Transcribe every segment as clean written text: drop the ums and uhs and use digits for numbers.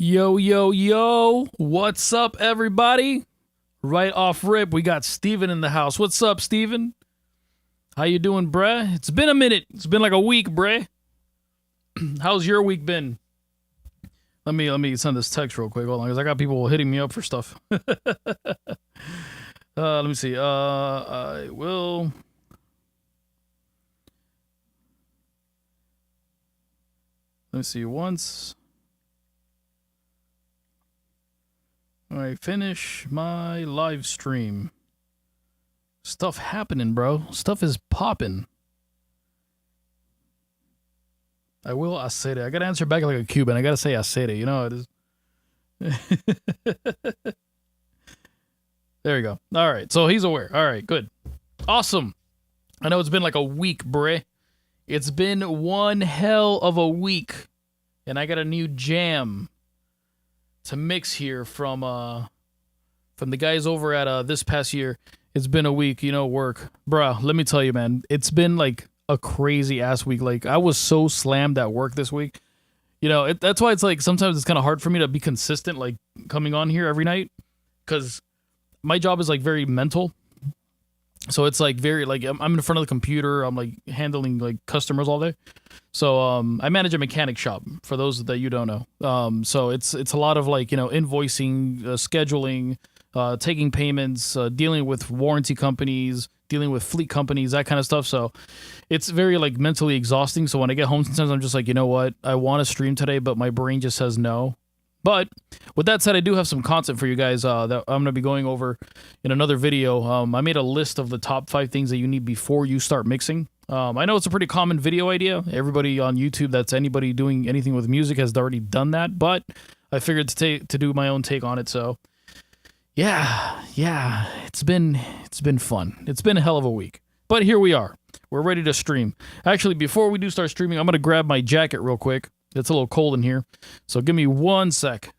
Yo, yo, yo. What's up, everybody? Right off rip, we got Steven in the house. What's up, Steven? How you doing, bruh? It's been a minute. It's been like a week, bruh. How's your week been? Let me send this text real quick. Hold on, because I got people hitting me up for stuff. Let me see. I will... Let me see. Once I finish my live stream, stuff happening, bro. Stuff is popping. I will. I said it. I gotta answer back like a Cuban. I gotta say I said it. You know how it is. There you go. All right. So he's aware. All right. Good. Awesome. I know it's been like a week, bruh. It's been one hell of a week, and I got a new jam to mix here from the guys over at this past year. It's been a week, work. Bruh, let me tell you, man, it's been like a crazy ass week. Like, I was so slammed at work this week. That's why it's like sometimes it's kind of hard for me to be consistent, like coming on here every night, because my job is like very mental. So it's like very like I'm in front of the computer. I'm like handling like customers all day. So I manage a mechanic shop, for those that you don't know. So it's a lot of like invoicing, scheduling, taking payments, dealing with warranty companies, dealing with fleet companies, that kind of stuff. So it's very like mentally exhausting. So when I get home, sometimes I'm just like, you know what, I want to stream today, but my brain just says no. But with that said, I do have some content for you guys that I'm going to be going over in another video. I made a list of the top 5 things that you need before you start mixing. I know it's a pretty common video idea. Everybody on YouTube, that's anybody doing anything with music, has already done that. But I figured to do my own take on it. So yeah, it's been fun. It's been a hell of a week. But here we are. We're ready to stream. Actually, before we do start streaming, I'm going to grab my jacket real quick. It's a little cold in here, so give me 1 sec.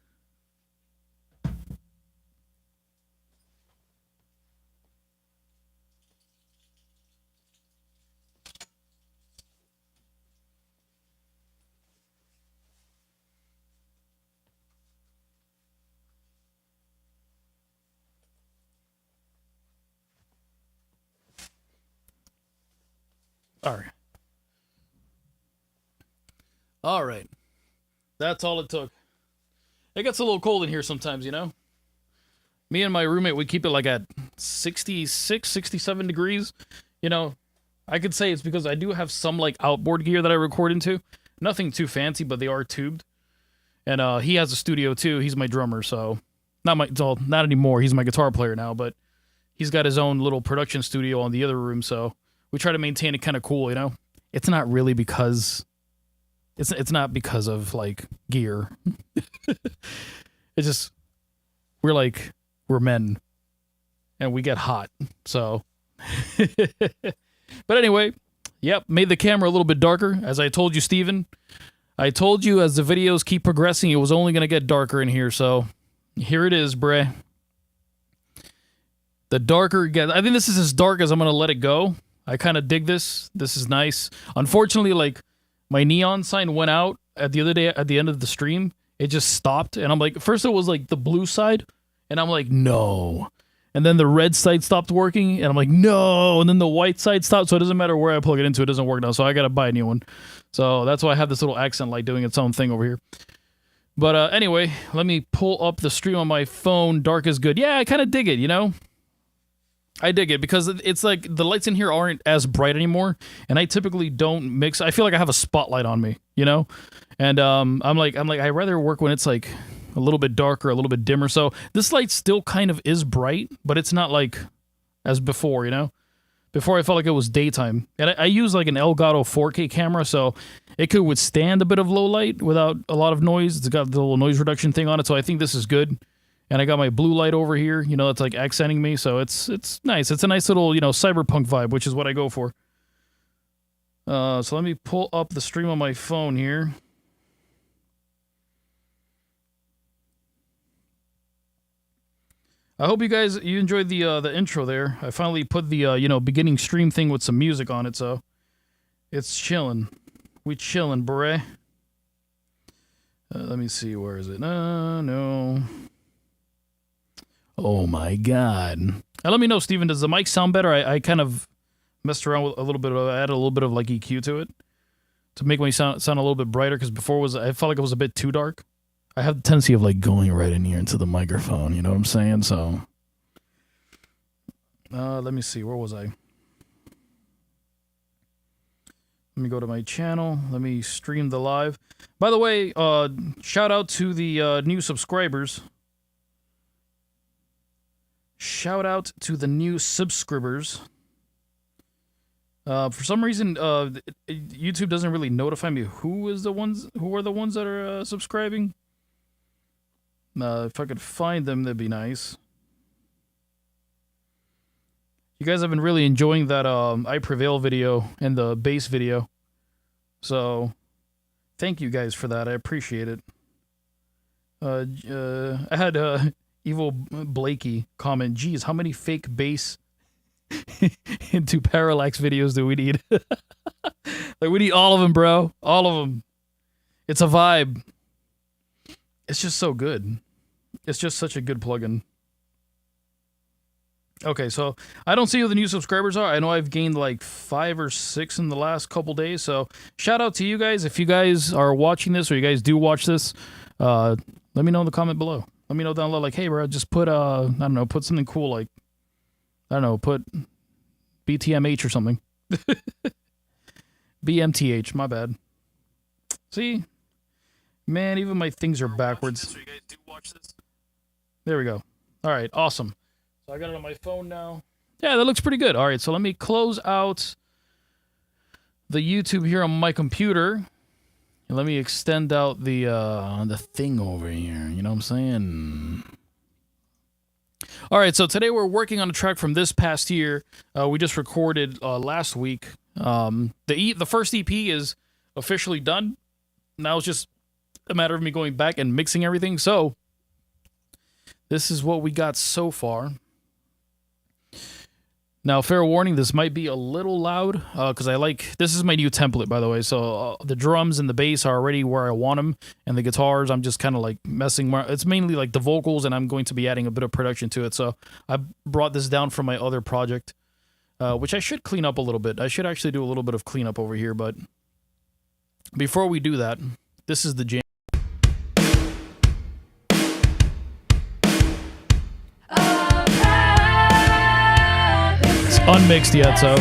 All right. That's all it took. It gets a little cold in here sometimes, Me and my roommate, we keep it like at 66, 67 degrees. I could say it's because I do have some like outboard gear that I record into. Nothing too fancy, but they are tubed. And he has a studio too. He's my drummer, so not anymore. He's my guitar player now, but he's got his own little production studio on the other room, so we try to maintain it kind of cool, It's not really because it's not because of like gear. It's just we're men and we get hot. So but anyway, yep, made the camera a little bit darker, as I told you, Steven. I told you as the videos keep progressing, it was only going to get darker in here, so here it is, bruh. The darker it gets, I think this is as dark as I'm going to let it go. I kind of dig this. This is nice. Unfortunately, like, my neon sign went out at the other day at the end of the stream. It just stopped. And I'm like, first it was like the blue side. And I'm like, no. And then the red side stopped working. And I'm like, no. And then the white side stopped. So it doesn't matter where I plug it into. It doesn't work now. So I got to buy a new one. So that's why I have this little accent light doing its own thing over here. But anyway, let me pull up the stream on my phone. Dark is good. Yeah, I kind of dig it, I dig it because it's like the lights in here aren't as bright anymore, and I typically don't mix. I feel like I have a spotlight on me, and I'm like I rather work when it's like a little bit darker, a little bit dimmer. So this light still kind of is bright, but it's not like as before, Before I felt like it was daytime, and I use like an Elgato 4K camera, so it could withstand a bit of low light without a lot of noise. It's got the little noise reduction thing on it, so I think this is good. And I got my blue light over here, it's like accenting me, so it's nice. It's a nice little, cyberpunk vibe, which is what I go for. So let me pull up the stream on my phone here. I hope you enjoyed the intro there. I finally put the beginning stream thing with some music on it, so it's chilling. We chilling, bro. Let me see, where is it? No. Oh my god. Let me know, Steven, does the mic sound better? I kind of messed around with a little bit of, I added a little bit of like EQ to it to make my sound a little bit brighter, because before I felt like it was a bit too dark. I have the tendency of like going right in here into the microphone, you know what I'm saying? So let me see, where was I? Let me go to my channel. Let me stream the live. By the way, shout out to the new subscribers. Shout out to the new subscribers. For some reason, YouTube doesn't really notify me who are the ones that are subscribing. If I could find them, that'd be nice. You guys have been really enjoying that I Prevail video and the bass video. So, thank you guys for that. I appreciate it. I had Evil Blakey comment, geez, how many fake bass into Parallax videos do we need? Like, we need all of them, bro. All of them. It's a vibe. It's just so good. It's just such a good plugin. Okay, so I don't see who the new subscribers are. I know I've gained like 5 or 6 in the last couple days. So shout out to you guys. If you guys are watching this or you guys do watch this, let me know in the comment below. Let me know down below, like, hey, bro, just put, I don't know, put something cool, like, I don't know, put BTMH or something. BMTH, my bad. See? Man, even my things are backwards. You guys do watch this? There we go. All right, awesome. So I got it on my phone now. Yeah, that looks pretty good. All right, so let me close out the YouTube here on my computer. And let me extend out the thing over here. You know what I'm saying? All right, so today we're working on a track from this past year. We just recorded last week. The first EP is officially done. Now it's just a matter of me going back and mixing everything. So this is what we got so far. Now, fair warning, this might be a little loud because this is my new template, by the way. So the drums and the bass are already where I want them, and the guitars, I'm just kind of like messing more. It's mainly like the vocals, and I'm going to be adding a bit of production to it. So I brought this down from my other project, which I should clean up a little bit. I should actually do a little bit of cleanup over here, but before we do that, this is the jam. Unmixed yet, so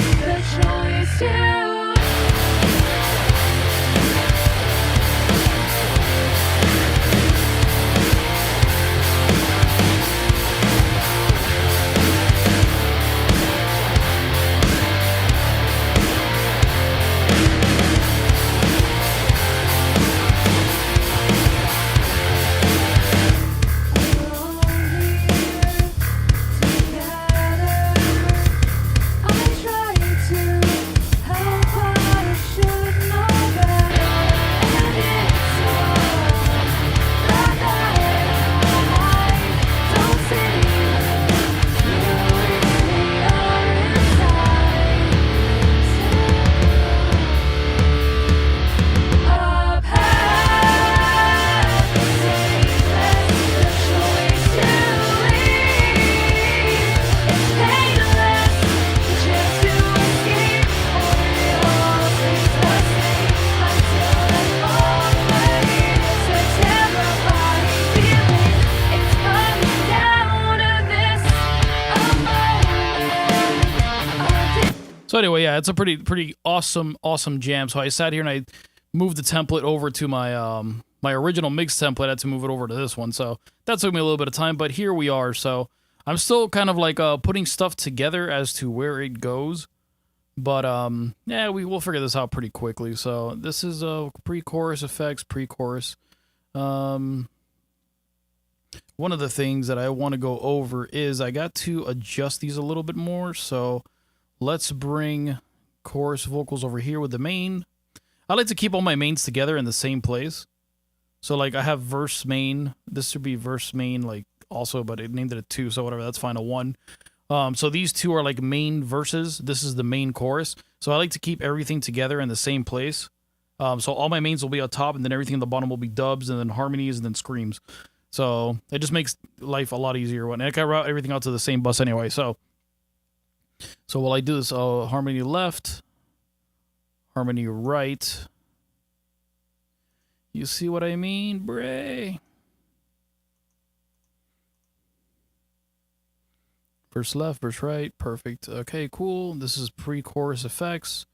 So anyway, yeah, it's a pretty awesome jam. So I sat here and I moved the template over to my my original mix template. I had to move it over to this one. So that took me a little bit of time, but here we are. So I'm still kind of like putting stuff together as to where it goes. But yeah, we'll figure this out pretty quickly. So this is pre-chorus effects, pre-chorus. One of the things that I want to go over is I got to adjust these a little bit more. So let's bring chorus vocals over here with the main. I like to keep all my mains together in the same place. So like I have verse main. This should be verse main like also, but it named it a 2, so whatever, that's fine, a 1. So these two are like main verses. This is the main chorus. So I like to keep everything together in the same place. So all my mains will be on top, and then everything on the bottom will be dubs, and then harmonies, and then screams. So it just makes life a lot easier when I can route everything out to the same bus anyway. So while I do this, harmony left, harmony right. You see what I mean, Bray? Verse left, verse right, perfect. Okay, cool. This is pre-chorus effects.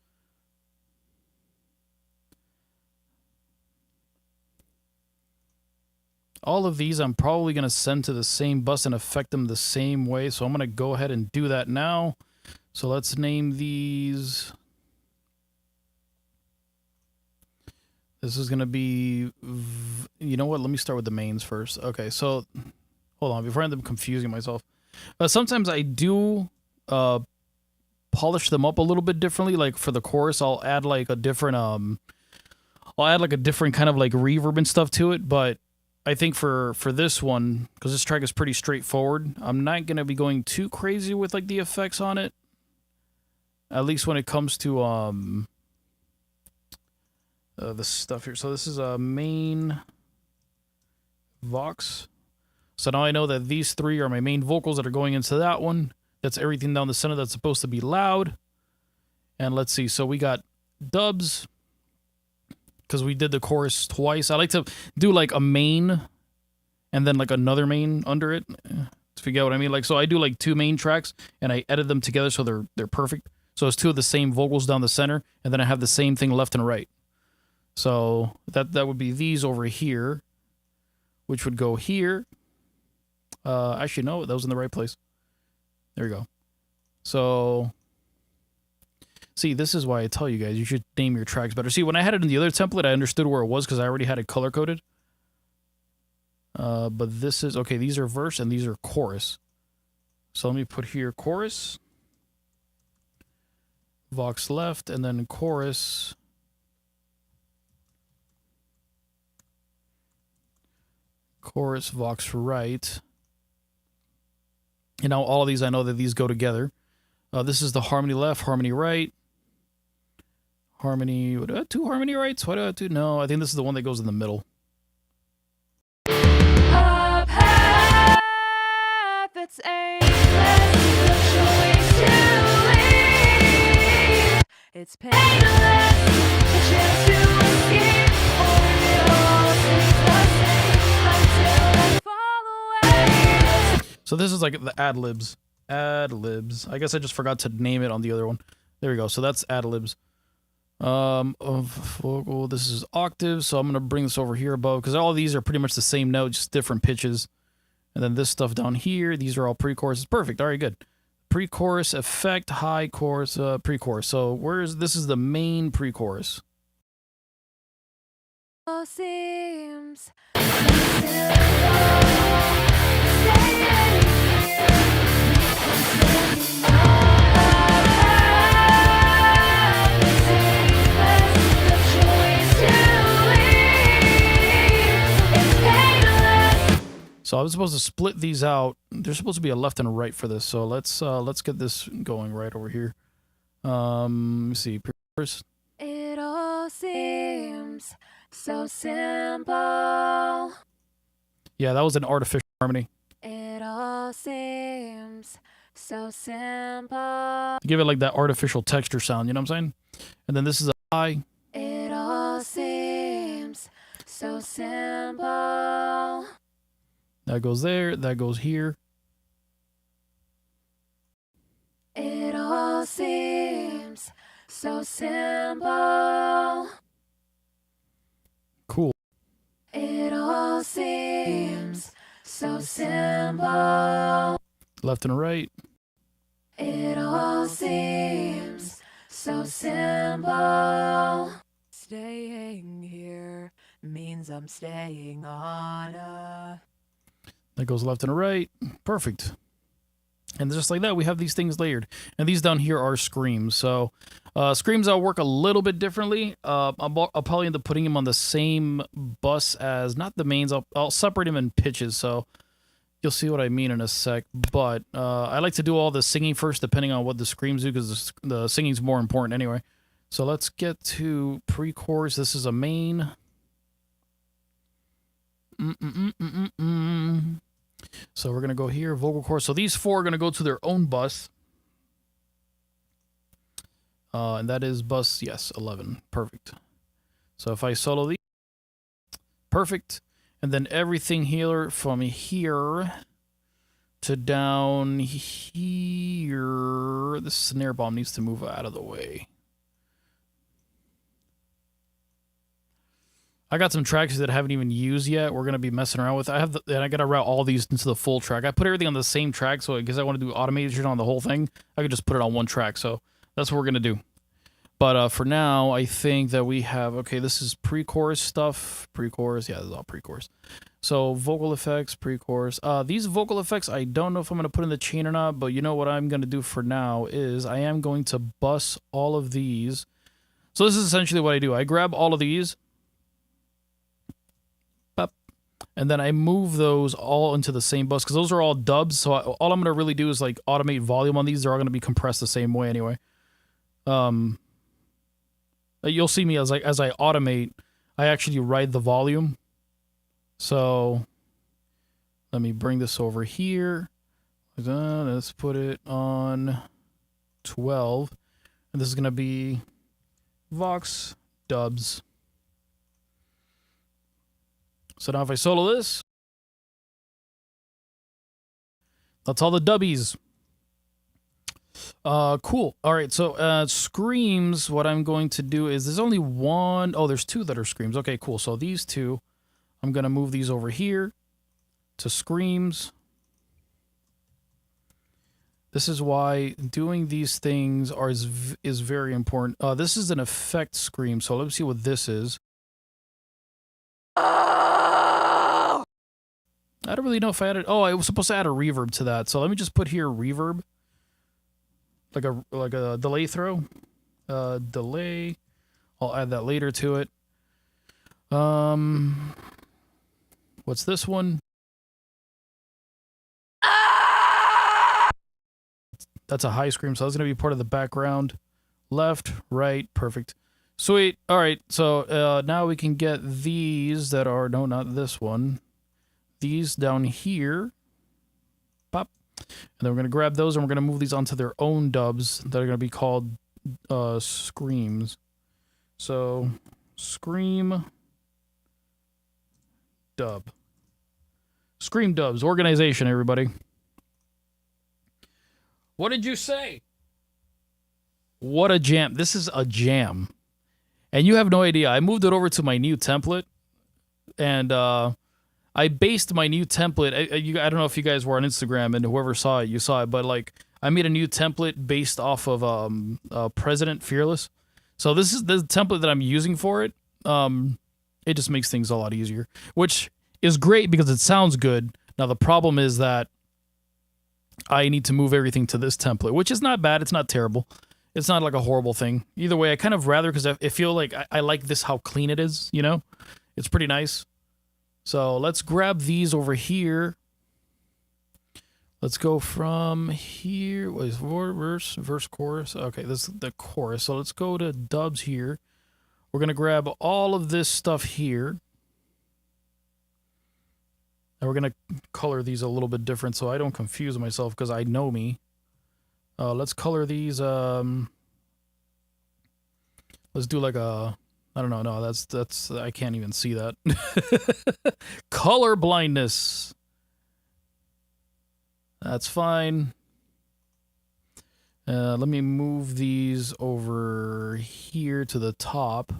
All of these I'm probably going to send to the same bus and affect them the same way. So I'm going to go ahead and do that now. So let's name these. This is going to be, you know what? Let me start with the mains first. Okay, so hold on. Before I end up confusing myself. Sometimes I do polish them up a little bit differently. Like for the chorus, I'll add like a different, kind of like reverb and stuff to it. But I think for this one, because this track is pretty straightforward, I'm not going to be going too crazy with like the effects on it. At least when it comes to the stuff here. So this is a main Vox. So now I know that these three are my main vocals that are going into that one. That's everything down the center that's supposed to be loud. And let's see. So we got dubs, because we did the chorus twice. I like to do like a main and then like another main under it. To figure out what I mean. Like, so I do like two main tracks and I edit them together so they're perfect. So it's two of the same vocals down the center, and then I have the same thing left and right. So that would be these over here, which would go here. Actually, no, that was in the right place. There we go. So, see, this is why I tell you guys, you should name your tracks better. See, when I had it in the other template, I understood where it was because I already had it color-coded. But this is, okay, these are verse and these are chorus. So let me put here chorus, Vox left, and then chorus, Vox right. And now all of these, I know that these go together. This is the harmony left, harmony right. Harmony, what do I have? Two harmony rights? What do I have to? No, I think this is the one that goes in the middle. Up half, it's aimless, the choice to leave. It's painless, the chance to escape, or it all stays the same until I fall away. So this is like the ad-libs. Ad-libs. I guess I just forgot to name it on the other one. There we go. So that's ad-libs. Vocal, this is octaves, so I'm going to bring this over here above, because all of these are pretty much the same note, just different pitches. And then this stuff down here, these are all pre-choruses. Perfect. All right, good. Pre-chorus, effect, high chorus, pre-chorus. So this is the main pre-chorus. All seems So I was supposed to split these out. There's supposed to be a left and a right for this. So let's get this going right over here. Let me see. First. It all seems so simple. Yeah, that was an artificial harmony. It all seems so simple. Give it like that artificial texture sound, you know what I'm saying? And then this is a high. It all seems so simple. That goes there, that goes here. It all seems so simple. Cool. It all seems so simple. Left and right. It all seems so simple. Staying here means I'm staying on a... That goes left and right. Perfect. And just like that, we have these things layered. And these down here are screams. So screams I'll work a little bit differently. I'll probably end up putting them on the same bus as, not the mains. I'll separate them in pitches. So you'll see what I mean in a sec. But I like to do all the singing first, depending on what the screams do, because the singing's more important anyway. So let's get to pre-chorus. This is a main. So we're going to go here, vocal chorus. So these four are going to go to their own bus. And that is bus, yes, 11. Perfect. So if I solo these, perfect. And then everything here from here to down here. The snare bomb needs to move out of the way. I got some tracks that I haven't even used yet. We're gonna be messing around with. And I gotta route all these into the full track. I put everything on the same track, so because I want to do automation on the whole thing, I could just put it on one track. So that's what we're gonna do. But for now, I think that we have, okay, this is pre-chorus stuff. Pre-chorus, yeah, this is all pre-chorus. So vocal effects, pre-chorus. These vocal effects, I don't know if I'm gonna put in the chain or not, but you know what I'm gonna do for now is I am going to bus all of these. So this is essentially what I do. I grab all of these, and then I move those all into the same bus because those are all dubs. So all I'm going to really do is like automate volume on these. They're all going to be compressed the same way anyway. You'll see me as I automate, I actually ride the volume. So let me bring this over here. Let's put it on 12. And this is going to be Vox dubs. So now if I solo this, that's all the dubbies. Cool. All right, so screams, what I'm going to do is there's only one. Oh, there's two that are screams. Okay, cool. So these two, I'm going to move these over here to screams. This is why doing these things is very important. This is an effect scream, so let's see what this is. I don't really know if I added. Oh, I was supposed to add a reverb to that. So let me just put here reverb, like a delay throw, delay. I'll add that later to it. What's this one? That's a high scream, so that's gonna be part of the background. Left, right, perfect. Sweet. All right, so now we can get these that are no, not this one. These down here, pop, and then we're gonna grab those and we're gonna move these onto their own dubs that are gonna be called screams. So scream dub, scream dubs, organization, everybody. What did you say? What a jam! This is a jam, and you have no idea. I moved it over to my new template, and I based my new template. I don't know if you guys were on Instagram and whoever saw it, you saw it, but like I made a new template based off of President Fearless. So this is the template that I'm using for it. It just makes things a lot easier, which is great because it sounds good. Now the problem is that I need to move everything to this template, which is not bad. It's not terrible. It's not like a horrible thing. Either way, I kind of rather because I feel like I like this how clean it is. You know, it's pretty nice. So let's grab these over here. Let's go from here. What is verse, chorus? Okay, this is the chorus. So let's go to dubs here. We're going to grab all of this stuff here. And we're going to color these a little bit different so I don't confuse myself because I know me. Let's color these. Let's do like a... I don't know. No, that's I can't even see that. Color blindness. That's fine. Let me move these over here to the top.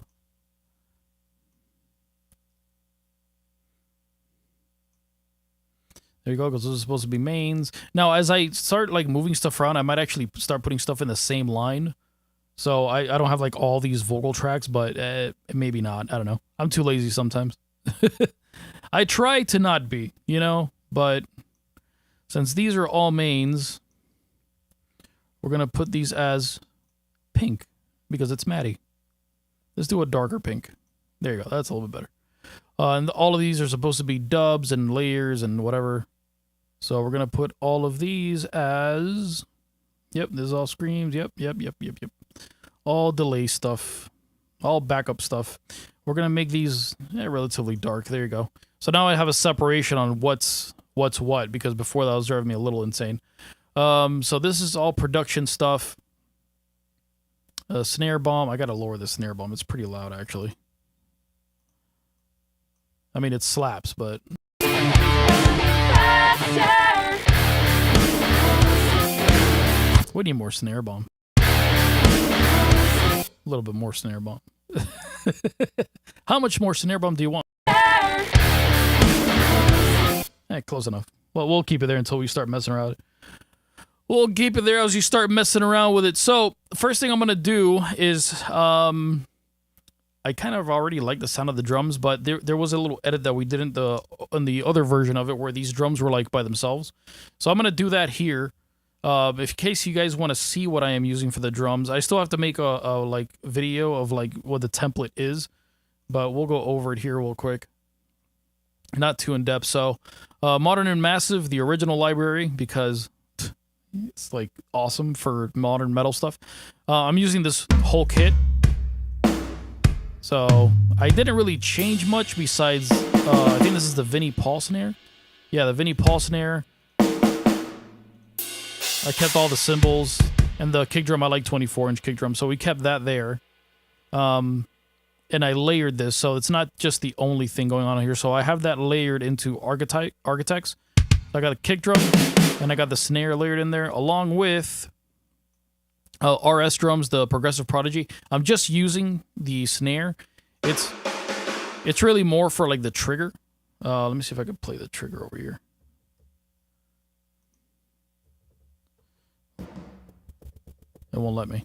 There you go, because those are supposed to be mains. Now, as I start like moving stuff around, I might actually start putting stuff in the same line. So I don't have like all these vocal tracks, but maybe not. I don't know. I'm too lazy sometimes. I try to not be, you know, but since these are all mains, we're going to put these as pink because it's Maddie. Let's do a darker pink. There you go. That's a little bit better. And all of these are supposed to be dubs and layers and whatever. So we're going to put all of these as... Yep, this is all screams. Yep. all delay stuff, all backup stuff. We're gonna make these relatively dark. There you go. So now I have a separation on what's what, because before that was driving me a little insane. So this is all production stuff. Snare bomb. I gotta lower the snare bomb. It's pretty loud, actually. I mean, it slaps, but... We need more snare bomb. A little bit more snare bomb. How much more snare bomb do you want? Close enough. Well, we'll keep it there until we start messing around. We'll keep it there as you start messing around with it. So, first thing I'm going to do is, I kind of already like the sound of the drums, but there was a little edit that we did in the other version of it where these drums were like by themselves. So I'm going to do that here. In case you guys want to see what I am using for the drums, I still have to make a like video of like what the template is, but we'll go over it here real quick. Not too in depth. So, Modern and Massive, the original library, because it's like awesome for modern metal stuff. I'm using this whole kit. So I didn't really change much besides, I think this is the Vinnie Paul snare. Yeah, the Vinnie Paul snare. I kept all the cymbals, and the kick drum, I like 24-inch kick drum, so we kept that there. And I layered this, so it's not just the only thing going on here. So I have that layered into Architects. So I got a kick drum, and I got the snare layered in there, along with RS drums, the Progressive Prodigy. I'm just using the snare. It's really more for like the trigger. Let me see if I can play the trigger over here. It won't let me.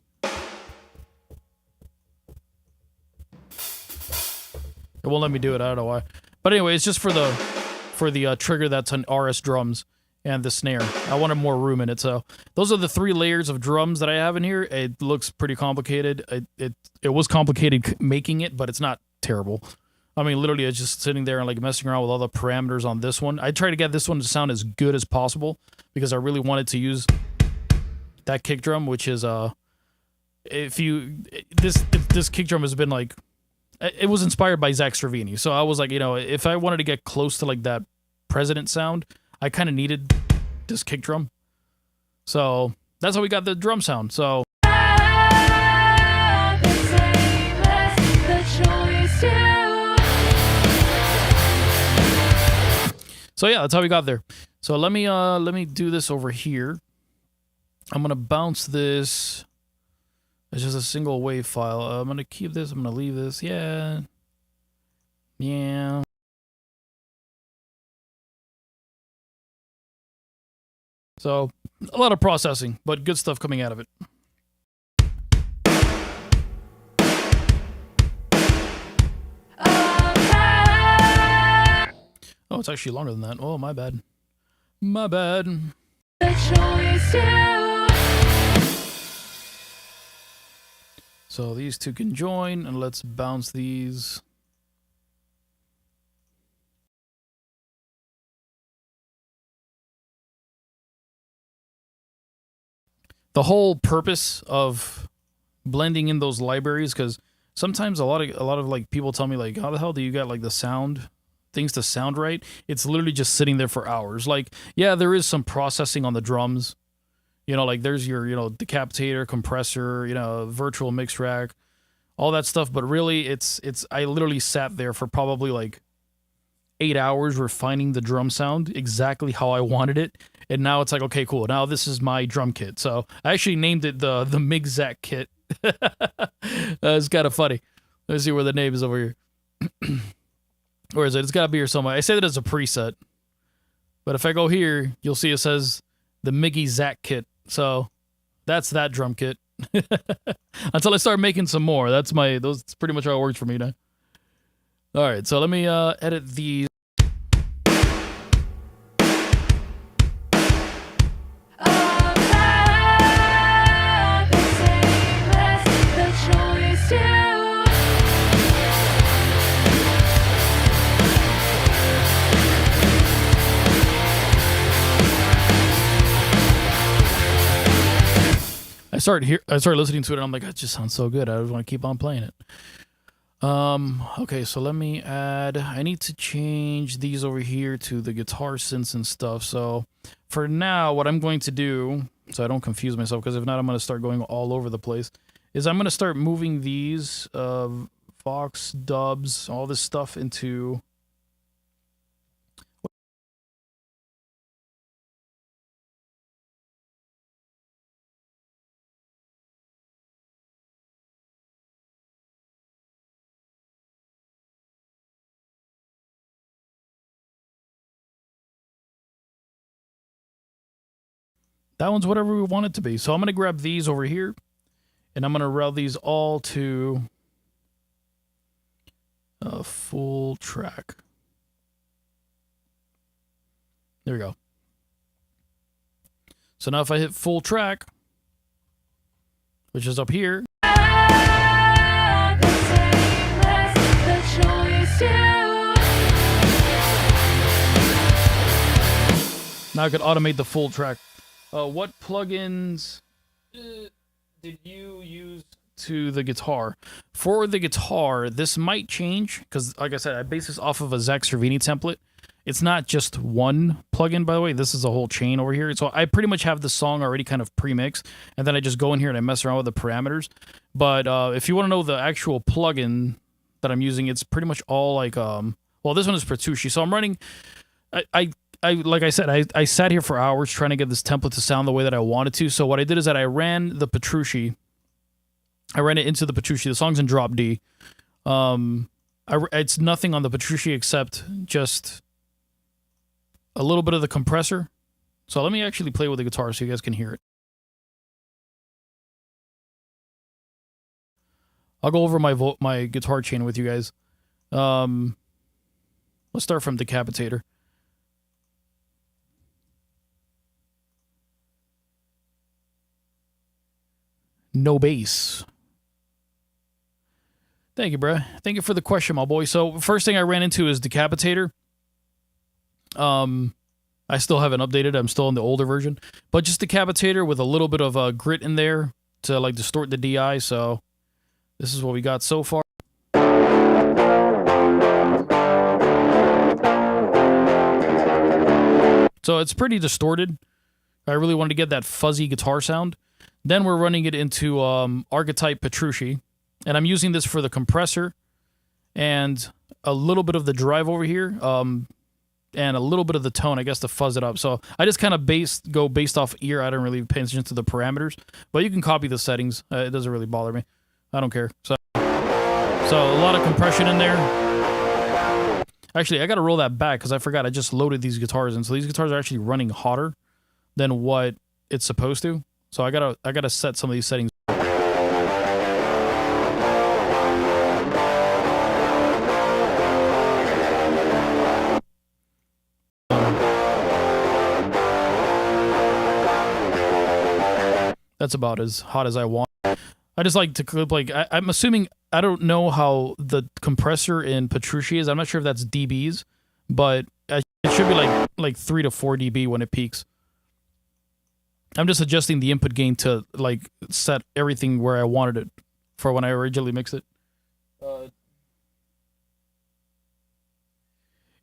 It won't let me do it. I don't know why. But anyway, it's just for the trigger that's on RS drums and the snare. I wanted more room in it. So those are the 3 layers of drums that I have in here. It looks pretty complicated. It was complicated making it, but it's not terrible. I mean, literally, it's just sitting there and like messing around with all the parameters on this one. I try to get this one to sound as good as possible because I really wanted to use that kick drum, which is this kick drum has been like, it was inspired by Zach Stravini. So I was like, you know, if I wanted to get close to like that President sound, I kind of needed this kick drum. So that's how we got the drum sound. So yeah, that's how we got there. So let me do this over here. I'm gonna bounce this. It's just a single wave file. I'm gonna keep this. I'm gonna leave this. Yeah. So a lot of processing, but good stuff coming out of it. Oh, it's actually longer than that. Oh, my bad. My bad. So these two can join, and let's bounce these. The whole purpose of blending in those libraries, because sometimes a lot of like people tell me like, how the hell do you get like the sound things to sound right? It's literally just sitting there for hours. Like, yeah, there is some processing on the drums. You know, like there's your, you know, decapitator, compressor, you know, virtual mix rack, all that stuff. But really, I literally sat there for probably like 8 hours refining the drum sound exactly how I wanted it. And now it's like, okay, cool. Now this is my drum kit. So I actually named it the miggzangel kit. It's kind of funny. Let's see where the name is over here. Where is it? It's got to be here somewhere. I say that as a preset. But if I go here, you'll see it says the miggzangel kit. So that's that drum kit. Until I start making some more. That's pretty much how it works for me now. All right, so let me edit these. I started listening to it, and I'm like, that just sounds so good. I just want to keep on playing it. Okay, so let me add, I need to change these over here to the guitar synths and stuff. So for now, what I'm going to do, so I don't confuse myself, because if not, I'm going to start going all over the place, is I'm going to start moving these Vox, dubs, all this stuff into... That one's whatever we want it to be. So I'm going to grab these over here, and I'm going to route these all to a full track. There we go. So now if I hit full track, which is up here, now I could automate the full track. What plugins did you use to the guitar? For the guitar, this might change, because like I said, I base this off of a Zach Cervini template. It's not just one plugin, by the way. This is a whole chain over here. So I pretty much have the song already kind of pre-mixed, and then I just go in here and I mess around with the parameters. But if you want to know the actual plugin that I'm using, it's pretty much all like, well, this one is Petrucci. So I'm running, like I said, I sat here for hours trying to get this template to sound the way that I wanted to. So what I did is that I ran the Petrucci. I ran it into the Petrucci. The song's in drop D. It's nothing on the Petrucci except just a little bit of the compressor. So let me actually play with the guitar so you guys can hear it. I'll go over my guitar chain with you guys. Let's start from Decapitator. No bass. Thank you, bruh. Thank you for the question, my boy. So first thing I ran into is Decapitator. I still haven't updated. I'm still in the older version. But just Decapitator with a little bit of grit in there to like distort the DI. So this is what we got so far. So it's pretty distorted. I really wanted to get that fuzzy guitar sound. Then we're running it into Archetype Petrucci. And I'm using this for the compressor and a little bit of the drive over here. And a little bit of the tone, I guess, to fuzz it up. So I just kind of go based off ear. I don't really pay attention to the parameters. But you can copy the settings. It doesn't really bother me. I don't care. So a lot of compression in there. Actually, I got to roll that back because I forgot I just loaded these guitars in. So these guitars are actually running hotter than what it's supposed to. So I gotta set some of these settings. That's about as hot as I want. I just like to clip, like, I'm assuming, I don't know how the compressor in Petrucci is. I'm not sure if that's dBs, but it should be like 3 to 4 dB when it peaks. I'm just adjusting the input gain to like set everything where I wanted it for when I originally mixed it.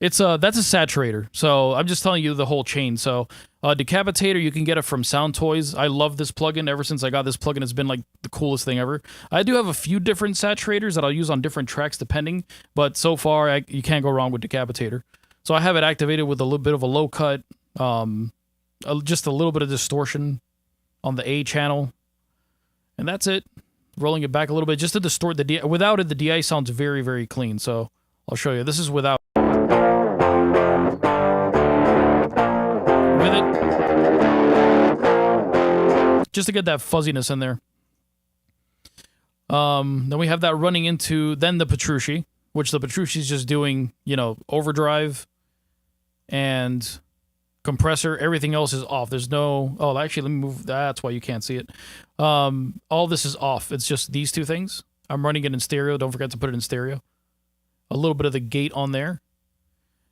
That's a saturator. So I'm just telling you the whole chain. So Decapitator, you can get it from Sound Toys. I love this plugin. Ever since I got this plugin, it's been like the coolest thing ever. I do have a few different saturators that I'll use on different tracks depending, but so far you can't go wrong with Decapitator. So I have it activated with a little bit of a low cut, just a little bit of distortion on the A channel, and that's it. Rolling it back a little bit just to distort the DI. Without it, the DI sounds very, very clean. So I'll show you. This is without. With it, just to get that fuzziness in there. Then we have that running into the Petrucci, which the Petrucci is just doing, overdrive and compressor. Everything else is off. There's no... Oh, actually, let me move... That's why you can't see it. All this is off. It's just these two things. I'm running it in stereo. Don't forget to put it in stereo. A little bit of the gate on there.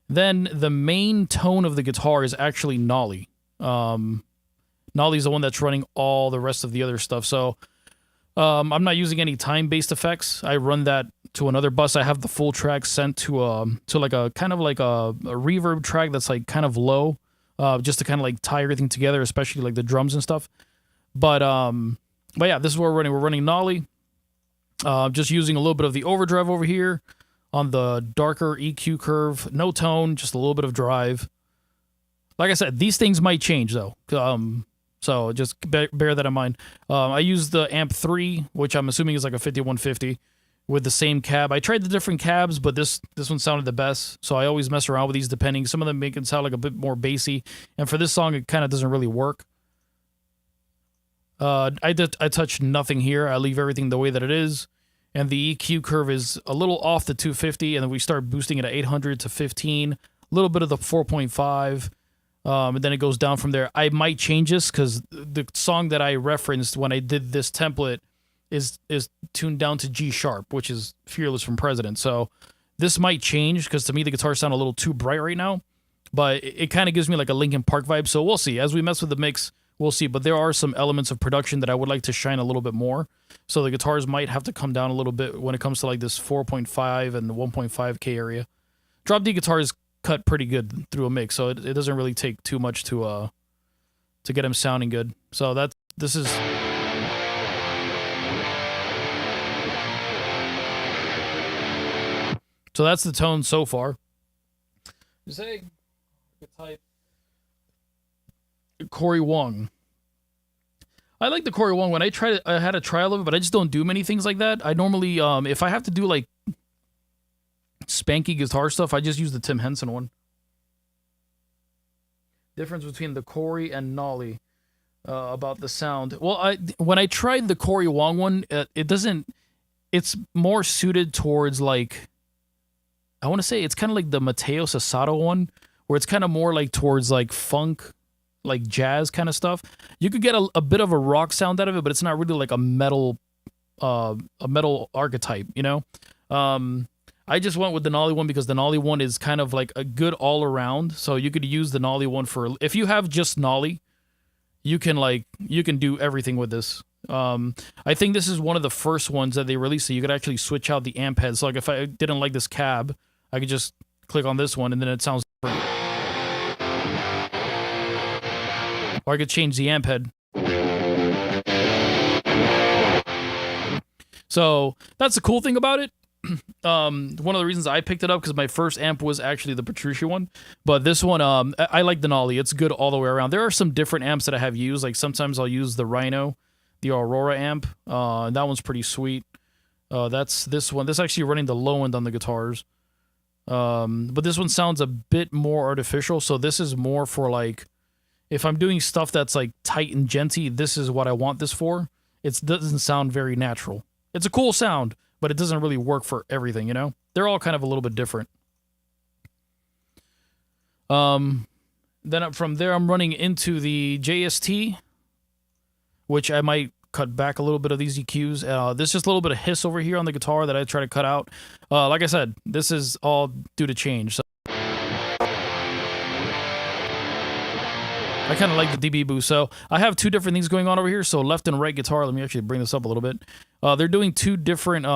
Then the main tone of the guitar is actually Nolly. Nolly's the one that's running all the rest of the other stuff. So I'm not using any time-based effects. I run that to another bus. I have the full track sent to like a kind of like a reverb track that's like kind of low, just to kind of like tie everything together, especially like the drums and stuff. But yeah, this is what we're running. We're running Nolly. Just using a little bit of the overdrive over here on the darker EQ curve. No tone, just a little bit of drive. Like I said, these things might change though. So just bear that in mind. I used the Amp 3, which I'm assuming is like a 5150 with the same cab. I tried the different cabs, but this one sounded the best. So I always mess around with these depending. Some of them make it sound like a bit more bassy. And for this song, it kind of doesn't really work. I touch nothing here. I leave everything the way that it is. And the EQ curve is a little off the 250, and then we start boosting it at 800 to 15, a little bit of the 4.5, and then it goes down from there. I might change this because the song that I referenced when I did this template is tuned down to G sharp, which is Fearless from President. So this might change because to me the guitars sound a little too bright right now, but it kind of gives me like a Linkin Park vibe. So we'll see. As we mess with the mix, we'll see. But there are some elements of production that I would like to shine a little bit more. So the guitars might have to come down a little bit when it comes to like this 4.5 and the 1.5K area. Drop D guitars cut pretty good through a mix, so it doesn't really take too much to get them sounding good. So this is. So that's the tone so far. Say, type Corey Wong. I like the Corey Wong one. I had a trial of it, but I just don't do many things like that. I normally, if I have to do like spanky guitar stuff, I just use the Tim Henson one. Difference between the Corey and Nolly about the sound. Well, when I tried the Corey Wong one, it doesn't. It's more suited towards like, I want to say it's kind of like the Mateo Sasato one, where it's kind of more like towards like funk, like jazz kind of stuff. You could get a bit of a rock sound out of it, but it's not really like a metal archetype, you know? I just went with the Nolly one because the Nolly one is kind of like a good all around. So you could use the Nolly one for, if you have just Nolly, you can do everything with this. I think this is one of the first ones that they released, so you could actually switch out the amp heads. So like if I didn't like this cab, I could just click on this one and then it sounds different. Or I could change the amp head. So that's the cool thing about it. One of the reasons I picked it up because my first amp was actually the Petrucci one, but this one, I like the Nolly. It's good all the way around. There are some different amps that I have used. Like sometimes I'll use the Rhino, the Aurora amp. That one's pretty sweet. That's this one. This is actually running the low end on the guitars. But this one sounds a bit more artificial. So this is more for like, if I'm doing stuff that's like tight and genty, this is what I want this for. It doesn't sound very natural. It's a cool sound, but it doesn't really work for everything, you know? They're all kind of a little bit different. Then from there, I'm running into the JST, which I might cut back a little bit of these EQs. There's just a little bit of hiss over here on the guitar that I try to cut out. Like I said, this is all due to change. So I kind of like the dB boost. So I have two different things going on over here. So left and right guitar. Let me actually bring this up a little bit. They're doing two different,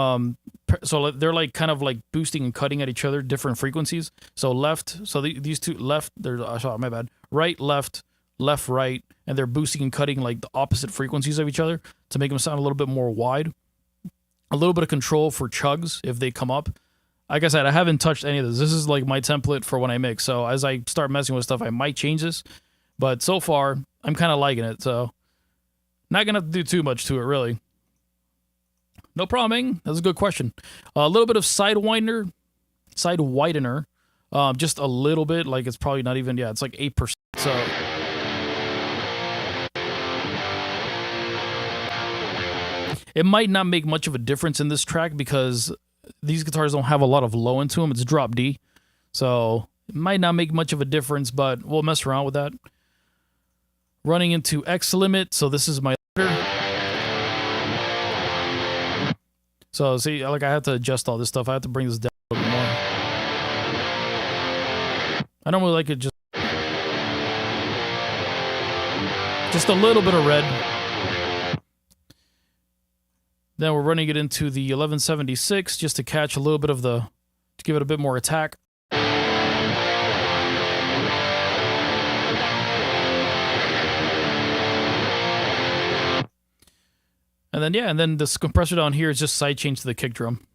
so they're like kind of like boosting and cutting at each other, different frequencies. So left, so these two left, sorry, my bad. Right, left, left, right, and they're boosting and cutting like the opposite frequencies of each other to make them sound a little bit more wide. A little bit of control for chugs if they come up. Like I said, I haven't touched any of this. This is like my template for when I mix. So as I start messing with stuff, I might change this. But so far, I'm kind of liking it. So not going to do too much to it, really. No problem. That's a good question. A little bit of side widener. Just a little bit. Like it's probably not even, it's like 8%. So it might not make much of a difference in this track because these guitars don't have a lot of low into them. It's drop D. So it might not make much of a difference, but we'll mess around with that. Running into X limit. So this is my limiter. So see, like I have to adjust all this stuff. I have to bring this down a little bit more. I don't really like it just. Just a little bit of red. Then we're running it into the 1176 just to catch a little bit of to give it a bit more attack. And then, yeah, and then this compressor down here is just sidechained to the kick drum.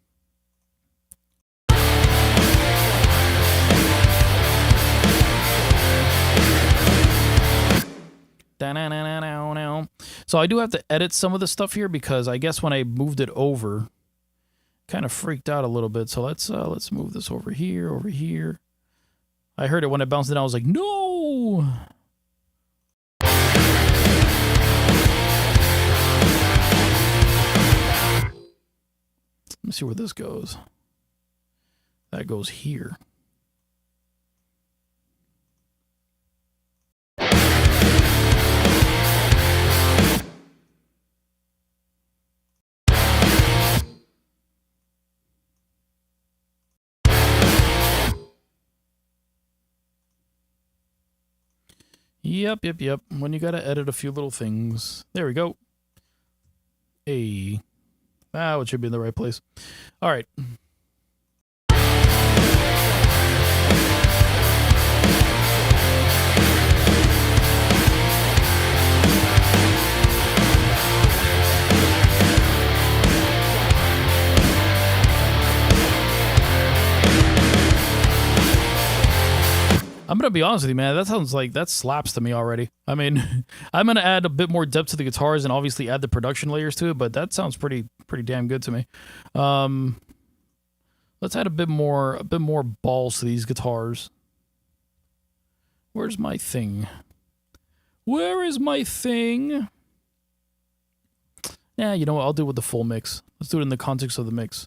So I do have to edit some of the stuff here because I guess when I moved it over, kind of freaked out a little bit. So let's move this over here, over here. I heard it when I bounced it down. I was like, no. Let me see where this goes. That goes here. Yep. When you gotta edit a few little things. There we go. Hey. It should be in the right place. All right. I'm going to be honest with you, man. That sounds like that slaps to me already. I mean, I'm going to add a bit more depth to the guitars and obviously add the production layers to it, but that sounds pretty damn good to me. Let's add a bit more balls to these guitars. Where's my thing? Where is my thing? Yeah, you know what? I'll do it with the full mix. Let's do it in the context of the mix.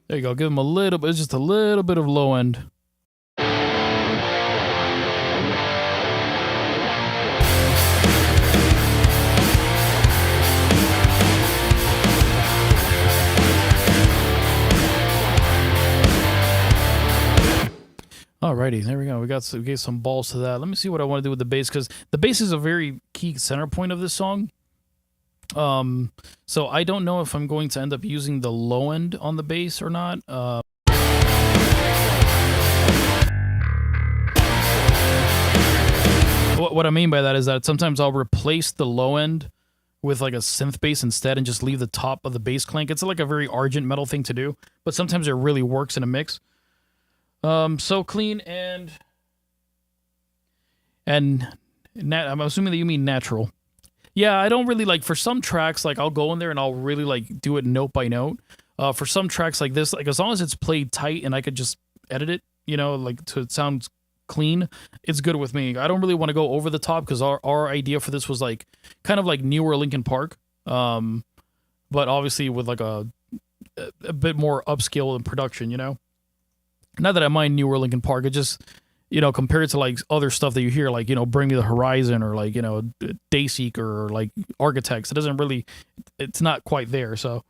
There you go. Give him a little bit, just a little bit of low end. Alrighty, there we go. We gave some balls to that. Let me see what I want to do with the bass, because the bass is a very key center point of this song. So I don't know if I'm going to end up using the low end on the bass or not. What I mean by that is that sometimes I'll replace the low end with like a synth bass instead and just leave the top of the bass clank. It's like a very Argent metal thing to do, but sometimes it really works in a mix. So clean and I'm assuming that you mean natural. Yeah, I don't really like, for some tracks, like I'll go in there and I'll really like do it note by note. For some tracks like this, like as long as it's played tight and I could just edit it, you know, like to it sounds clean, it's good with me. I don't really want to go over the top because our idea for this was like kind of like newer Linkin Park, but obviously with like a bit more upscale in production, you know. Not that I mind newer Linkin Park, it just, you know, compared to like other stuff that you hear, like, you know, Bring Me the Horizon or like, you know, Dayseeker or like Architects, it doesn't really, it's not quite there, so.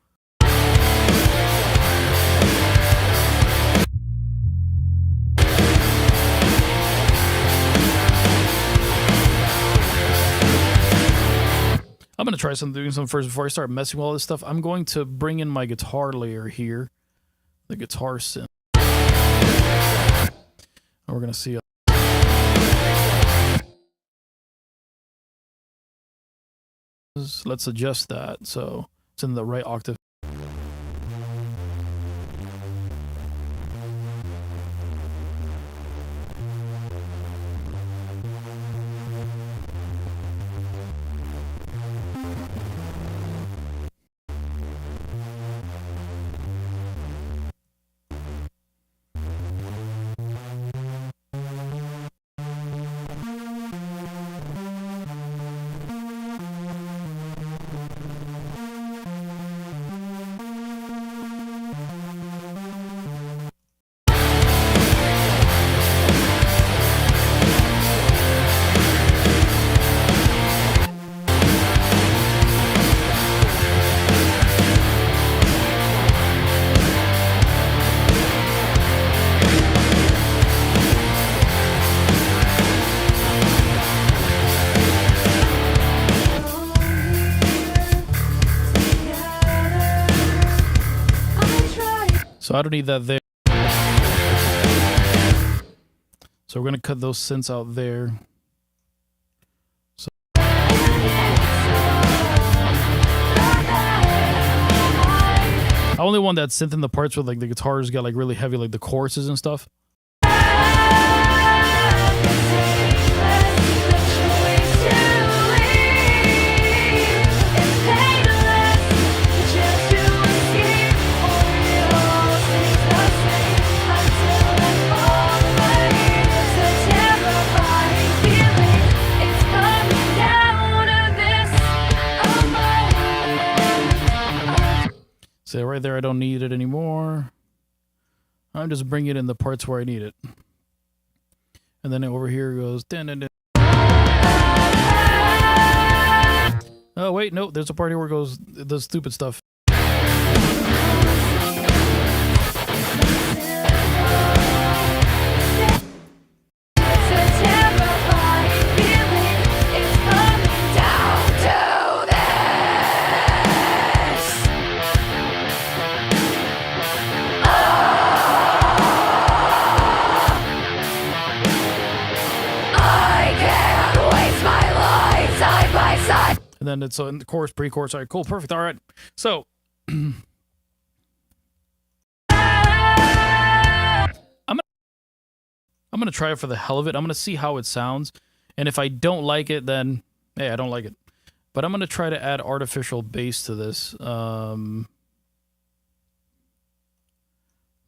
I'm going to try doing something first before I start messing with all this stuff. I'm going to bring in my guitar layer here, the guitar synth. And we're going to see. Let's adjust that so it's in the right octave. So I don't need that there. So we're going to cut those synths out there. So I only want that synth in the parts where like the guitars got like really heavy, like the choruses and stuff. So right there, I don't need it anymore. I'm just bringing it in the parts where I need it. And then over here goes... Dun, dun, dun. Oh, wait, no. There's a part here where it goes the stupid stuff. And then it's in the chorus, pre-chorus. All right, cool, perfect. All right. So I'm gonna try it for the hell of it. I'm gonna see how it sounds, and if I don't like it, then hey, I don't like it. But I'm gonna try to add artificial bass to this.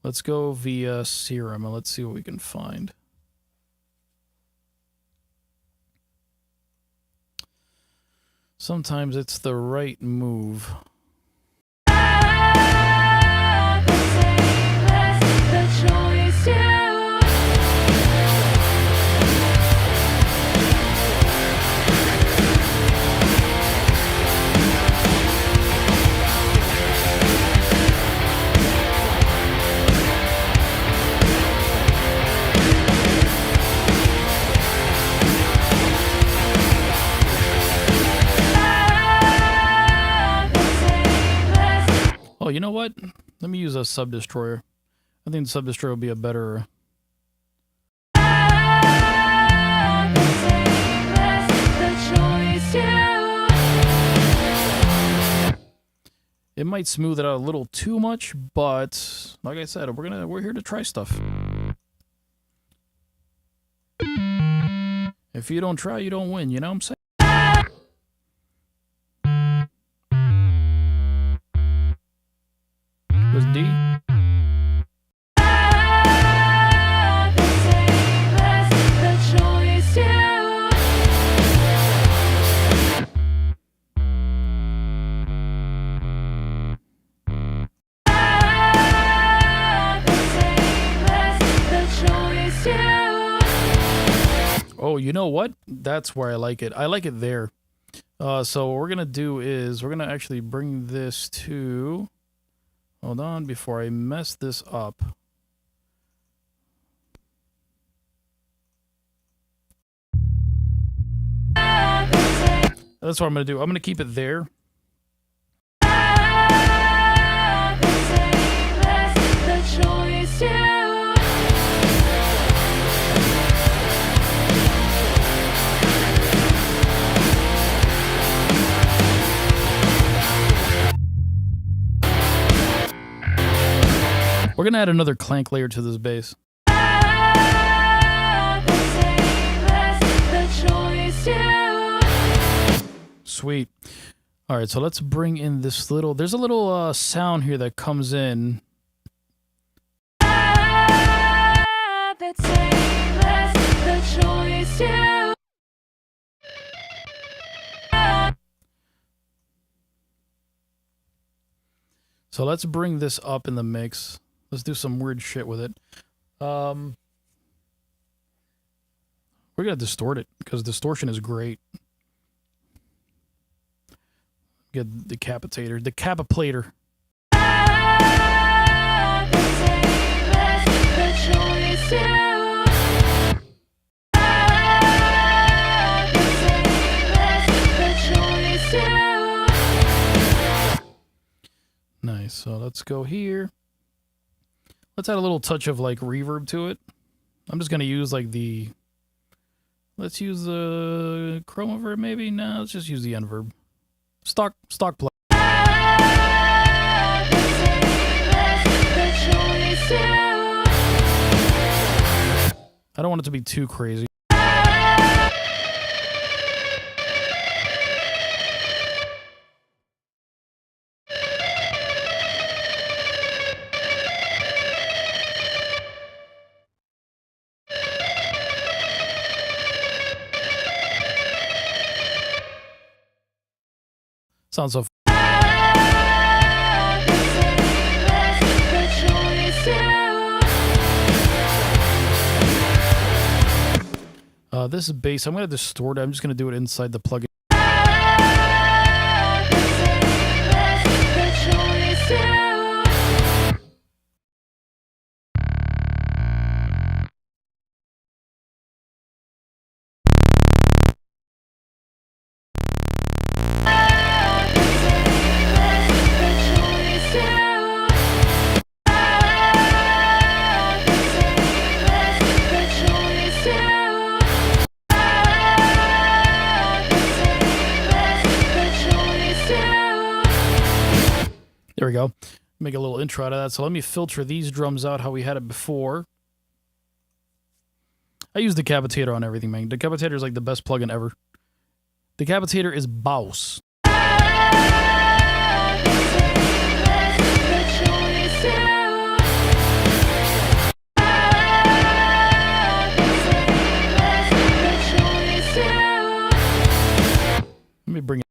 Let's go via Serum and let's see what we can find. Sometimes it's the right move. Oh, you know what? Let me use a Sub Destroyer. I think the Sub Destroyer will be a better... It might smooth it out a little too much, but like I said, we're here to try stuff. If you don't try, you don't win, you know what I'm saying? Was D? Oh, you know what? That's where I like it. I like it there. So what we're going to do is we're going to actually bring this to... Hold on, before I mess this up. That's what I'm going to do. I'm going to keep it there. We're gonna add another clank layer to this bass. Sweet. All right, so let's bring in this little, there's a little sound here that comes in. So let's bring this up in the mix. Let's do some weird shit with it. We're gonna distort it because distortion is great. Get the decapitator. Decapiplator. Nice. So let's go here. Let's add a little touch of like reverb to it. I'm just gonna use like the. Let's use the chroma verb maybe. No, let's just use the end verb. Stock play. I don't want it to be too crazy. Sounds so. This is bass. I'm going to distort it. I'm just going to do it inside the plugin. There we go. Make a little intro out of that. So let me filter these drums out how we had it before. I use Decapitator on everything, man. Decapitator is like the best plugin ever. Decapitator is boss. Let me bring it.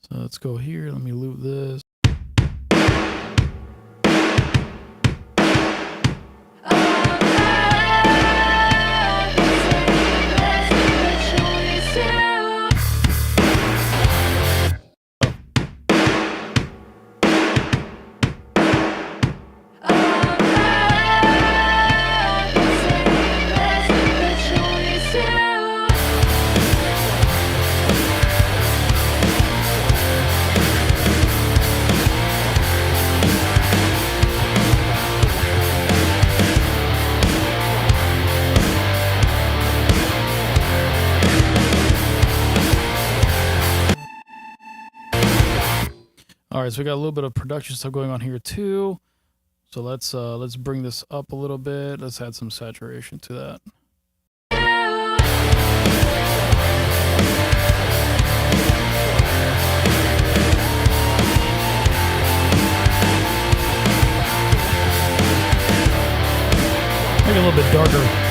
So let's go here. Let me loop this. All right, so we got a little bit of production stuff going on here too. So let's bring this up a little bit. Let's add some saturation to that. Make it a little bit darker.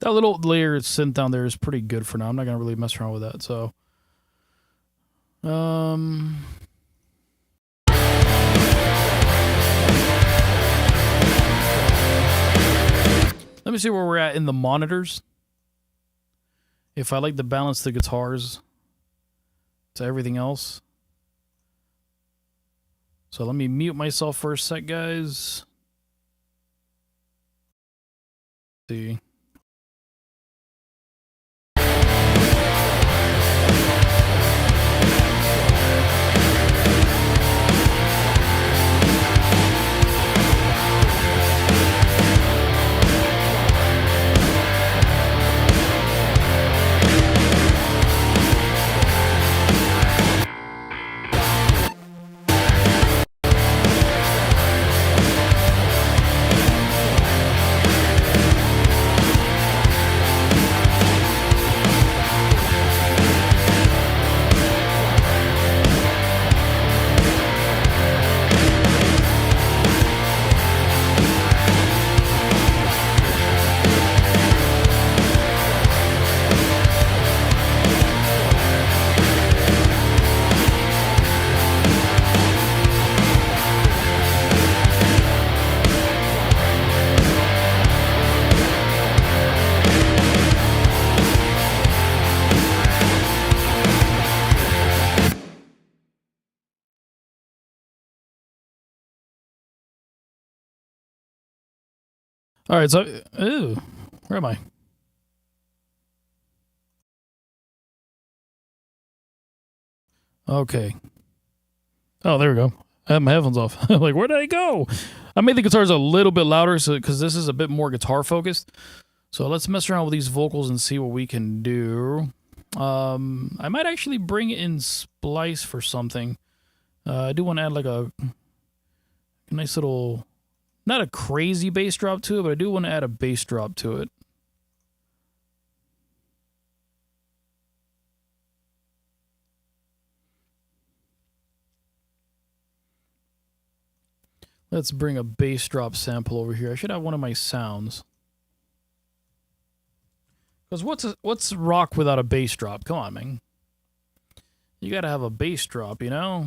That little layer of synth down there is pretty good for now. I'm not gonna really mess around with that. So, let me see where we're at in the monitors. If I like to balance the guitars to everything else. So let me mute myself for a sec, guys. see. All right, so ooh, where am I? Okay. Oh, there we go. I have my headphones off. Like, where did I go? I made the guitars a little bit louder so because this is a bit more guitar focused. So let's mess around with these vocals and see what we can do. I might actually bring in Splice for something. I do want to add like a nice little, not a crazy bass drop to it, but I do want to add a bass drop to it. Let's bring a bass drop sample over here. I should have one of my sounds. Because what's rock without a bass drop? Come on, man. You gotta have a bass drop, you know?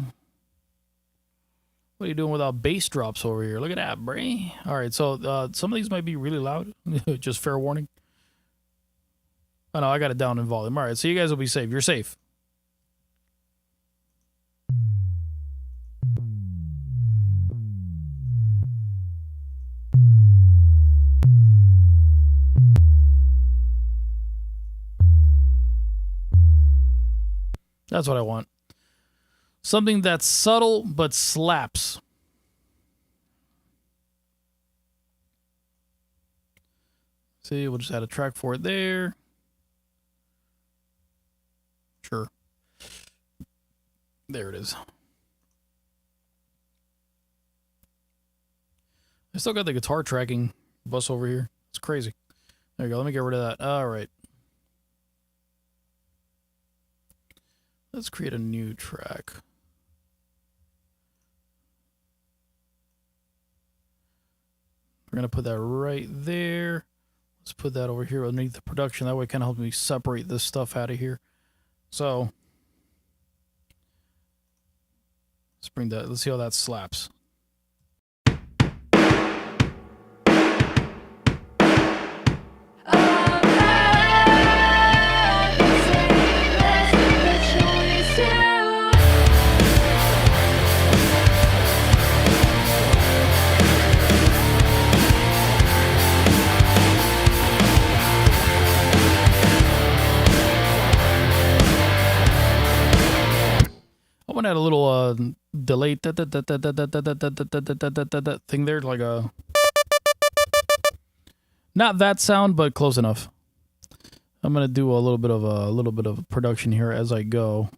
What are you doing without bass drops over here? Look at that, Bray. All right, so some of these might be really loud. Just fair warning. Oh, no, I got it down in volume. All right, so you guys will be safe. You're safe. That's what I want. Something that's subtle but slaps. See, we'll just add a track for it there. Sure. There it is. I still got the guitar tracking bus over here. It's crazy. There you go. Let me get rid of that. All right. Let's create a new track. We're going to put that right there. Let's put that over here underneath the production. That way it kind of helps me separate this stuff out of here. So, let's bring that. Let's see how that slaps. I want to add a little delay thing there, like a not that sound, but close enough. I'm gonna do a little bit of production here as I go.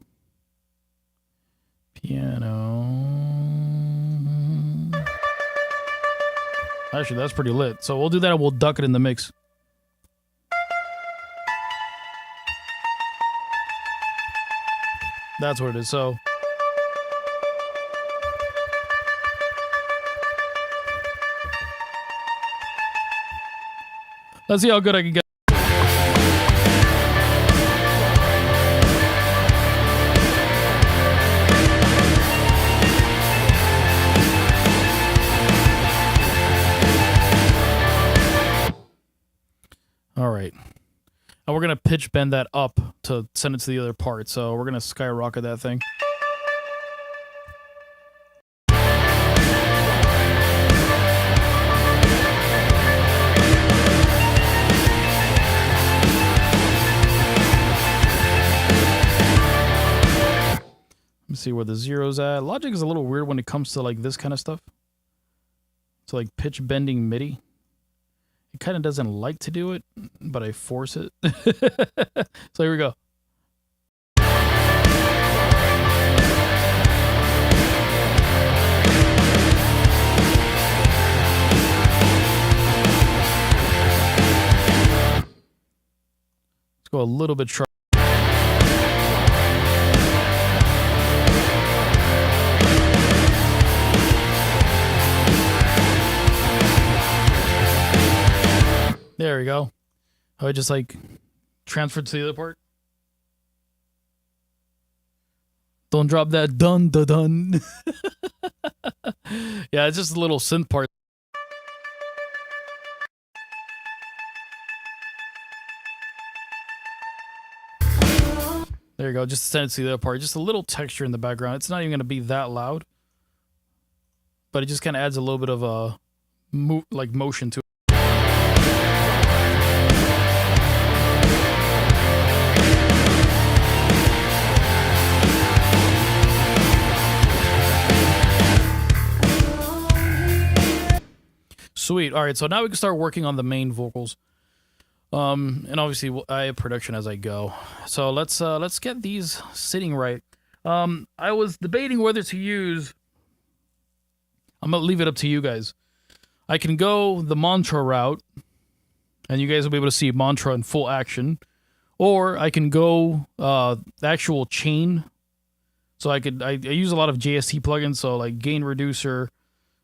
Piano. Actually, that's pretty lit. So we'll do that and we'll duck it in the mix. That's what it is. So. Let's see how good I can get. All right. And we're going to pitch bend that up to send it to the other part. So we're going to skyrocket that thing. see where the zero's at. Logic is a little weird when it comes to like this kind of stuff. So like pitch bending MIDI. It kind of doesn't like to do it, but I force it. So here we go. Let's go a little bit sharp. There we go. I just like transferred to the other part. Don't drop that dun dun dun. Yeah, it's just a little synth part. There you go. Just send it to the other part. Just a little texture in the background. It's not even going to be that loud, but it just kind of adds a little bit of a motion to it. Sweet. All right, so now we can start working on the main vocals. And obviously I have production as I go. So let's get these sitting right. I was debating whether to use. I'm gonna leave it up to you guys. I can go the mantra route, and you guys will be able to see mantra in full action, or I can go the actual chain. So I use a lot of JST plugins, so like gain reducer,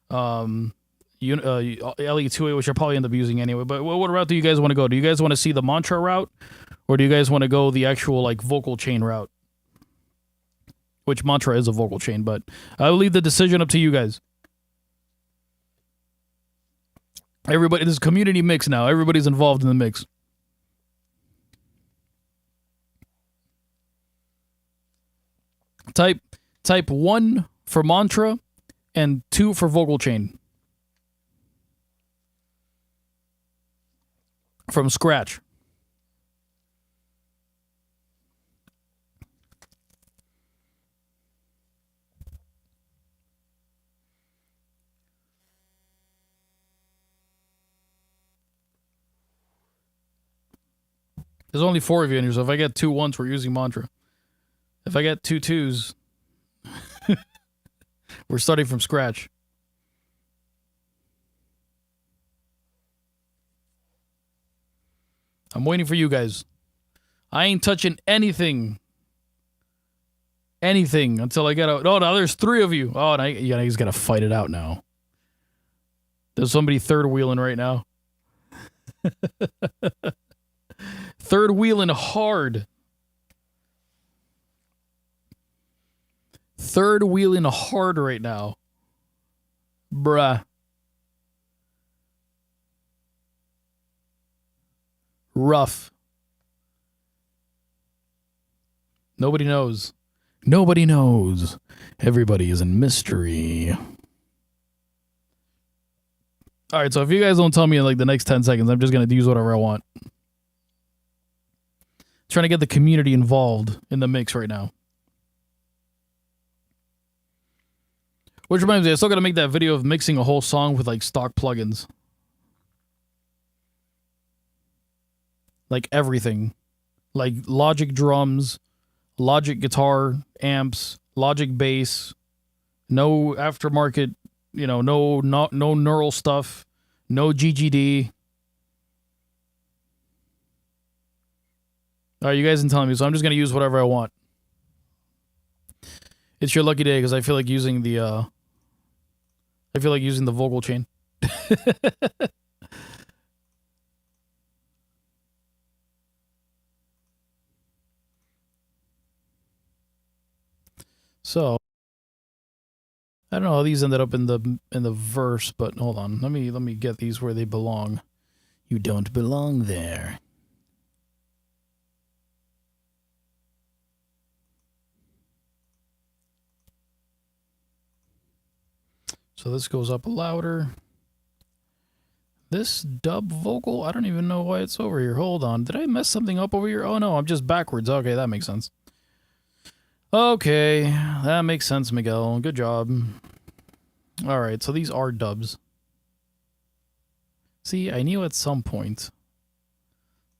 LE2A, which I'll probably end up using anyway. But what route do you guys want to go? Do you guys want to see the mantra route, or do you guys want to go the actual like vocal chain route? Which mantra is a vocal chain, but I'll leave the decision up to you guys. Everybody, this is community mix now. Everybody's involved in the mix. Type 1 for mantra and 2 for vocal chain. From scratch. There's only 4 of you in here, so if I get 2 1s, we're using mantra. If I get 2 2s, we're starting from scratch. I'm waiting for you guys. I ain't touching anything. Anything until I get out. Oh, now there's 3 of you. Oh, now he's got to fight it out now. There's somebody third wheeling right now. Third wheeling hard. Third wheeling hard right now. Bruh. Rough. Nobody knows. Nobody knows. Everybody is in mystery. Alright, so if you guys don't tell me in like the next 10 seconds, I'm just going to use whatever I want. Trying to get the community involved in the mix right now. Which reminds me, I still got to make that video of mixing a whole song with like stock plugins. Like everything. Like Logic drums, Logic guitar, amps, Logic bass, no aftermarket, you know, no neural stuff, no GGD. All right, you guys didn't tell me, so I'm just going to use whatever I want. It's your lucky day because I feel like using the vocal chain. So I don't know how these ended up in the verse, but hold on. Let me get these where they belong. You don't belong there. So this goes up louder. This dub vocal, I don't even know why it's over here. Hold on. Did I mess something up over here? Oh no, I'm just backwards. Okay, that makes sense. Okay, that makes sense, Miguel. Good job. Alright, so these are dubs. See, I knew at some point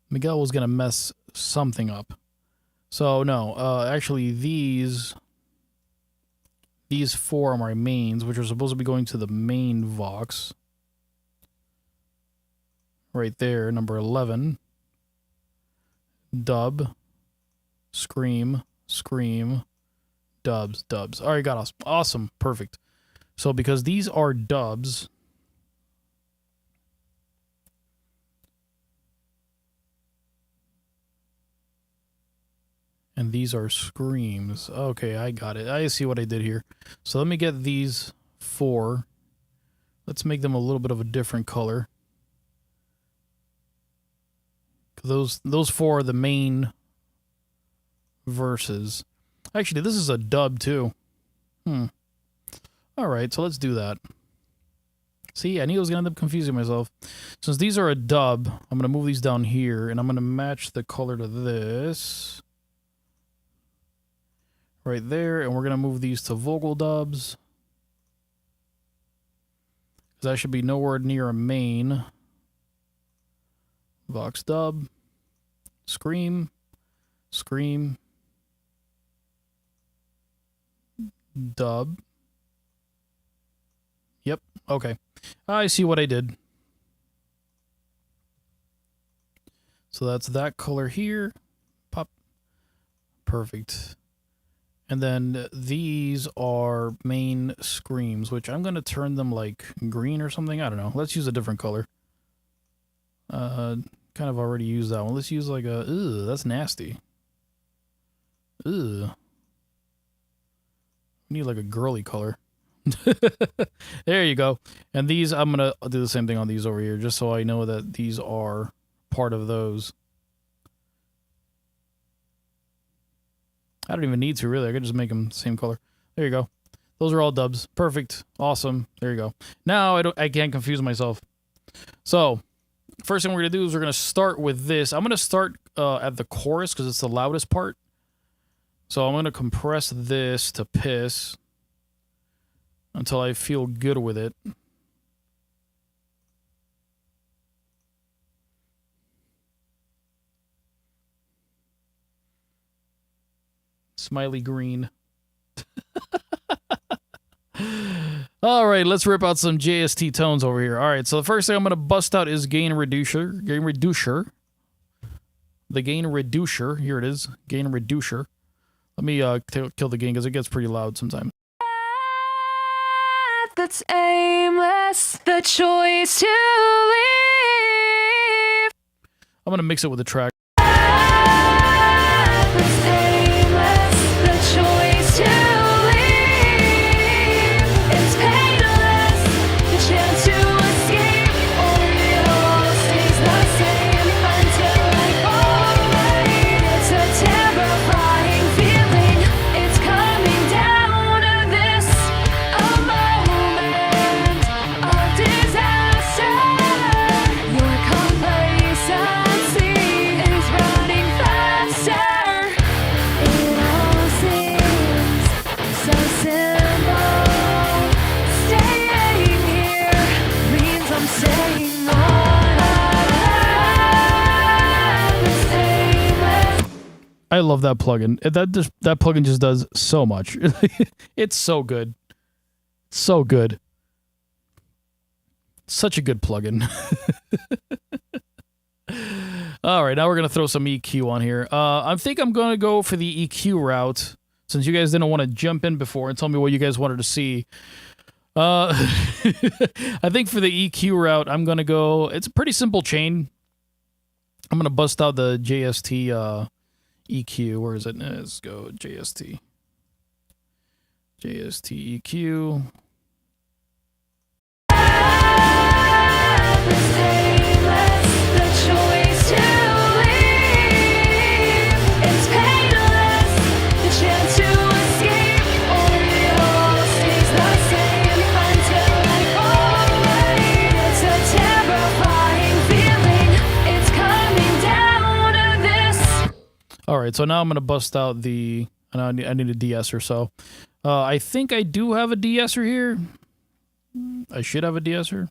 Miguel was going to mess something up. So, no, actually these four are my mains, which are supposed to be going to the main Vox. Right there, number 11. Dub. Scream. Scream. Dubs. Dubs. Alright, got us. Awesome. Perfect. So, because these are dubs... and these are screams. Okay, I got it. I see what I did here. So let me get these four. Let's make them a little bit of a different color. Those four are the main verses. Actually, this is a dub too. Alright, so let's do that. See, I knew I was going to end up confusing myself. Since these are a dub, I'm going to move these down here, and I'm going to match the color to this. Right there, and we're going to move these to vocal dubs. That should be nowhere near a main. Vox dub. Scream. Scream. Dub. Yep, okay. I see what I did. So that's that color here. Pop. Perfect. And then these are main screams, which I'm going to turn them like green or something. I don't know. Let's use a different color. Kind of already used that one. Let's use like a... Ugh, that's nasty. Ugh. We need like a girly color. There you go. And these, I'm going to do the same thing on these over here, just so I know that these are part of those. I don't even need to, really. I could just make them the same color. There you go. Those are all dubs. Perfect. Awesome. There you go. Now I can't confuse myself. So, first thing we're going to do is we're going to start with this. I'm going to start at the chorus because it's the loudest part. So I'm going to compress this to piss until I feel good with it. Smiley green. All right, let's rip out some JST tones over here. All right, so the first thing I'm going to bust out is gain reducer. Gain reducer. The gain reducer. Here it is. Gain reducer. Let me kill the gain because it gets pretty loud sometimes. That's aimless, the choice to leave. I'm going to mix it with the track. That's aimless, the choice to leave. It's painless, the chance to escape, or it all stays the same until I fall away. It's a terrifying feeling. It's coming down to this, a moment of disaster. Your complacency is running faster. It all seems so simple. Staying here means I'm staying on. I love that plugin. That plugin just does so much. It's so good. So good. Such a good plugin. All right, now we're going to throw some EQ on here. I think I'm going to go for the EQ route, since you guys didn't want to jump in before and tell me what you guys wanted to see. I think for the EQ route, I'm going to go... It's a pretty simple chain. I'm going to bust out the JST EQ. Where is it? Let's go JST. JST EQ. All right, so now I'm going to bust out the and I need a de-esser. So I think I do have a de-esser here. I should have a de-esser.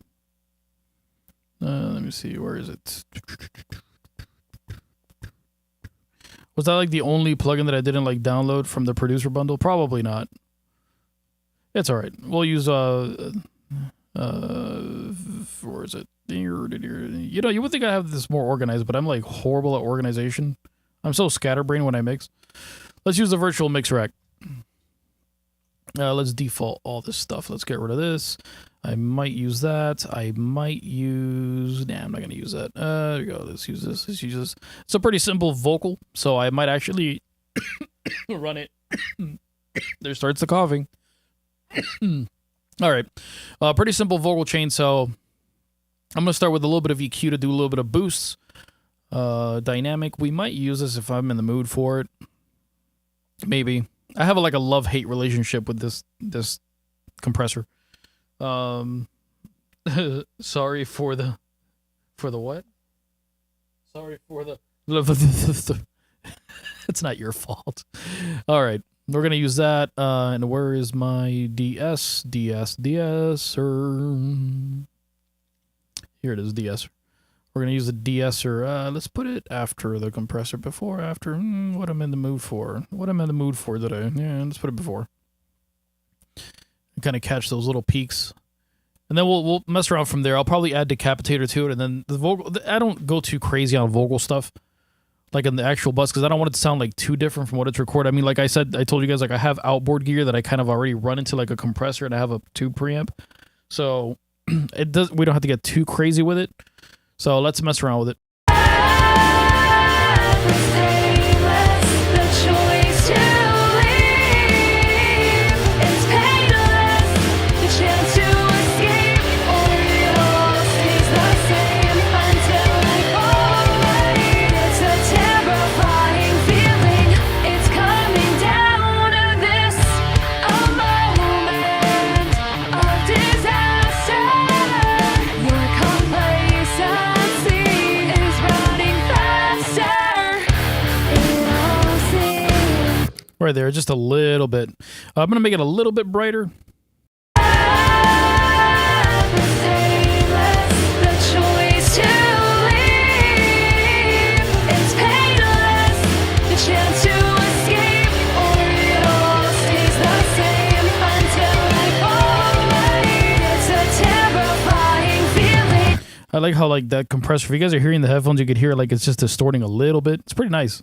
Let me see. Where is it? Was that like the only plugin that I didn't like download from the producer bundle? Probably not. It's all right. We'll use where is it? You know, you would think I have this more organized, but I'm like horrible at organization. I'm so scatterbrained when I mix. Let's use the virtual mix rack. Let's default all this stuff. Let's get rid of this. I might use that. I might use... Nah, I'm not going to use that. There we go. Let's use this. Let's use this. It's a pretty simple vocal, so I might actually run it. There starts the coughing. All right. Pretty simple vocal chain, so I'm going to start with a little bit of EQ to do a little bit of boosts. Dynamic. We might use this if I'm in the mood for it. Maybe. I have like a love-hate relationship with this compressor. Sorry for the what? Sorry for the it's not your fault. All right, we're gonna use that. And where is my DS? Or here it is, DS. We're gonna use the de-esser. Let's put it after the compressor. Before, after. What I'm in the mood for. What I'm in the mood for today. Yeah, let's put it before. Kind of catch those little peaks, and then we'll mess around from there. I'll probably add decapitator to it, and then the vocal. I don't go too crazy on vocal stuff, like in the actual bus, because I don't want it to sound like too different from what it's recorded. I mean, like I said, I told you guys, like I have outboard gear that I kind of already run into like a compressor, and I have a tube preamp, so it does. We don't have to get too crazy with it. So let's mess around with it. Right there, just a little bit. I'm going to make it a little bit brighter. I like how like that compressor, if you guys are hearing the headphones, you could hear like it's just distorting a little bit. It's pretty nice.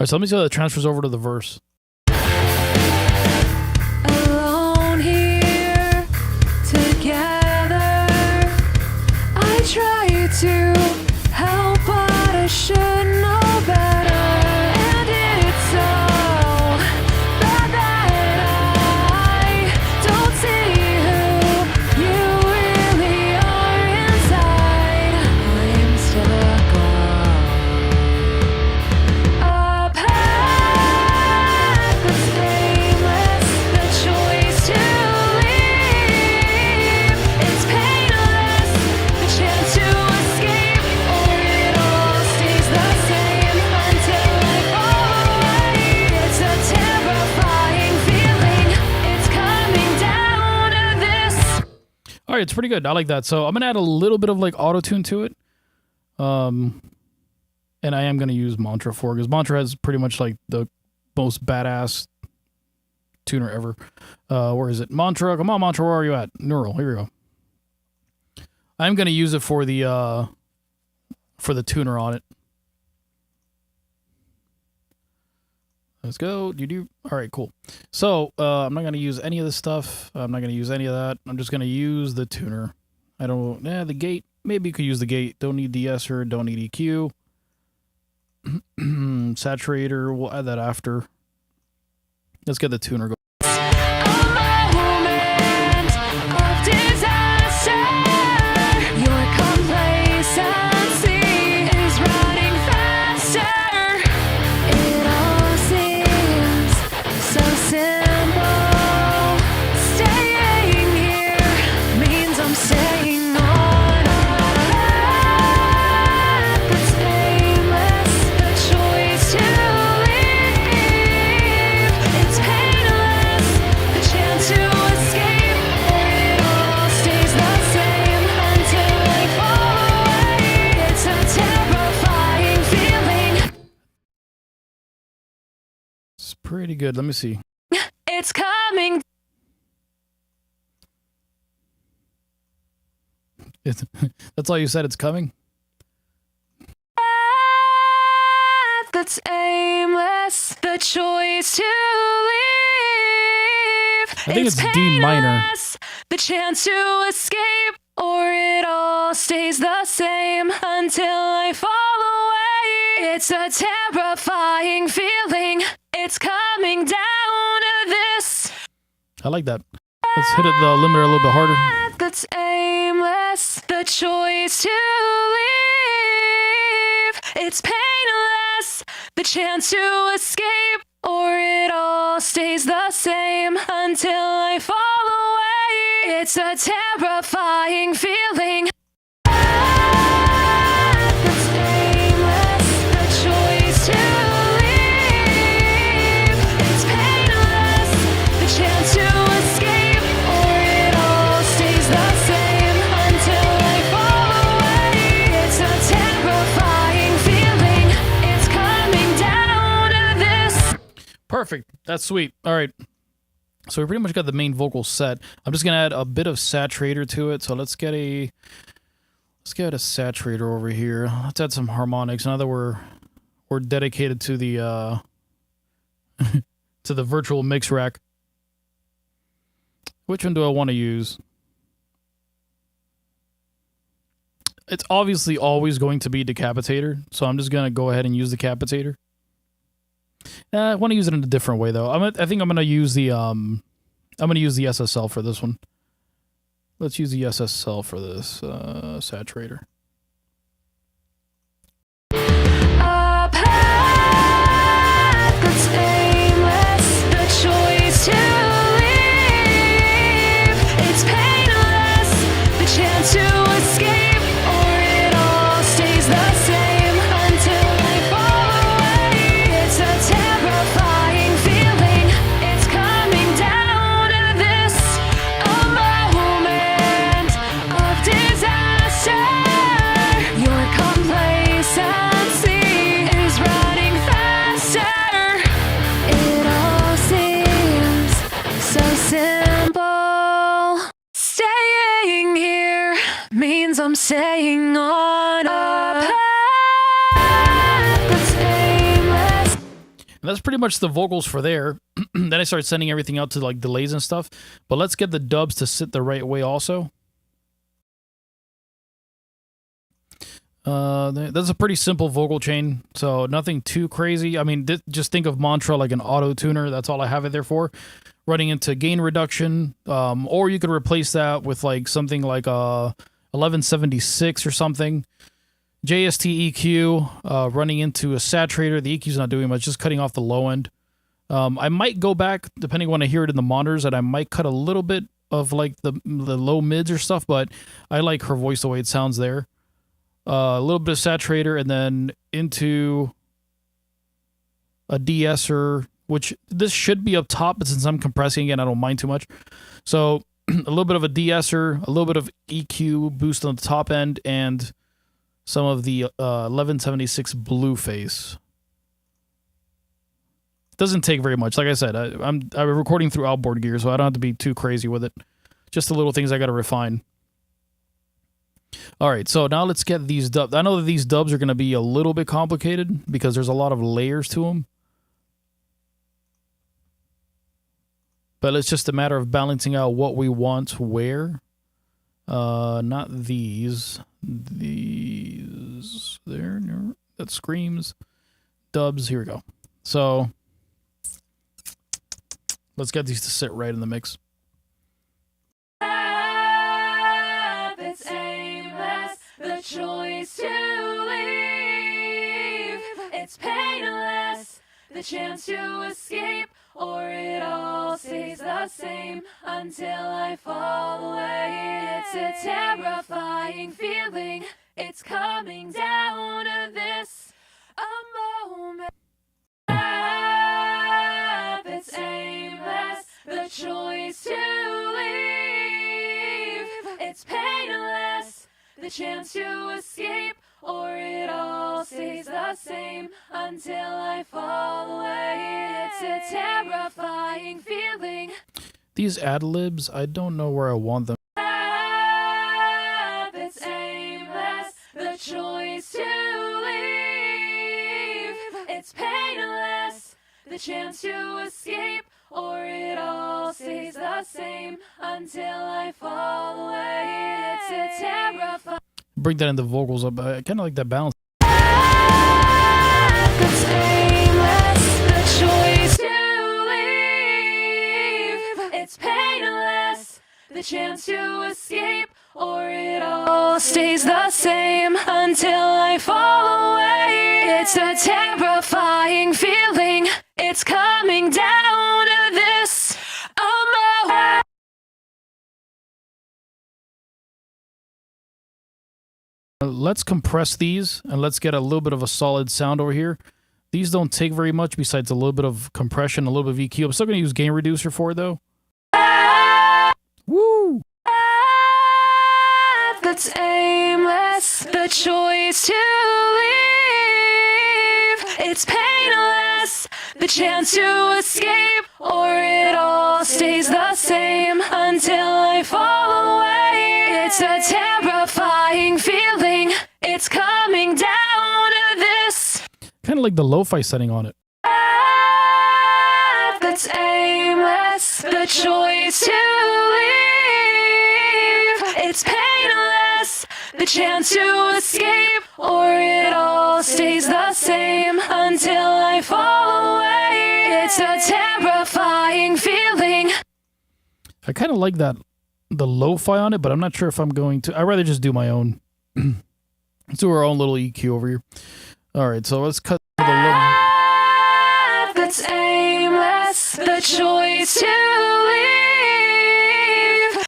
All right, so let me see how that transfers over to the verse. Alone here, together, I try to help, but I should know better. And it's so bad that I don't see who you really are inside. I'm stuck on a path that's nameless, the choice to leave. It's painless, the chance to escape, or it all stays the same until I fall away. It's a terrifying feeling, it's coming down to this. All right, it's pretty good. I like that. So I'm going to add a little bit of like auto-tune to it. And I am going to use Mantra 4 because Mantra has pretty much like the most badass tuner ever. Where is it? Mantra, come on, Mantra, where are you at? Neural, here we go. I'm going to use it for the for the tuner on it. Let's go. All right, cool. So I'm not going to use any of this stuff. I'm not going to use any of that. I'm just going to use the tuner. I don't, the gate. Maybe you could use the gate. Don't need de-esser, don't need EQ. Saturator, we'll add that after. Let's get the tuner going. A moment of disaster. Your complacency is running faster. It all seems so simple. Staying here means I'm staying on a path that's aimless. The choice to leave, it's painless. The chance to escape, it all stays the same until I fall away. It's a terrifying feeling. It's pretty good. Let me see. It's coming. That's all you said, it's coming? That's aimless. The choice to leave. I think it's D minor. painless. The chance to escape, or it all stays the same until I fall away. It's a terrifying feeling. It's coming down to this. I like that. Let's hit it the limiter a little bit harder. That's aimless. The choice to leave. It's painless. The chance to escape, or it all stays the same until I fall away. It's a terrifying feeling. That's aimless. The choice to leave. It's painless. The chance to escape, or it all stays the same until I fall away. It's a terrifying feeling. It's coming down to this. Perfect. That's sweet. All right. So we pretty much got the main vocal set. I'm just gonna add a bit of saturator to it. So let's get a saturator over here. Let's add some harmonics. Now that we're dedicated to the to the virtual mix rack. Which one do I want to use? It's obviously always going to be Decapitator, so I'm just gonna go ahead and use Decapitator. I want to use it in a different way though. I think I'm gonna use the SSL for this one. Let's use the SSL for this saturator. A path that's aimless. The choice to leave. It's painless. The chance to escape, or it all stays the same until I fall away. It's a terrifying feeling. It's coming down to this. A moment of disaster. Your complacency is running faster. It all seems so simple. Staying here means I'm staying on a path that's aimless. And that's pretty much the vocals for there. Then I start sending everything out to like delays and stuff. But let's get the dubs to sit the right way also. That's a pretty simple vocal chain, so nothing too crazy. I mean, just think of Mantra like an auto tuner. That's all I have it there for. Running into gain reduction, or you could replace that with like something like 1176 or something. JST EQ, running into a saturator. The EQ's not doing much, just cutting off the low end. I might go back, depending when I hear it in the monitors, and I might cut a little bit of like the low mids or stuff, but I like her voice the way it sounds there. A little bit of saturator, and then into a de-esser, which this should be up top, but since I'm compressing again, I don't mind too much. So a little bit of a de-esser, a little bit of EQ boost on the top end, and some of the 1176 blue face. Doesn't take very much. Like I said, I'm recording through outboard gear, so I don't have to be too crazy with it. Just the little things I got to refine. All right, so now let's get these dubs. I know that these dubs are going to be a little bit complicated because there's a lot of layers to them. But it's just a matter of balancing out what we want where. Not these. These. There. No, that screams. Dubs. Here we go. So let's get these to sit right in the mix. It's aimless, the choice to leave. It's painless, the chance to escape, or it all stays the same until I fall away. It's a terrifying feeling. It's coming down to this, a moment. It's aimless, the choice to leave. It's painless, the chance to escape, or it all stays the same until I fall away. It's a terrifying feeling. These ad-libs, I don't know where I want them. It's aimless, the choice to leave. It's painless, the chance to escape, or it all stays the same until I fall away. It's a terrifying. Bring that in the vocals up. I kind of like that balance. It's aimless, the choice to leave. It's painless, the chance to escape, or it all stays the same until I fall away. It's a terrifying feeling. It's coming down to this, a moment. Let's compress these and let's get a little bit of a solid sound over here. These don't take very much besides a little bit of compression, a little bit of EQ. I'm still going to use gain reducer for it though. Woo! That's aimless, the choice to leave. It's painless, the chance to escape, or it all stays the same until I fall away. It's a terrifying feeling. It's coming down to this. Kind of like the lo-fi setting on it. That's aimless, the choice to leave. It's painless, the chance to escape, or it all stays the same until I fall away. It's a terrifying feeling. I kind of like that, the lo-fi on it, but I'm not sure if I'm going to. I'd rather just do my own. Let's do our own little EQ over here. All right, so let's cut the low. That's aimless, the choice to leave.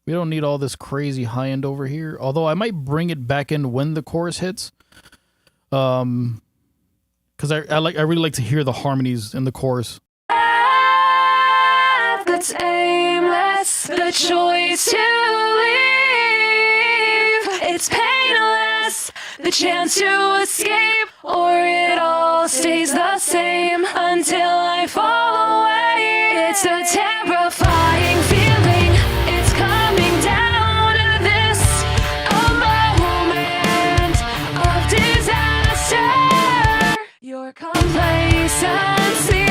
We don't need all this crazy high end over here. Although I might bring it back in when the chorus hits. Because I really like to hear the harmonies in the chorus. That's aimless, the choice to leave. It's painless, the chance to escape, or it all stays the same until I fall away. It's a terrifying feeling. It's coming down to this, a moment of disaster. Your complacency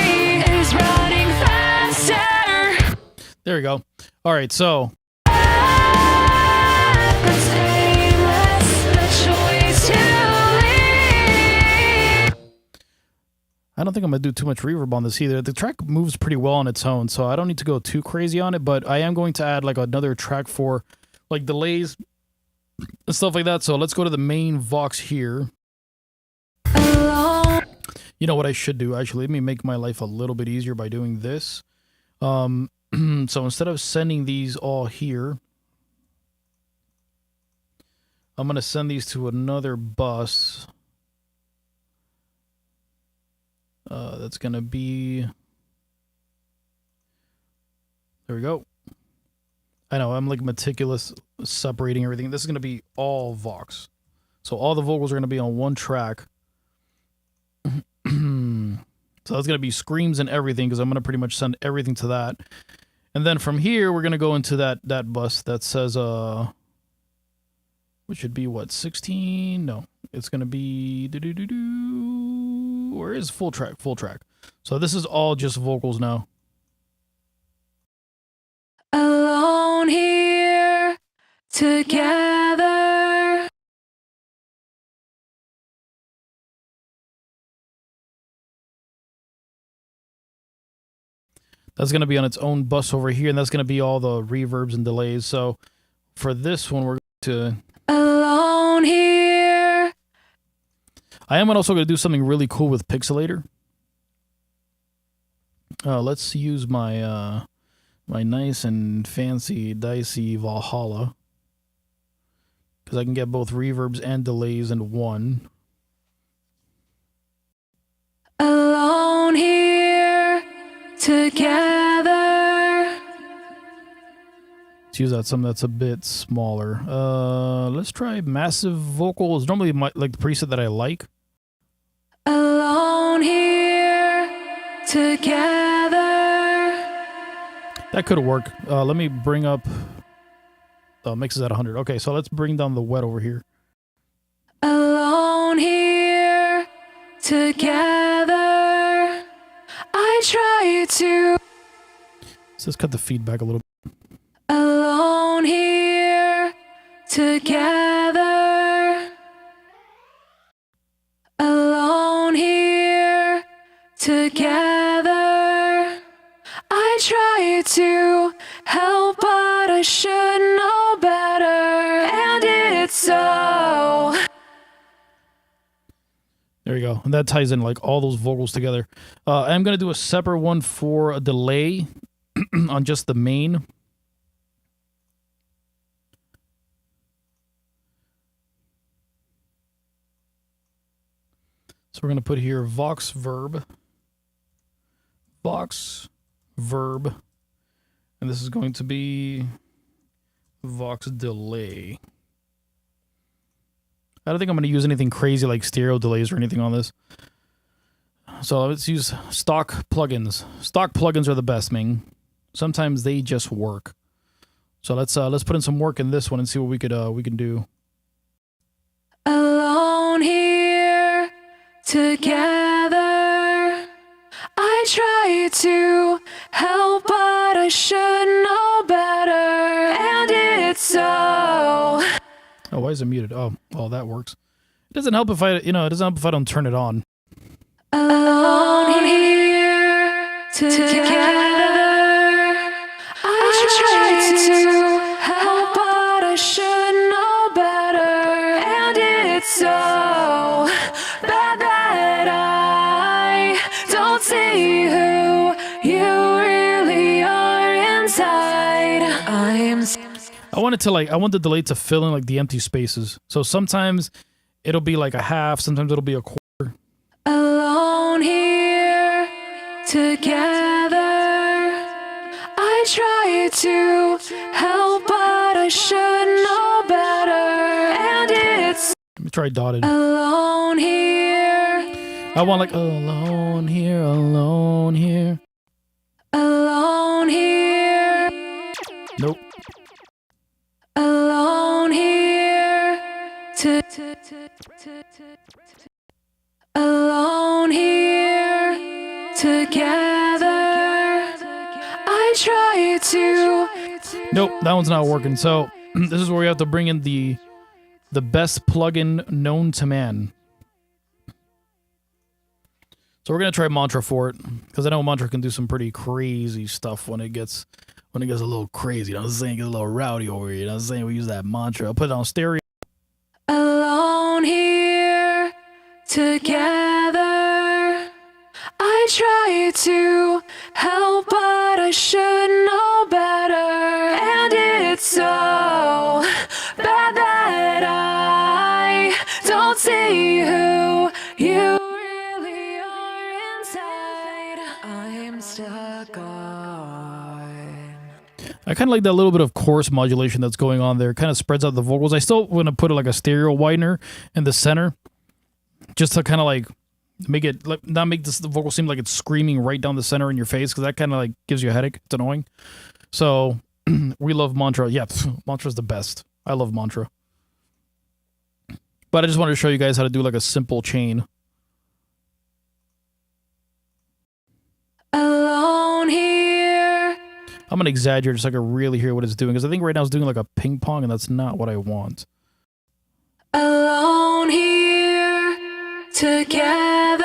is running faster. There we go. All right, so It's aimless, the choice to leave. I don't think I'm going to do too much reverb on this either. The track moves pretty well on its own, so I don't need to go too crazy on it, but I am going to add like another track for like delays and stuff like that. So let's go to the main Vox here. Alone. You know what I should do? Actually, let me make my life a little bit easier by doing this. So instead of sending these all here, I'm going to send these to another bus. That's going to be... There we go. I know, I'm like meticulous separating everything. This is going to be all Vox. So all the vocals are going to be on one track. So that's going to be screams and everything because I'm going to pretty much send everything to that. And then from here, we're going to go into that bus that says, which should be what, 16? No, it's gonna be where is full track? Full track. So this is all just vocals now. Alone here together. That's gonna be on its own bus over here, and that's gonna be all the reverbs and delays. So for this one, we're going to Alone here. I am also going to do something really cool with Pixelator. Let's use my my nice and fancy dicey Valhalla, because I can get both reverbs and delays in one. Alone here together. Let's use that something that's a bit smaller. Let's try massive vocals. Normally like the preset that I like. Alone here together. That could work. Let me bring up. Oh, mix is at 100. Okay, so let's bring down the wet over here. Alone here together. I try to. So let's cut the feedback a little bit. Alone here together. Alone here together. I try to help, but I should know better, and it's so. There you go. And that ties in like all those vocals together. I'm going to do a separate one for a delay on just the main. So we're going to put here Vox verb, and this is going to be Vox delay. I don't think I'm going to use anything crazy like stereo delays or anything on this. So let's use stock plugins. Stock plugins are the best, man. Sometimes they just work. So let's put in some work in this one and see what we can do. Alone here together. I try to help, but I should know better, and it's so. Oh, why is it muted? Oh, that works. It doesn't help if it doesn't help if I don't turn it on. Alone here together. I try to help, but I should know better, and it's so bad that I don't see who you really are inside. I want the delay to fill in like the empty spaces. So sometimes it'll be like a half, sometimes it'll be a quarter. Alone here together. I try to help, but I should know better, and it's Let me try dotted. alone here. I want like alone here, alone here. Alone here. Nope. Alone here alone here together. I try to. Nope, that one's not working. So this is where we have to bring in the best plugin known to man. So we're gonna try Mantra for it, because I know Mantra can do some pretty crazy stuff when it gets a little crazy. You know what I'm saying? It gets a little rowdy over here. You know what I'm saying? We use that Mantra. I'll put it on stereo. Alone here together. I try to help, but I should know better, and it's so bad that I don't see who you really are inside. I'm stuck on. I kind of like that little bit of chorus modulation that's going on there. Kind of spreads out the vocals. I still want to put like a stereo widener in the center, just to kind of like make it not make the vocal seem like it's screaming right down the center in your face, because that kind of like gives you a headache. It's annoying. So we love Mantra. Yeah, Mantra's the best. I love Mantra. But I just wanted to show you guys how to do like a simple chain. Alone here. I'm gonna exaggerate so I can really hear what it's doing, because I think right now it's doing like a ping pong, and that's not what I want. Alone here. Together.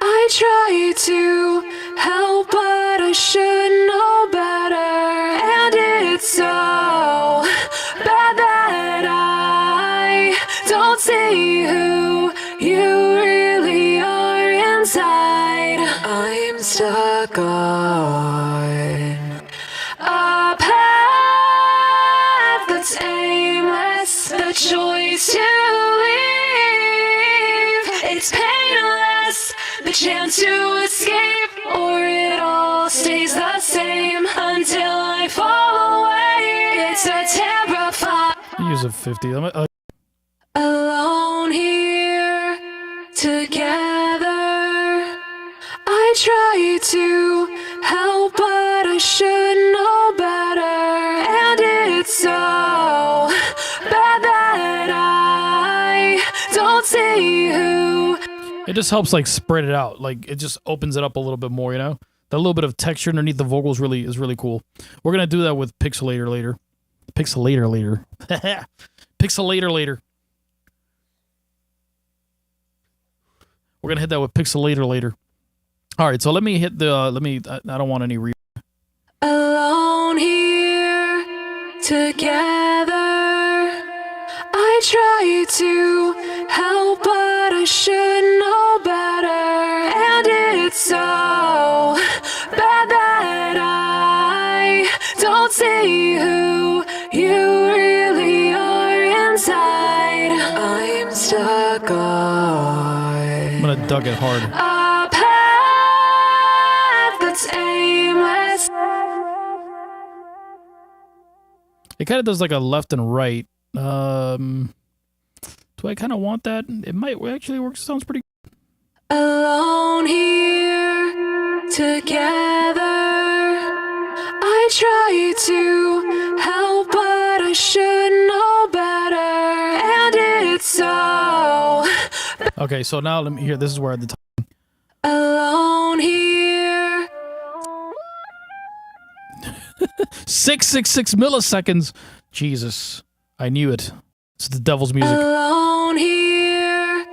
I try to help, but I should know better. And it's so bad that I don't see who you really are inside. I'm stuck on a path that's aimless. The choice to leave, it's painless. The chance to escape, or it all stays the same until I fall away. It's a terrifying. Use a 50. Alone here, together. I try to help, but I should know better. And it's so bad that I don't see who. It just helps like spread it out. Like it just opens it up a little bit more, you know? That little bit of texture underneath the vocals is really cool. We're gonna do that with Pixelator later. Pixelator later. Pixelator later. We're gonna hit that with Pixelator later. Alright, so let me hit the I don't want any re Alone here, together. I try to help, but I should know better. And it's so bad that I don't see who you really are inside. I'm stuck on. I'm gonna duck it hard. A path that's aimless. It kind of does like a left and right. Do I kind of want that? It might actually work. Sounds pretty good. Alone here, together. I try to help, but I should know better. And it's so. Okay, so now let me hear. This is where the Alone here. 666 milliseconds. Jesus, I knew it. It's the devil's music. Alone here.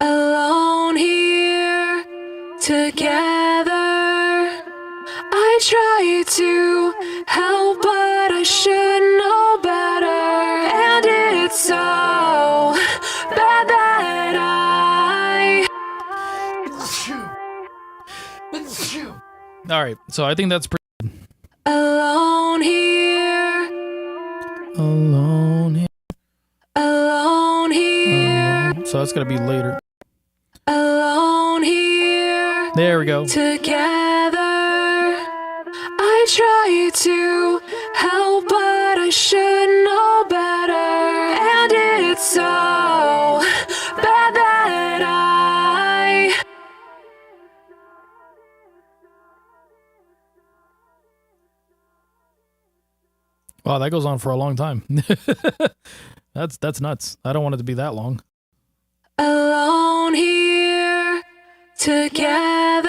Alone here. Together. I try to help, but I should know better. And it's so bad that I. All right, so I think that's pretty. Alone here. Alone here. Alone here. So that's gonna be later. Alone here. There we go. Together. I try to help, but I should know better. And it's so bad that I. Wow, that goes on for a long time. That's nuts. I don't want it to be that long. Alone here, together.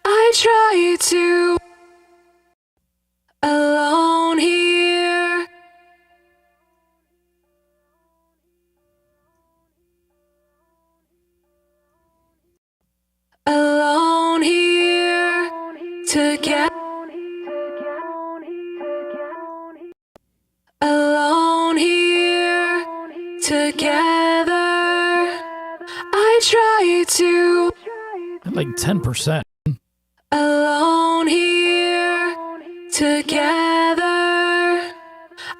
I try to. Alone here. Alone here, together. Alone here, together. I try to. At like 10%. Alone here, together.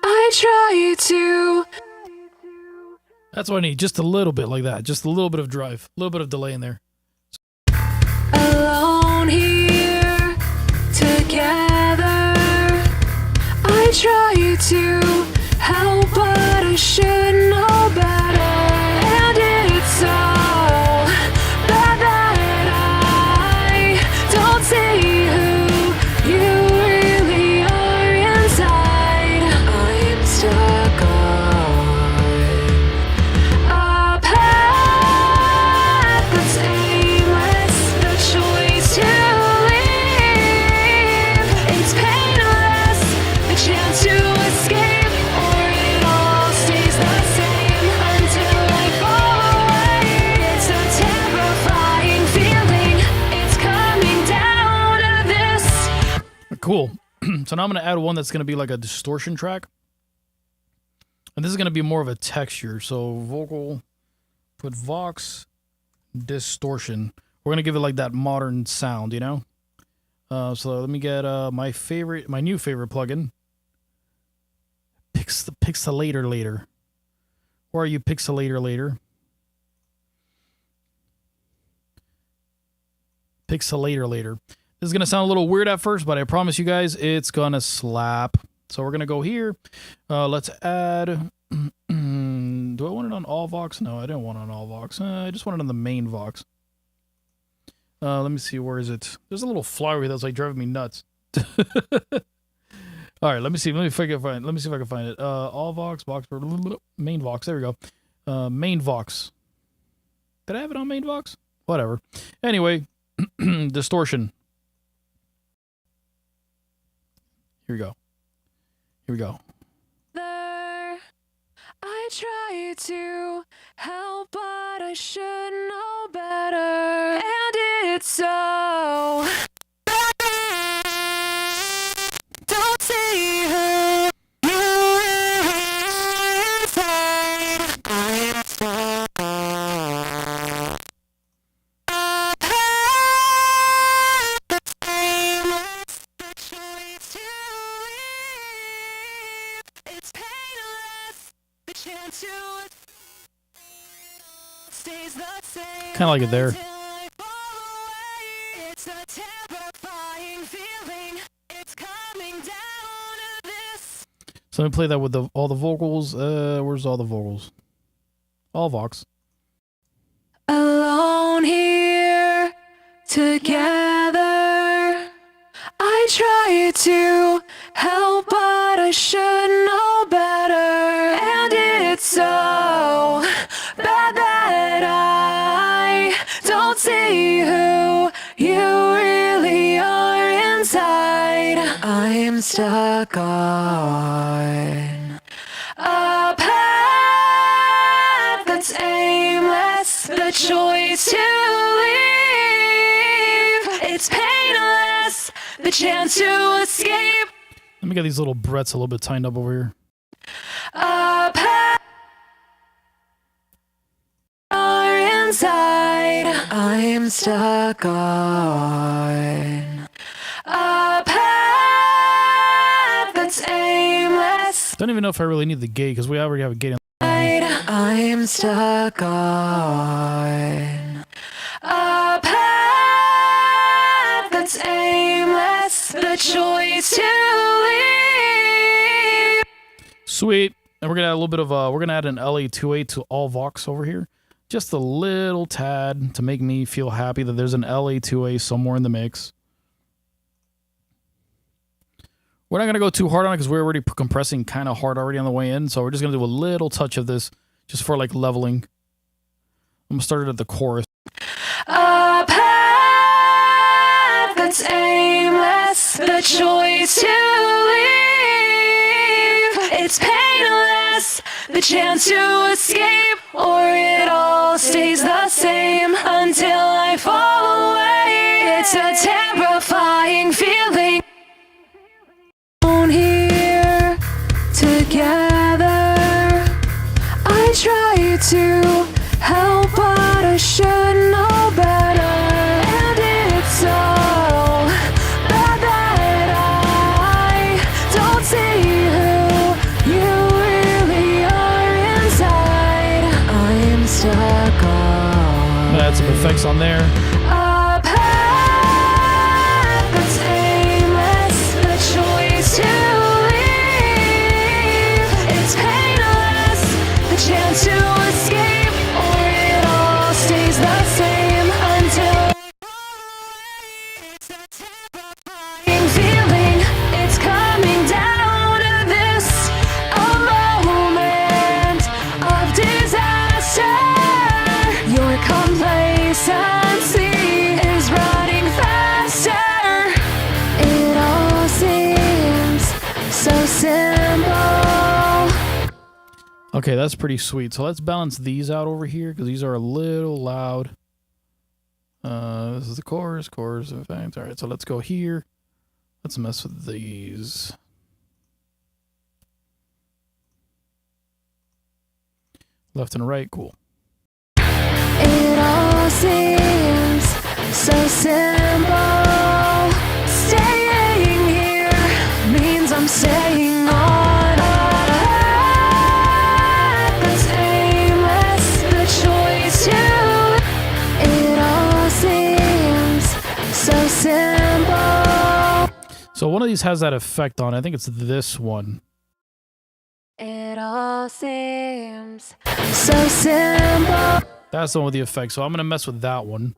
I try to. That's what I need. Just a little bit like that. Just a little bit of drive. A little bit of delay in there. Alone here, together. I try to help, but I should know better. And it's so bad that I don't see who you really are cool. So now I'm going to add one that's going to be like a distortion track. And this is going to be more of a texture. So vocal, put Vox, distortion. We're going to give it like that modern sound, you know? So let me get my new favorite plugin. Pixelator later. Where are you, Pixelator later? Pixelator later. This is going to sound a little weird at first, but I promise you guys it's going to slap. So we're going to go here. Let's add... do I want it on all Vox? No, I didn't want it on all Vox. I just want it on the main Vox. Let me see. Where is it? There's a little flower that's like driving me nuts. All right, let me see. Let me see if I can find it. All Vox, main Vox. There we go. Main Vox. Did I have it on main Vox? Whatever. Anyway, distortion. Here we go. Here we go. There, I try to help, but I should know better. And it's so don't see who you are inside. I'm stuck on a path that's aimless, the choice to leave. It's painless, the chance to stays the same. Kind of like it there. Until I fall away. It's a terrifying feeling. It's coming down to this. So let me play that with all the vocals. Where's all the vocals? All Vox. Alone here together. I try to help, but I should know better. And it's so bad that I don't see who you really are inside. I'm stuck on a path that's aimless, the choice to leave. It's painless, the chance to escape. Let me get these little breaths a little bit tightened up over here. A path are inside. I'm stuck on a path that's aimless. Don't even know if I really need the gate because we already have a gate. I'm stuck on a path that's aimless, the choice to leave. Sweet. And we're gonna add a little bit of we're gonna add an LA2A to all Vox over here. Just a little tad to make me feel happy that there's an LA2A somewhere in the mix. We're not going to go too hard on it because we're already compressing kind of hard already on the way in. So we're just going to do a little touch of this just for like leveling. I'm going to start it at the chorus. A path that's aimless, the choice to leave. It's painless, the chance to escape, or it all stays the same until I fall away. It's a terrifying feeling. Here together, I try to help, but I should know better. And it's so bad that I don't see who you really are inside. I'm stuck on. Add some effects on there. A path that's aimless, the choice to leave. It's painless, the chance to escape, or it all stays the same until it's a terrifying feeling. It's coming down to this, a moment of disaster. Your complacency is running faster. It all seems so simple. Okay, that's pretty sweet. So let's balance these out over here because these are a little loud. This is the chorus effect. All right, so let's go here. Let's mess with these. Left and right, cool. It all seems so simple. Staying here means I'm staying on. That's aimless, the choice to. It all seems so simple. So one of these has that effect on it. I think it's this one. It all seems so simple. That's the one with the effect. So I'm going to mess with that one.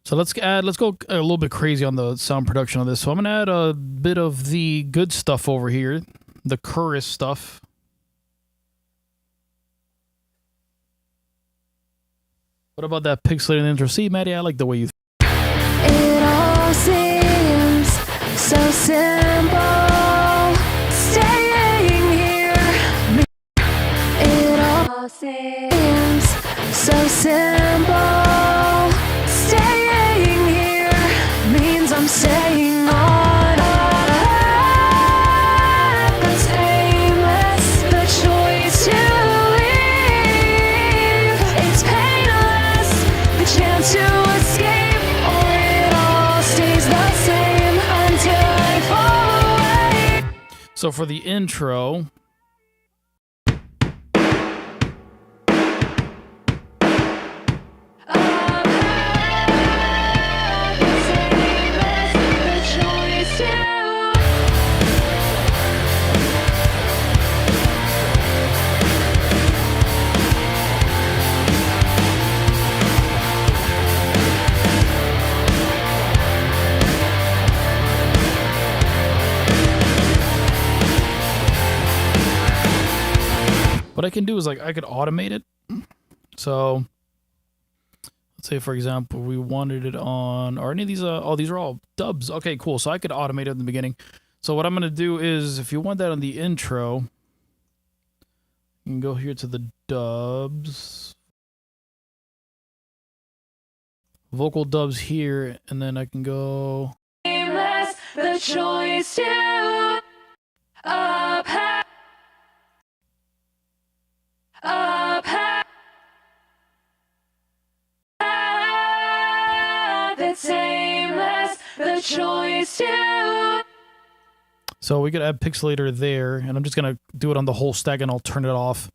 So let's go a little bit crazy on the sound production of this. So I'm going to add a bit of the good stuff over here. The chorus stuff. What about that pixelated intro? See, Maddie, I like the way you... It all seems so simple. Staying here. It all seems so simple. Staying here means I'm staying on. That's aimless, the choice to leave. It's painless, the chance to escape, or it all stays the same until I fall away. So for the intro... What I can do is, like, I could automate it. So let's say, for example, we wanted it on, are any of these, oh, these are all dubs. Okay, cool. So I could automate it in the beginning. So what I'm going to do is, if you want that on the intro, you can go here to the dubs. Vocal dubs here, and then I can go... Aimless, the choice to up high. Up high. That's aimless, the choice to. So we could add pixelator there, and I'm just going to do it on the whole stack, and I'll turn it off.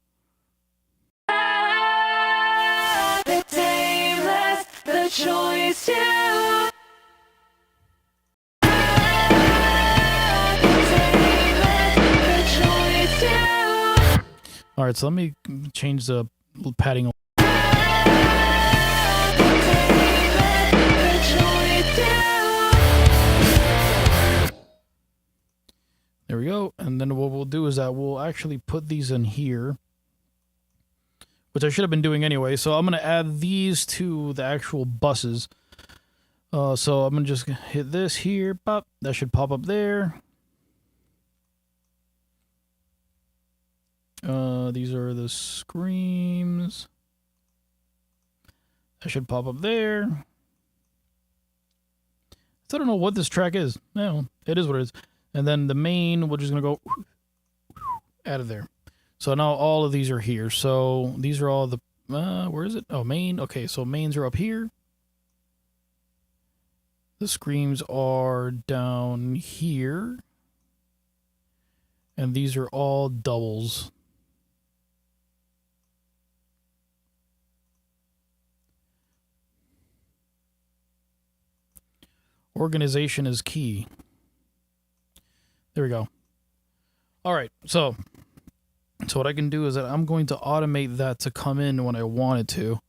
That's aimless, the choice to. All right, so let me change the padding. There we go. And then what we'll do is that we'll actually put these in here, which I should have been doing anyway. So I'm going to add these to the actual buses. So I'm going to just hit this here. Pop. That should pop up there. These are the screams. That should pop up there. So I don't know what this track is. No, it is what it is. And then the main, we're just going to go out of there. So now all of these are here. So these are all the, where is it? Oh, main. Okay, so mains are up here. The screams are down here. And these are all doubles. Organization is key. There we go. All right, so what I can do is that I'm going to automate that to come in when I want it to.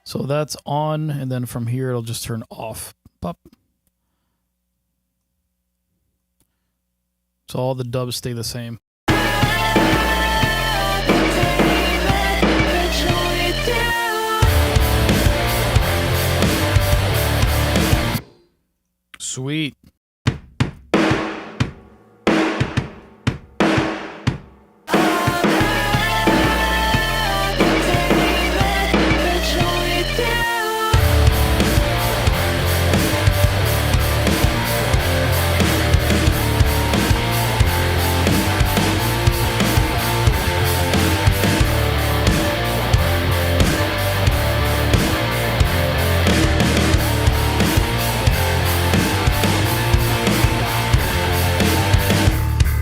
So that's on, and then from here it'll just turn off. Pop. So all the dubs stay the same. Sweet.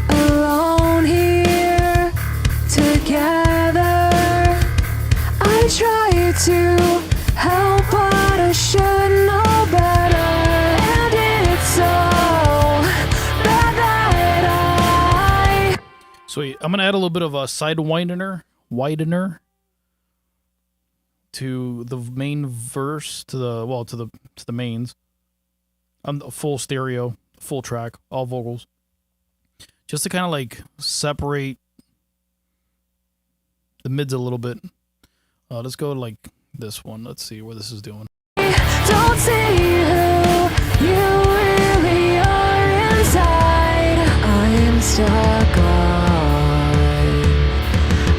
Alone here together, I try to help, but I should know better. And it's so bad that Sweet. I'm gonna add a little bit of a side widener to the main verse, to the mains. On the full stereo, full track, all vocals, just to kind of like separate the mids a little bit. Let's go like this one. Let's see where this is doing. don't see who you really are inside. I am stuck on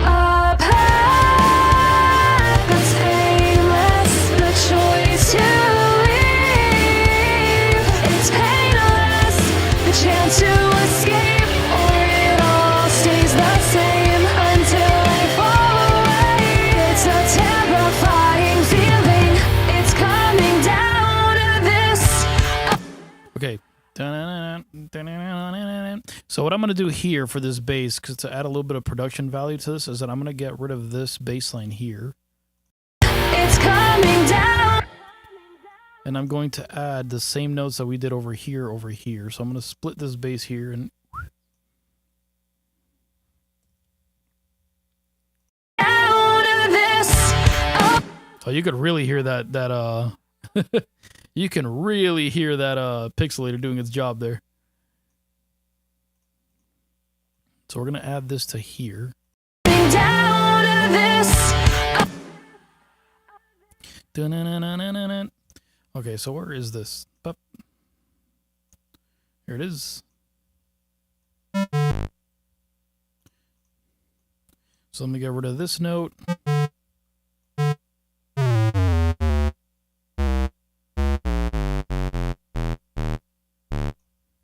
a path that's aimless. The choice to leave, it's painless. The chance to escape, or it all stays the same until I fall away. It's a terrifying feeling. It's coming down to this. Okay. So what I'm going to do here for this bass, because to add a little bit of production value to this, is that I'm going to get rid of this bass line here. It's coming down. And I'm going to add the same notes that we did over here. So I'm going to split this bass here and Down to this. oh, you could really hear that you can really hear that pixelator doing its job there. So we're going to add this to here. Down to this. Dun-dun-dun-dun-dun-dun. Okay, so where is this? Bup. Here it is. So let me get rid of this note.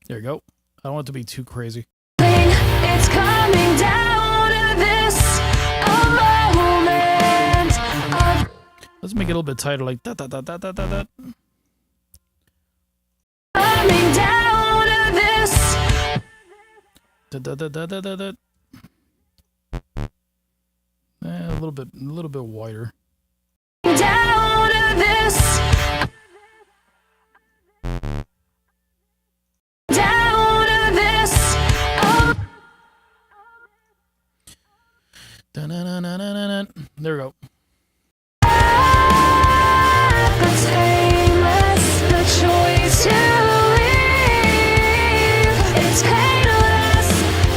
There you go. I don't want it to be too crazy. It's coming down to this. A moment of Let's make it a little bit tighter, like that. coming down to this. A little bit wider. Down to this. Down to this. There we go. It's aimless. The choice to leave. It's painless.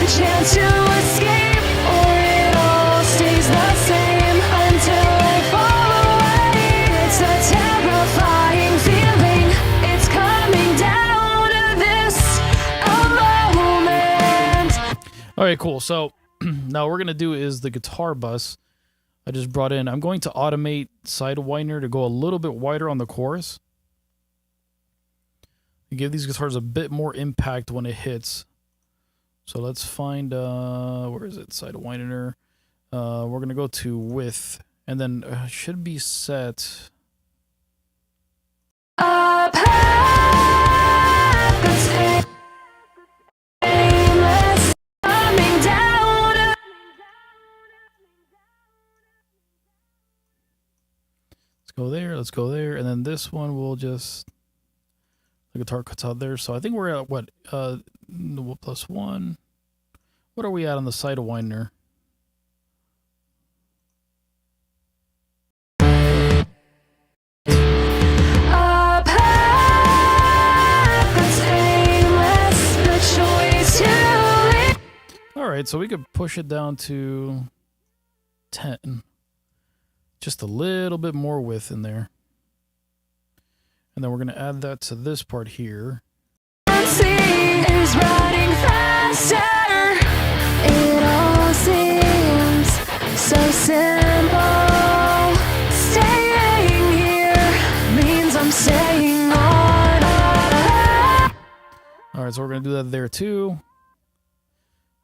The chance to escape, or it all stays the same until I fall away. It's a terrifying feeling. It's coming down to this. A moment. All right, cool. So now what we're going to do is the guitar bus I just brought in. I'm going to automate side widener to go a little bit wider on the chorus. And give these guitars a bit more impact when it hits. So let's find, where is it? Side widener. We're going to go to width. And then should be set. A path that's aimless. Coming down. Let's go there. And then this one will just, the guitar cuts out there. So I think we're at what, +1. What are we at on the side widener? A path that's aimless. The choice to right, so we could push it down to 10. Just a little bit more width in there. And then we're going to add that to this part here. Is running faster. It all seems so simple. Staying here means I'm staying on. All right, so we're going to do that there too.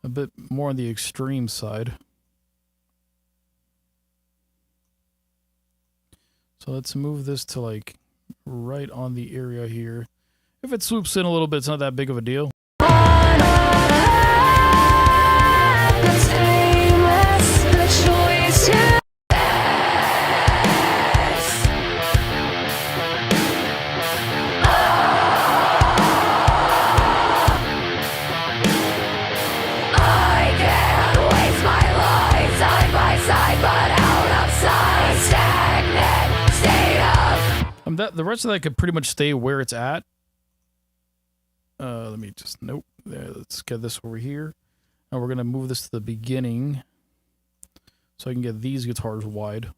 A bit more on the extreme side. So let's move this to like right on the area here. If it swoops in a little bit, it's not that big of a deal. It's aimless, the choice to I can't waste my life side by side, but out of sight, stagnant state of. The rest of that could pretty much stay where it's at. Let me just, nope. There, let's get this over here. Now we're going to move this to the beginning so I can get these guitars wide.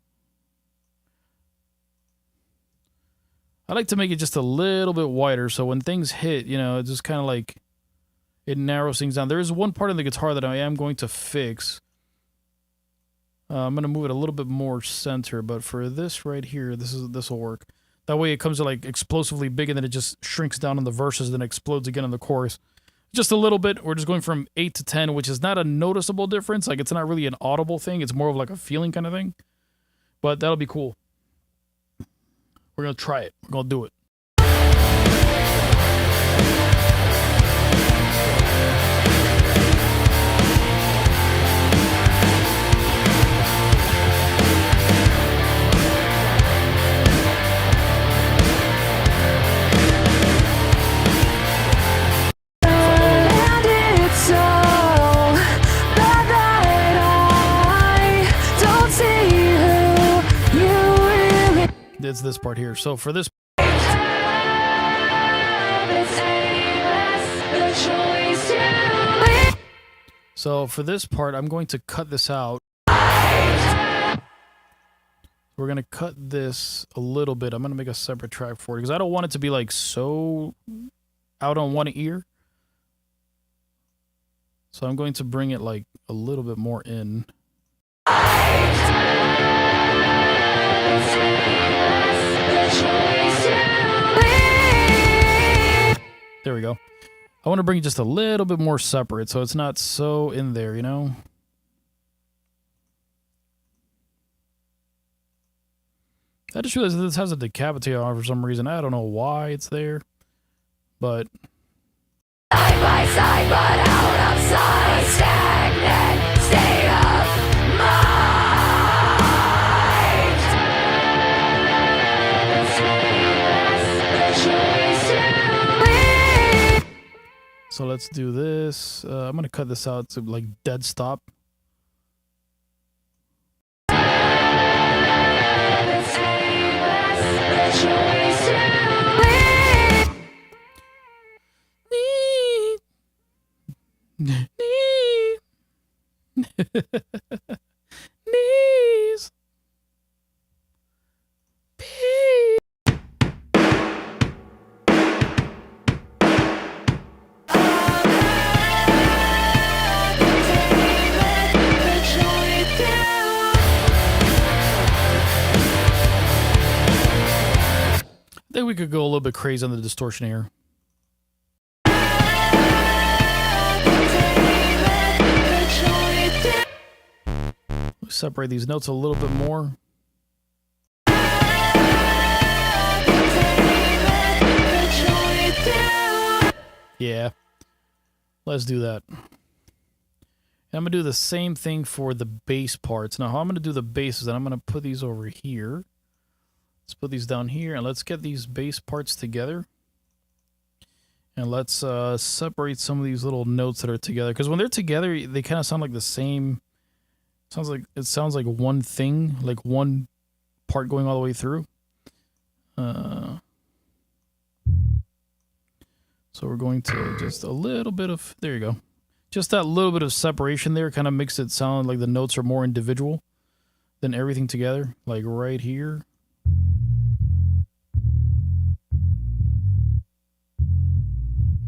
I like to make it just a little bit wider so when things hit, you know, it's just kind of like it narrows things down. There is one part of the guitar that I am going to fix. I'm going to move it a little bit more center, but for this right here, this will work. That way it comes to like explosively big and then it just shrinks down in the verses, then explodes again in the chorus. Just a little bit. We're just going from 8 to 10, which is not a noticeable difference. Like it's not really an audible thing. It's more of like a feeling kind of thing. But that'll be cool. We're going to try it. We're going to do it. It's this part here. So for this, part, I'm going to cut this out. We're going to cut this a little bit. I'm going to make a separate track for it because I don't want it to be like so out on one ear. So I'm going to bring it like a little bit more in. There we go. I want to bring it just a little bit more separate so it's not so in there, you know? I just realized that this has a decapitator on for some reason. I don't know why it's there, but... Side by side, but out of sight, stagnant state of mind. So let's do this. I'm going to cut this out to like dead stop. Knees. I think we could go a little bit crazy on the distortion here. Separate these notes a little bit more. Yeah, let's do that. And I'm going to do the same thing for the bass parts. Now, how I'm going to do the basses, and I'm going to put these over here. Let's put these down here, and let's get these bass parts together. And let's separate some of these little notes that are together. Because when they're together, they kind of sound like the same... It sounds like one thing, like one part going all the way through. So we're going to just a little bit of, there you go. Just that little bit of separation there kind of makes it sound like the notes are more individual than everything together. Like right here.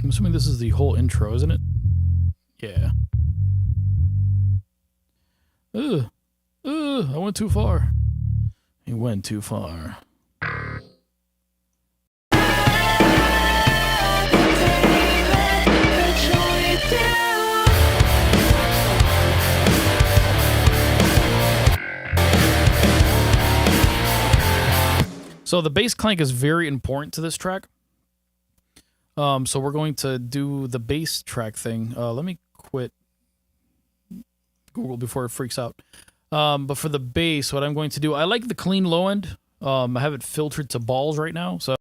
I'm assuming this is the whole intro, isn't it? Yeah. Ugh. Ugh, I went too far. He went too far. So the bass clank is very important to this track. So we're going to do the bass track thing. Let me quit Google before it freaks out. But for the bass, what I'm going to do, I like the clean low end. I have it filtered to balls right now. So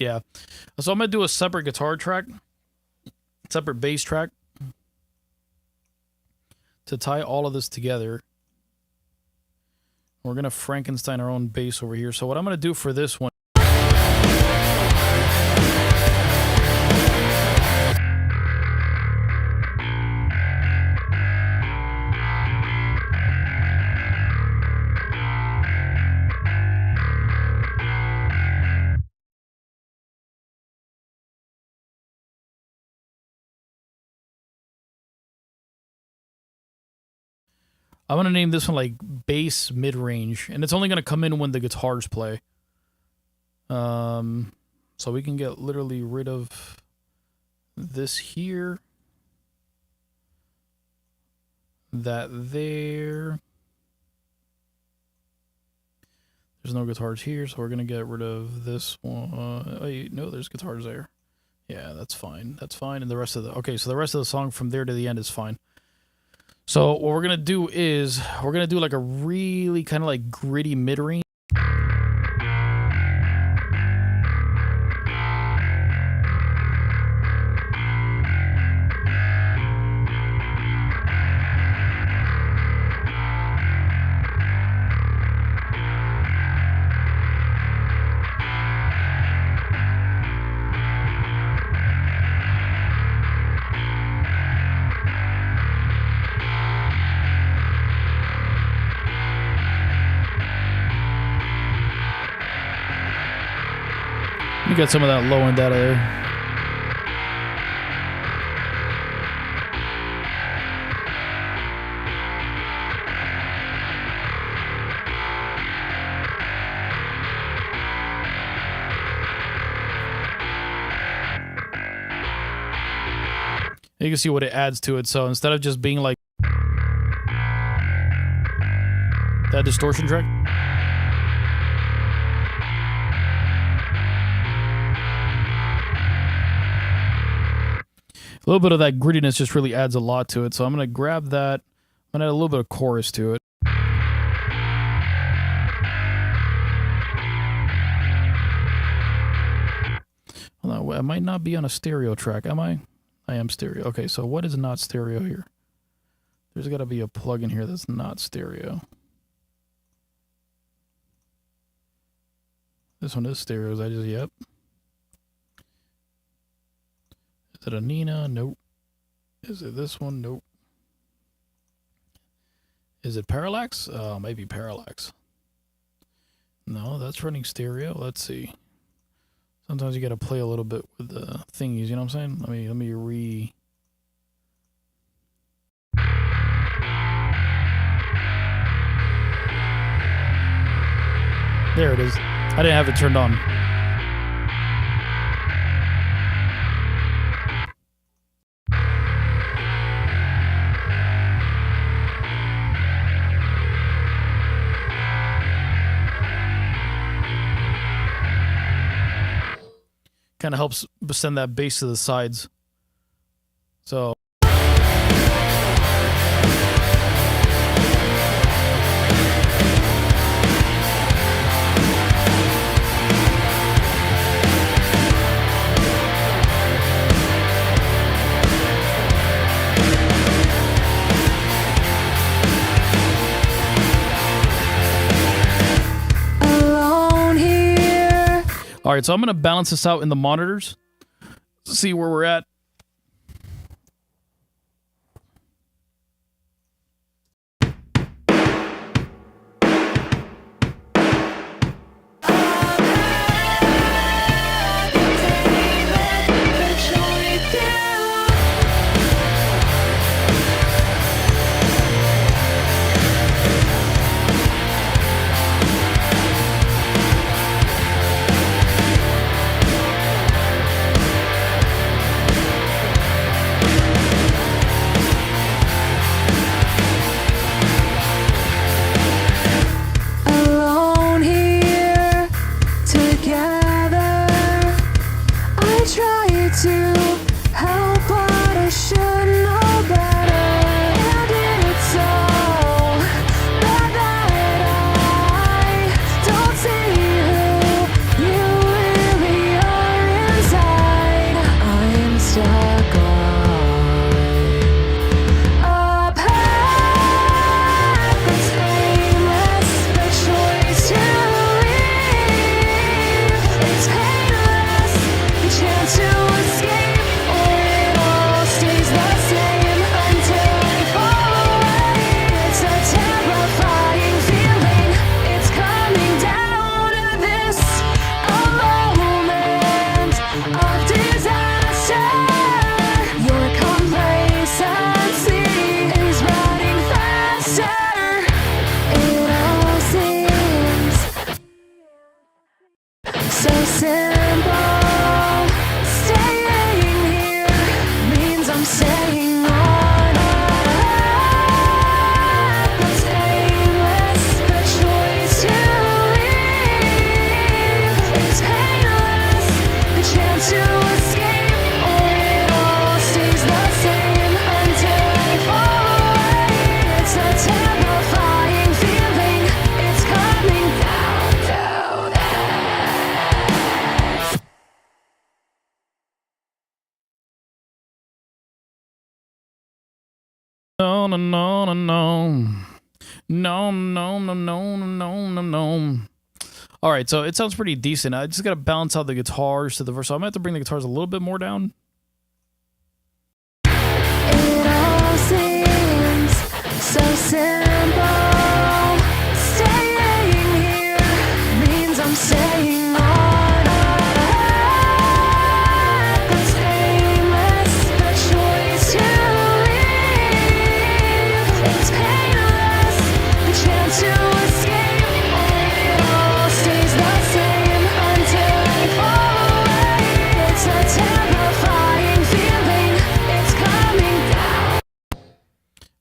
yeah. So I'm going to do a separate guitar track, separate bass track to tie all of this together. We're going to Frankenstein our own bass over here. So what I'm going to do for this one, I'm going to name this one like bass mid-range, and it's only going to come in when the guitars play. So we can get literally rid of this here, that there. There's no guitars here, so we're going to get rid of this one. Oh, no, there's guitars there. Yeah, that's fine. That's fine. And the rest of the... Okay, so the rest of the song from there to the end is fine. So what we're going to do is we're going to do like a really kind of like gritty mid-range. You got some of that low end out of there. You can see what it adds to it. So instead of just being like that distortion track, a little bit of that grittiness just really adds a lot to it. So I'm going to grab that. I'm going to add a little bit of chorus to it. Hold on, I might not be on a stereo track, am I? I am stereo. Okay, so what is not stereo here? There's got to be a plug in here that's not stereo. This one is stereo. Is I just, yep. Is it a Nina? Nope. Is it this one? Nope. Is it Parallax? Maybe Parallax. No, that's running stereo. Let's see. Sometimes you got to play a little bit with the thingies, you know what I'm saying? Let me re... There it is. I didn't have it turned on. Kind of helps send that bass to the sides. So All right, so I'm going to balance this out in the monitors. See where we're at. Alone here, together. I try to help, but I should know better. And it's so bad that I don't see who you really are inside. I am stuck on a path that's aimless. The choice to leave, it's painless. The chance to escape, or it all stays the same until I fall away. It's a terrifying feeling. It's coming down to this, a moment of disaster. Your complacency is running faster. It all seems so simple. Staying here means I'm staying on a path that's aimless. The choice to leave, it's painless. The chance to escape, or it all stays the same until I fall away. It's a terrifying feeling. It's coming down to this. No, no, no, no, no. No, no, no, no, no, no, no. All right, so it sounds pretty decent. I just got to balance out the guitars to the verse. So I'm going to have to bring the guitars a little bit more down. It all seems so simple. Staying here means I'm staying on a path that's aimless. The choice to leave, it's painless. The chance to escape, or it all stays the same until I fall away. It's a terrifying feeling. It's coming down.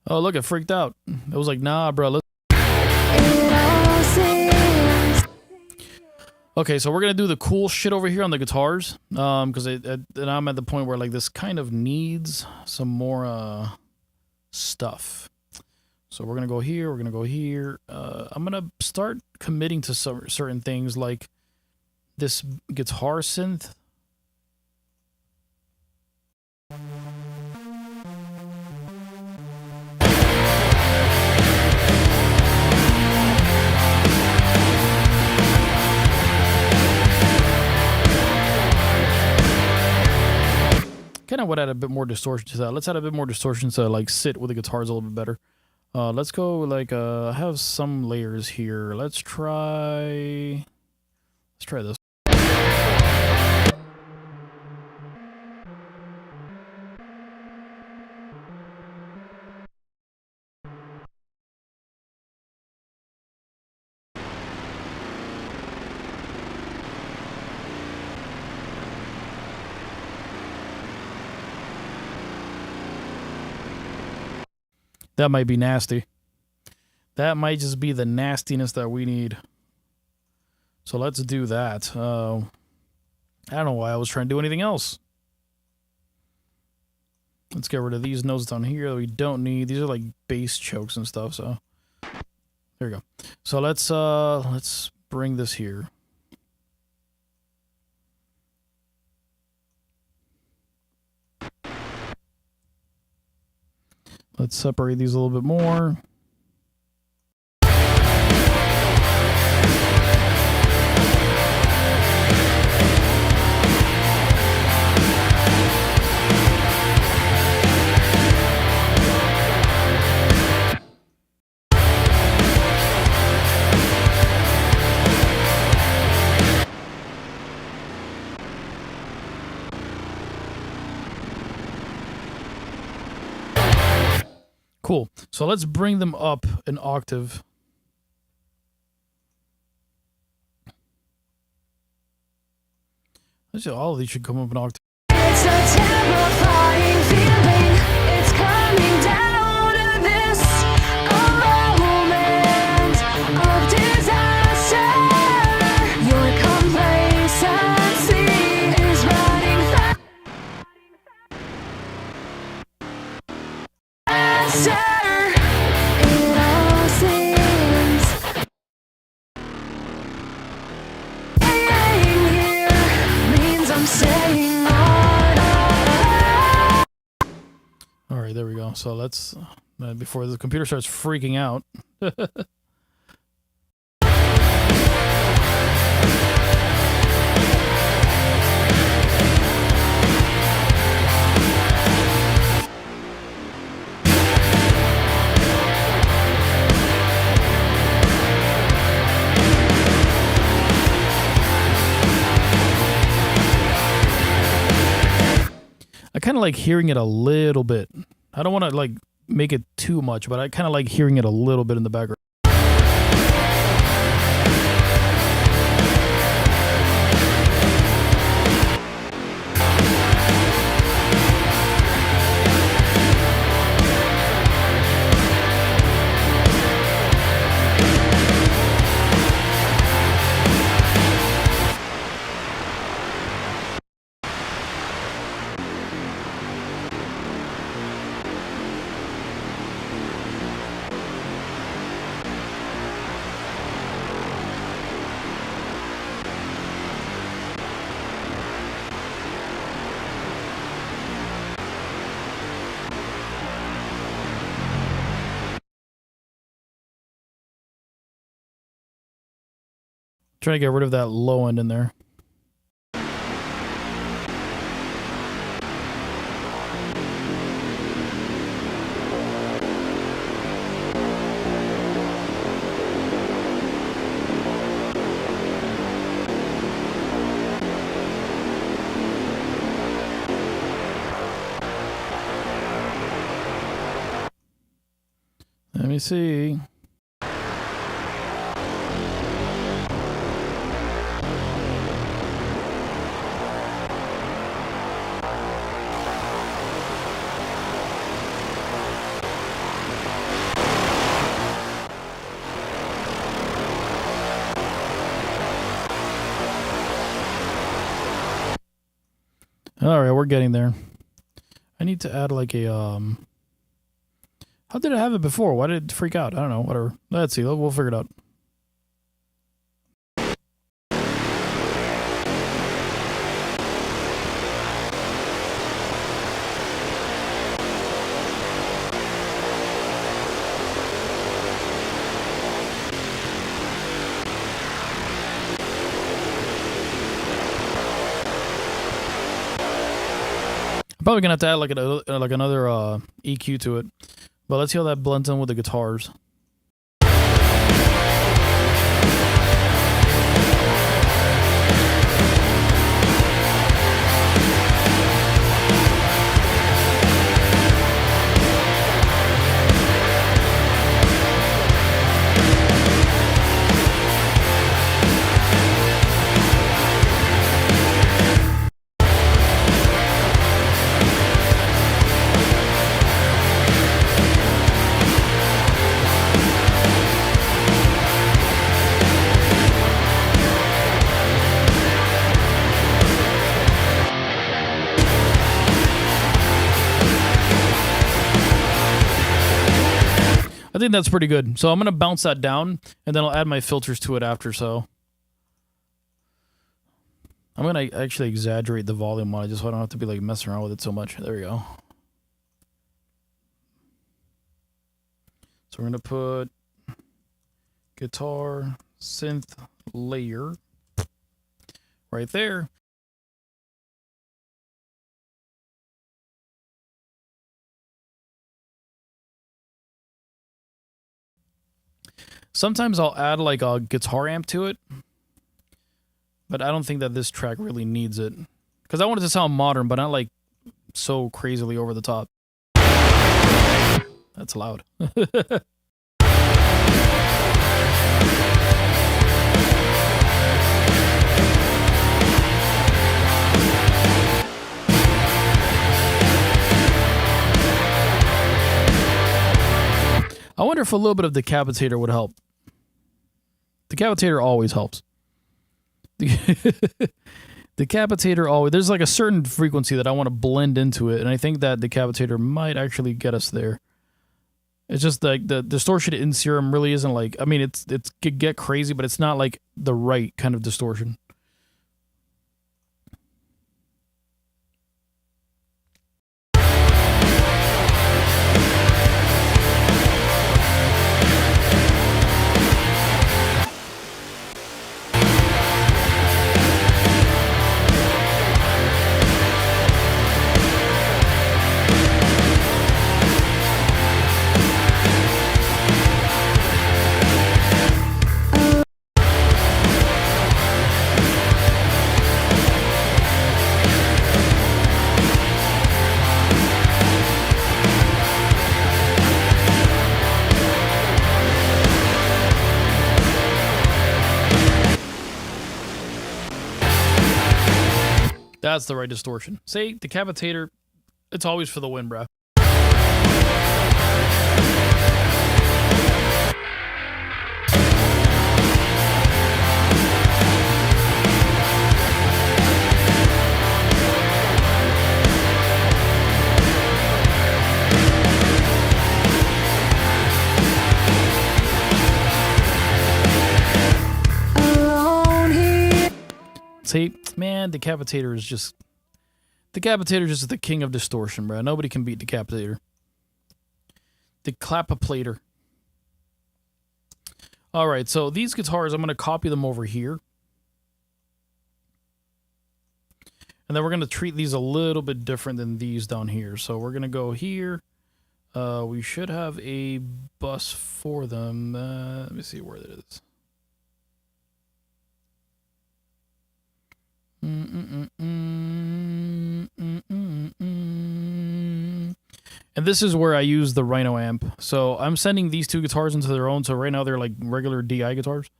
Oh, look, it freaked out. It was like, nah, bro. Let's... It all seems Okay, so we're going to do the cool shit over here on the guitars. Because I'm at the point where, like, this kind of needs some more stuff. So we're going to go here. We're going to go here. I'm going to start committing to some certain things like this guitar synth. Kind of would add a bit more distortion to that. Let's add a bit more distortion to like sit with the guitars a little bit better. Let's go like have some layers here. Let's try this. That might be nasty. That might just be the nastiness that we need. So let's do that. I don't know why I was trying to do anything else. Let's get rid of these notes down here that we don't need. These are like bass chokes and stuff, so there we go. So let's bring this here. Let's separate these a little bit more. Cool. So let's bring them up an octave. Actually, all of these should come up an octave. It's a terrifying feeling. It's coming down to this, a moment of disaster. Your complacency is running faster. It all seems staying here means I'm staying on. All right, there we go. So let's, before the computer starts freaking out. I kind of like hearing it a little bit. I don't want to like make it too much, but I kind of like hearing it a little bit in the background. Trying to get rid of that low end in there. Let me see. All right, we're getting there. I need to add like a how did I have it before? Why did it freak out? I don't know. Whatever. Let's see. We'll figure it out. Probably gonna have to add like another EQ to it, but let's see how that blends in with the guitars. I think that's pretty good. So I'm going to bounce that down, and then I'll add my filters to it after, so. I'm going to actually exaggerate the volume on it, just so I don't have to be like messing around with it so much. There we go. So we're going to put guitar, synth, layer right there. Sometimes I'll add like a guitar amp to it, but I don't think that this track really needs it. Because I want it to sound modern, but not like so crazily over the top. That's loud. I wonder if a little bit of decapitator would help. Decapitator always helps. Decapitator always, there's like a certain frequency that I want to blend into it, and I think that decapitator might actually get us there. It's just like the distortion in serum really isn't like, I mean, it could get crazy, but it's not like the right kind of distortion. That's the right distortion. Say, decapitator, it's always for the win, bruh. See, man, Decapitator is just the king of distortion, bro. Nobody can beat Decapitator. Declapiplator. All right, so these guitars, I'm going to copy them over here. And then we're going to treat these a little bit different than these down here. So we're going to go here. We should have a bus for them. Let me see where that is. And this is where I use the Rhino amp. So I'm sending these two guitars into their own. So right now they're like regular DI guitars.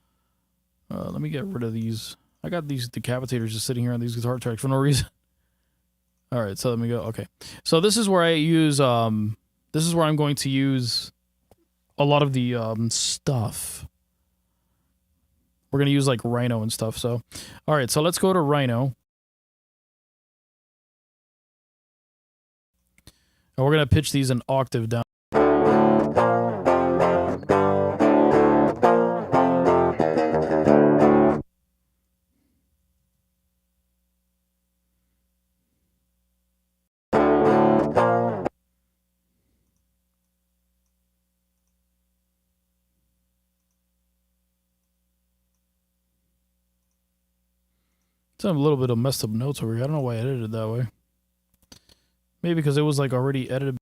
Let me get rid of these. I got these decapitators just sitting here on these guitar tracks for no reason. All right, so let me go. Okay, so this is where I use. This is where I'm going to use a lot of the stuff. We're gonna use like Rhino and stuff. So, all right, so let's go to Rhino. And we're going to pitch these an octave down. So a little bit of messed up notes over here. I don't know why I edited it that way. Maybe because it was like already edited.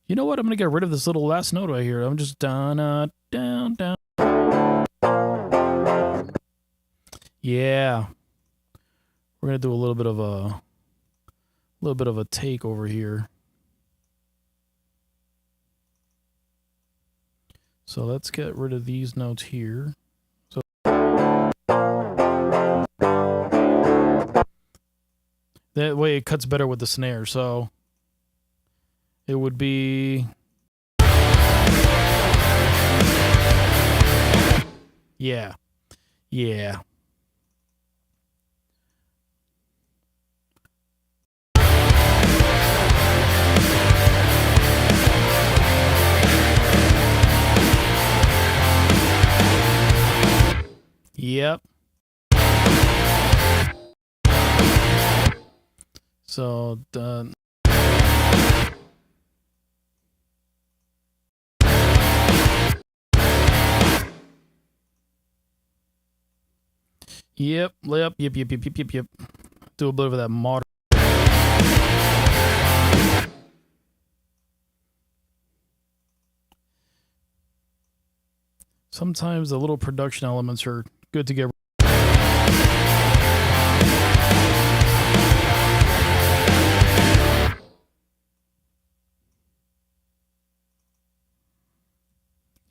You know what? I'm going to get rid of this little last note right here. I'm just down, down, down. Yeah. We're going to do a little bit of a take over here. So let's get rid of these notes here. So that way it cuts better with the snare. So it would be, yeah. Yeah. Yep. So done. Yep. Yep. Do a bit of that modern. Sometimes the little production elements are good to get.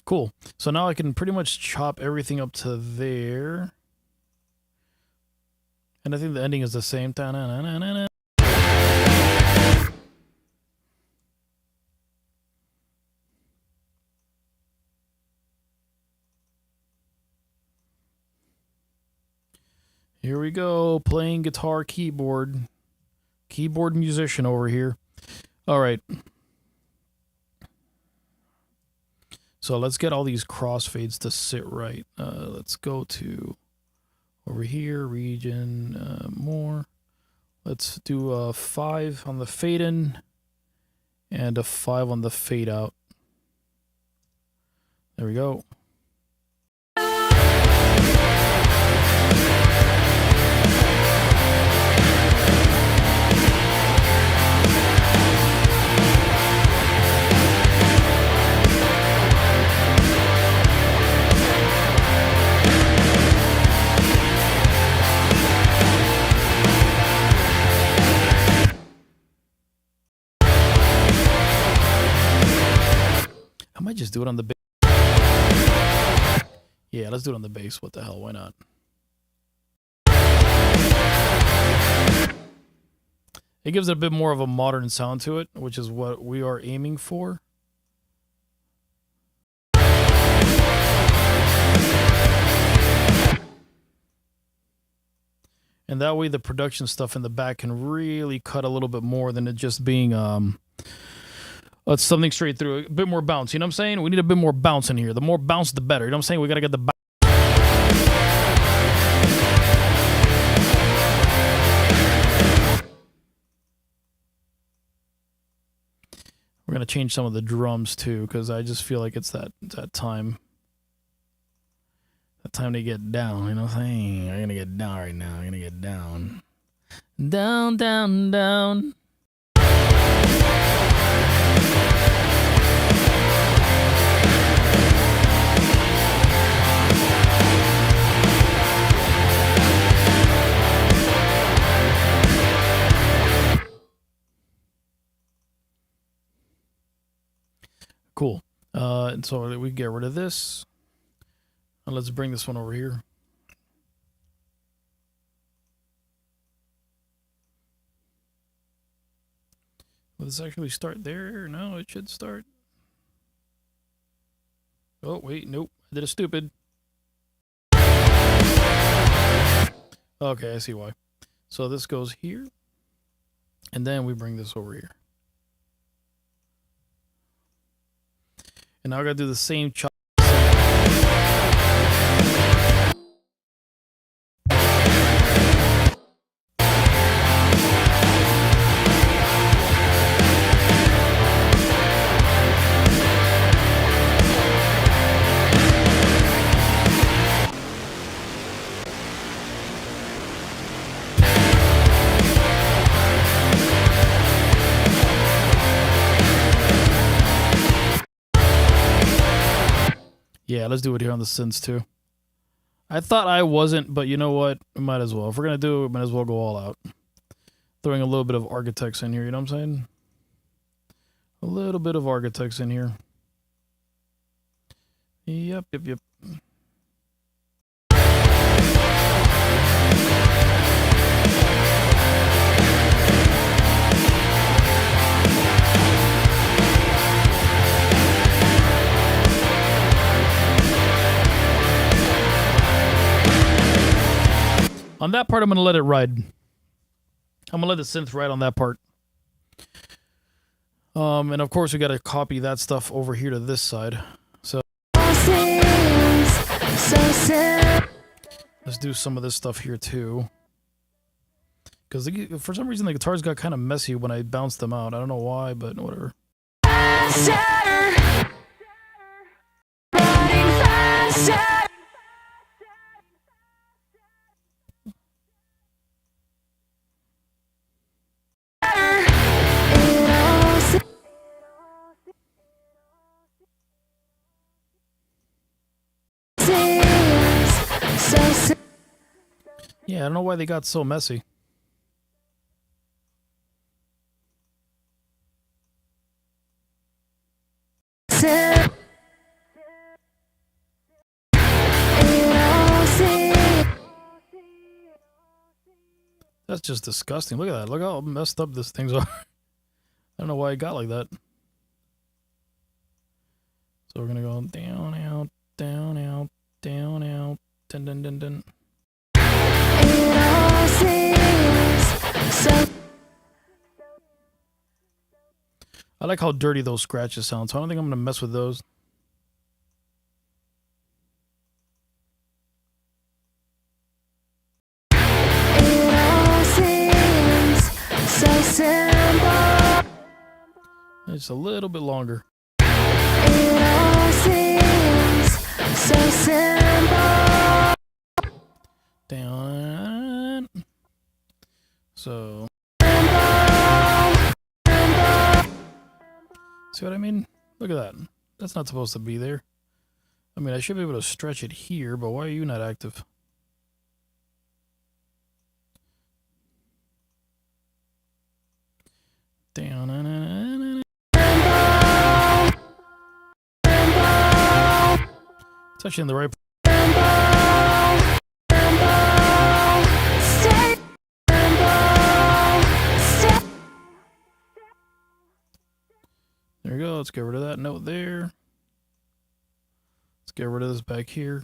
Cool. So now I can pretty much chop everything up to there. And I think the ending is the same. Ta-na-na-na-na-na. Here we go, playing guitar, keyboard musician over here. All right. So let's get all these crossfades to sit right. Let's go to over here, region, more. Let's do a 5 on the fade in and a 5 on the fade out. There we go. I might just do it on the bass. Yeah, let's do it on the bass. What the hell? Why not? It gives it a bit more of a modern sound to it, which is what we are aiming for. And that way the production stuff in the back can really cut a little bit more than it just being something straight through. A bit more bounce, you know what I'm saying? We need a bit more bounce in here. The more bounce, the better. You know what I'm saying? We got to get the bounce. We're going to change some of the drums too, because I just feel like it's that time. That time to get down, you know what I'm saying? I'm going to get down right now. I'm going to get down. Down, down, down. Cool. And so we get rid of this. And let's bring this one over here. Will this actually start there? No, it should start. Oh, wait, nope. I did a stupid. Okay, I see why. So this goes here. And then we bring this over here. And now I gotta do the same chop. Yeah, let's do it here on the synths too. I thought I wasn't, but you know what? We might as well. If we're going to do it, we might as well go all out. Throwing a little bit of architects in here, you know what I'm saying? A little bit of architects in here. Yep. On that part, I'm going to let it ride. I'm going to let the synth ride on that part. And of course, we got to copy that stuff over here to this side. So let's do some of this stuff here too. Because for some reason, the guitars got kind of messy when I bounced them out. I don't know why, but whatever. Yeah, I don't know why they got so messy. That's just disgusting. Look at that. Look how messed up this thing's are. I don't know why it got like that. So we're gonna go down, out, down, out, down, out, dun dun dun dun. I like how dirty those scratches sound, so I don't think I'm gonna mess with those. It's a little bit longer. Down. So. See what I mean? Look at that. That's not supposed to be there. I mean, I should be able to stretch it here, but why are you not active? Down. It's actually in the right. There we go. Let's get rid of that note there. Let's get rid of this back here.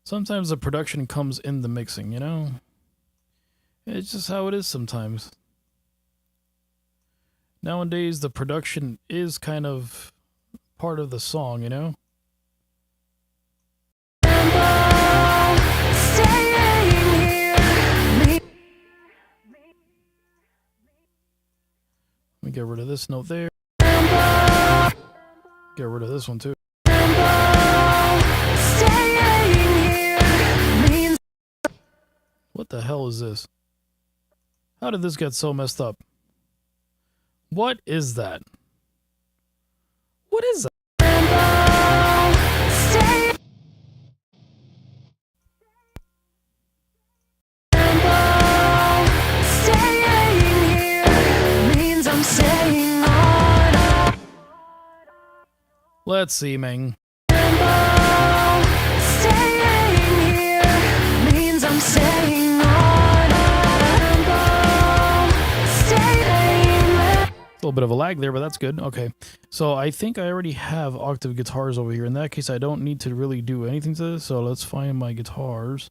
Sometimes the production comes in the mixing, you know? It's just how it is sometimes. Nowadays, the production is kind of part of the song, you know? Let me get rid of this note there. Get rid of this one too. What the hell is this? How did this get so messed up? What is that? What is that? Let's see, Ming. A little bit of a lag there, but that's good. Okay, so I think I already have octave guitars over here. In that case, I don't need to really do anything to this. So let's find my guitars.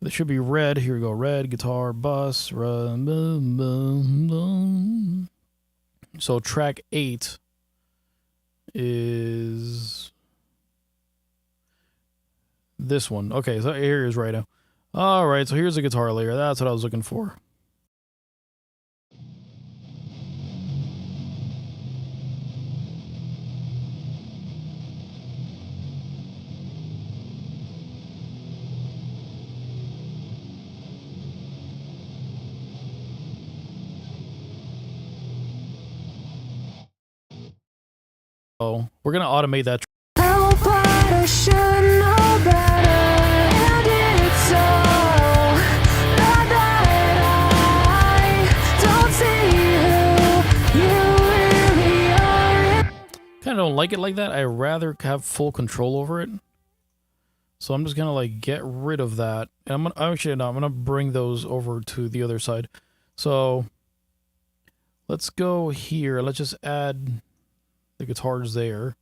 They should be red. Here we go. Red, guitar, bus. So track 8 is this one. Okay, so here is right now. All right, so here's a guitar layer. That's what I was looking for. Oh, we're gonna automate that. Kind of don't like it like that. I rather have full control over it. So I'm just gonna like get rid of that. And I'm gonna bring those over to the other side. So let's go here. Let's just add the guitars there.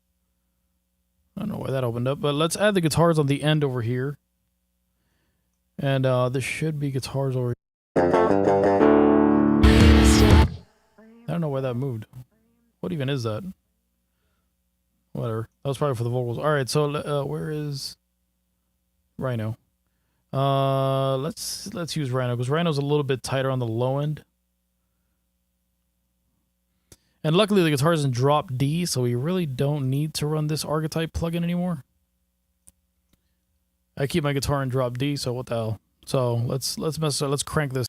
I don't know why that opened up, but let's add the guitars on the end over here. And this should be guitars over here. I don't know why that moved. What even is that? Whatever. That was probably for the vocals. All right, so where is Rhino? Let's use Rhino because Rhino's a little bit tighter on the low end. And luckily the guitar is in drop D, so we really don't need to run this archetype plugin anymore. I keep my guitar in drop D, so what the hell? So let's crank this.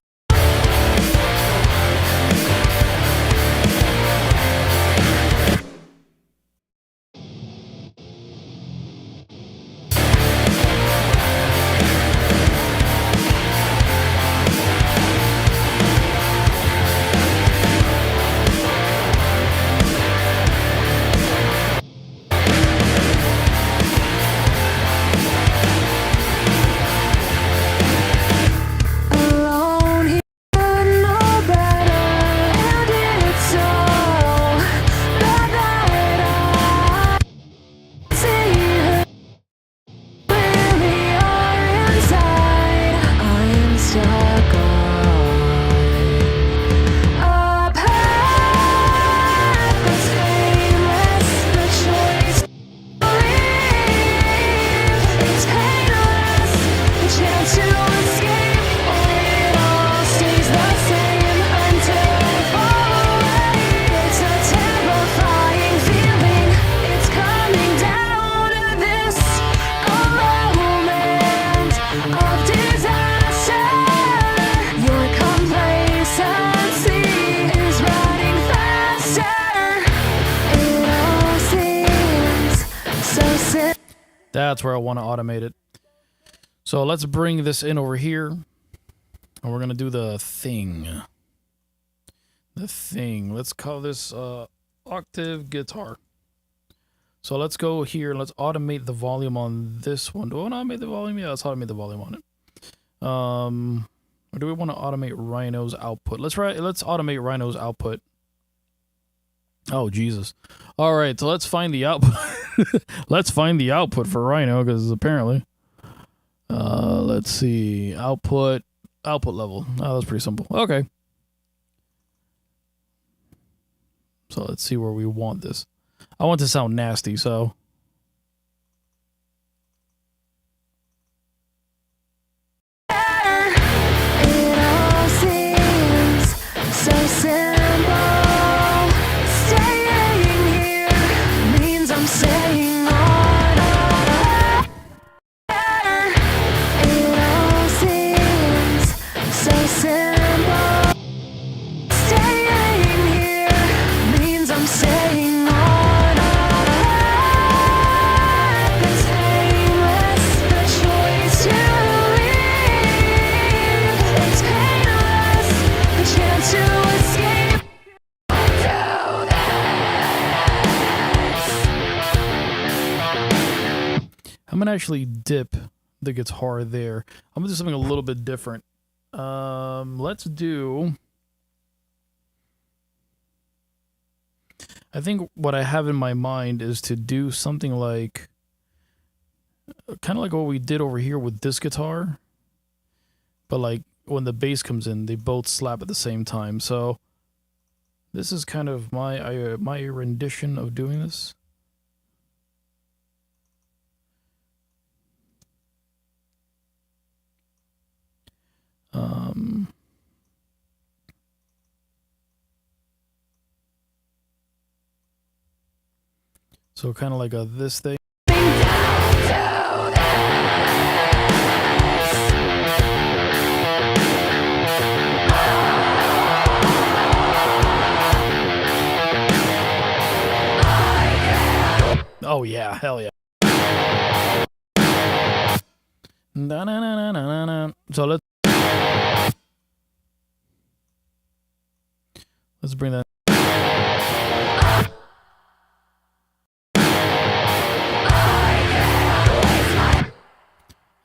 That's where I want to automate it. So let's bring this in over here. And we're going to do the thing. The thing. Let's call this octave guitar. So let's go here. Let's automate the volume on this one. Do I want to automate the volume? Yeah, let's automate the volume on it. Or do we want to automate Rhino's output? Let's automate Rhino's output. Oh, Jesus. All right, so let's find the output. Let's find the output for Rhino, because apparently... let's see. Output level. Oh, that's pretty simple. Okay. So let's see where we want this. I want to sound nasty, so... It all seems so simple. Staying here means I'm staying on. It all seems so simple. Staying here means I'm staying on. It's painless, the choice to leave. It's painless, the chance to escape. I'm gonna actually dip the guitar there. I'm gonna do something a little bit different. Let's do... I think what I have in my mind is to do something like... kind of like what we did over here with this guitar. But like, when the bass comes in, they both slap at the same time. So, this is kind of my rendition of doing this. So kind of like this thing. Oh yeah, hell yeah. Na, na, na, na, na, na. So let's bring that.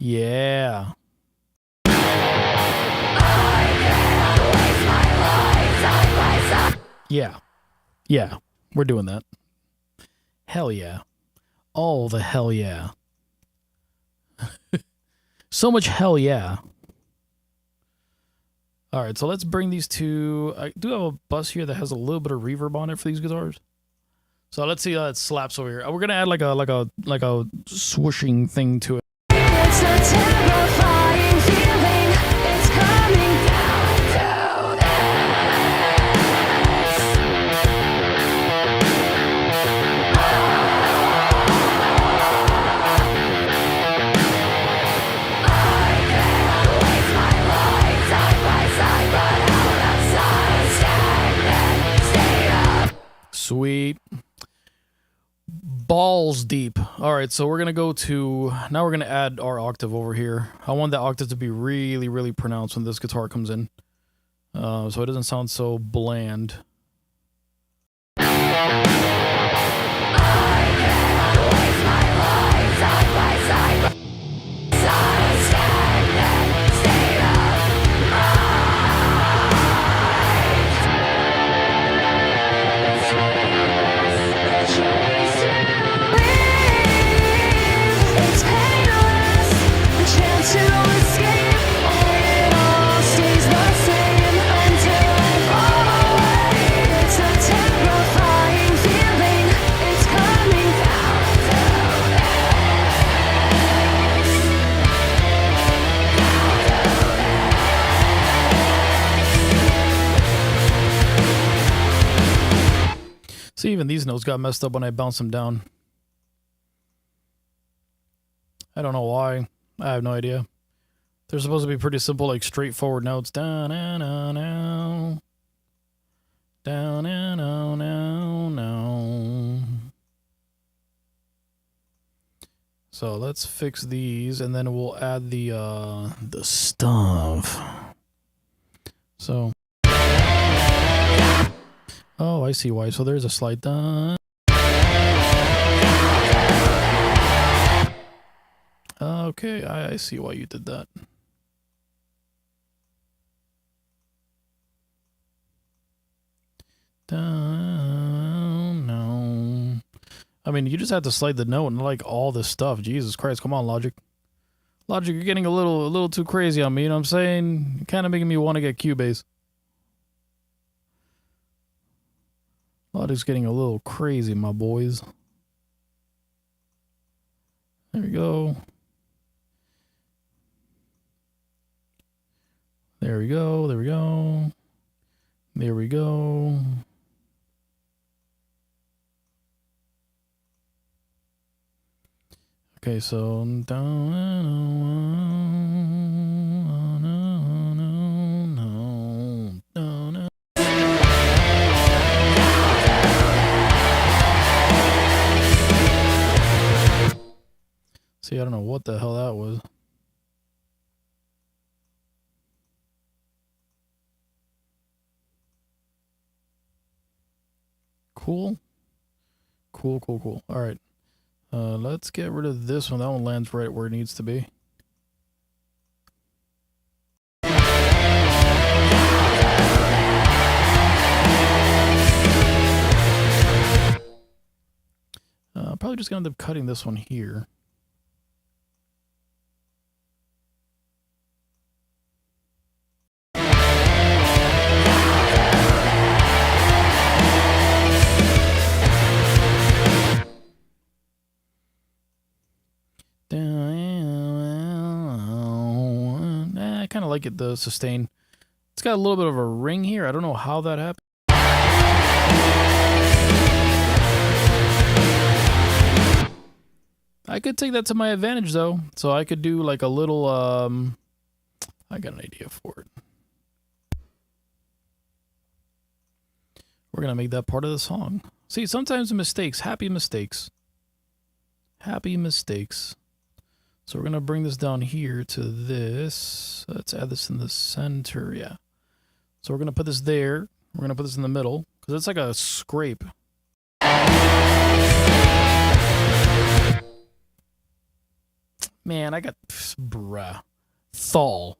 Yeah. Yeah. Yeah. We're doing that. Hell yeah. All the hell yeah. So much hell yeah. Alright, so let's bring these two. I do have a bus here that has a little bit of reverb on it for these guitars. So let's see how it slaps over here. We're gonna add like a swooshing thing to it. It's a terrifying feeling. It's coming down to this. I can waste my life side by side, but out of sight, stagnant, stay up. Sweet. Balls deep. All right, so we're gonna go to, now we're gonna add our octave over here. I want that octave to be really, really pronounced when this guitar comes in, so it doesn't sound so bland. It's painless, the chance to escape. It all stays the same until I fall away. It's a terrifying feeling. It's coming down to See, even these notes got messed up when I bounced them down. I don't know why. I have no idea. They're supposed to be pretty simple, like straightforward notes. Down and on now. Down and on now. So let's fix these, and then we'll add the stuff. So, oh, I see why. So there's a slide done. Okay, I see why you did that. Down, no. I mean, you just have to slide the note and like all this stuff. Jesus Christ, come on, Logic. Logic, you're getting a little too crazy on me, you know what I'm saying? You're kind of making me want to get Cubase. Logic's getting a little crazy, my boys. There we go. There we go, there we go. There we go. Okay, so see, I don't know what the hell that was. Cool. Cool. All right. Let's get rid of this one. That one lands right where it needs to be. Probably just gonna end up cutting this one here. I kind of like it, the sustain. It's got a little bit of a ring here. I don't know how that happened. I could take that to my advantage, though. So I could do like a little, I got an idea for it. We're going to make that part of the song. See, sometimes mistakes, happy mistakes. Happy mistakes. So we're going to bring this down here to this. Let's add this in the center, yeah. So we're going to put this there. We're going to put this in the middle, because it's like a scrape. Man, I got, bruh. Thal.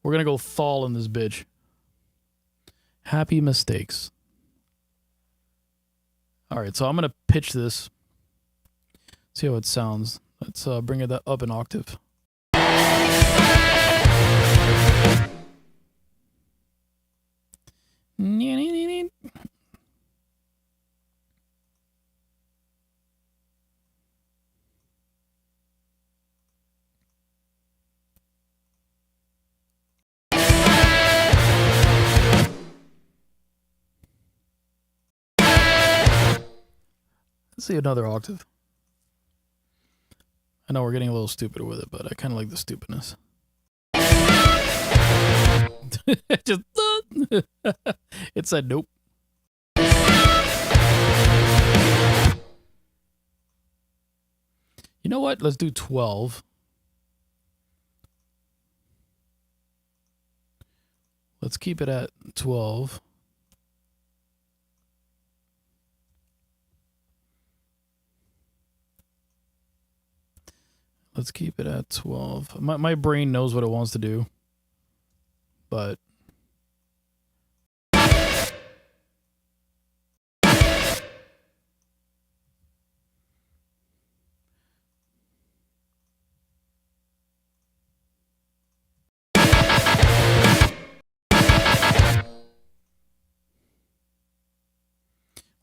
We're going to go Thal in this bitch. Happy mistakes. All right, so I'm going to pitch this. See how it sounds. Let's bring it up an octave. Let's see another octave. I know we're getting a little stupid with it, but I kind of like the stupidness. Just it said nope. You know what? Let's do 12. Let's keep it at 12. Let's keep it at 12. My brain knows what it wants to do. But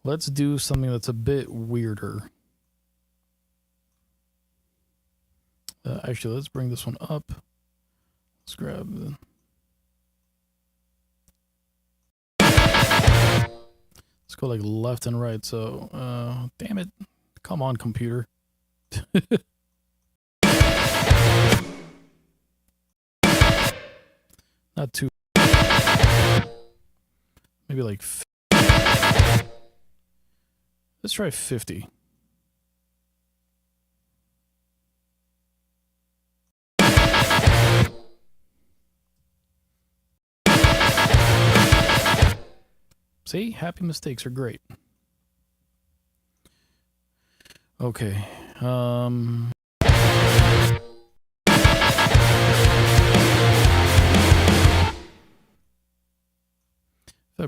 let's do something that's a bit weirder. Actually, let's bring this one up. Let's grab the... Let's go like left and right. So, damn it. Come on, computer. Not too... Maybe like... Let's try 50. See, happy mistakes are great. Okay. If I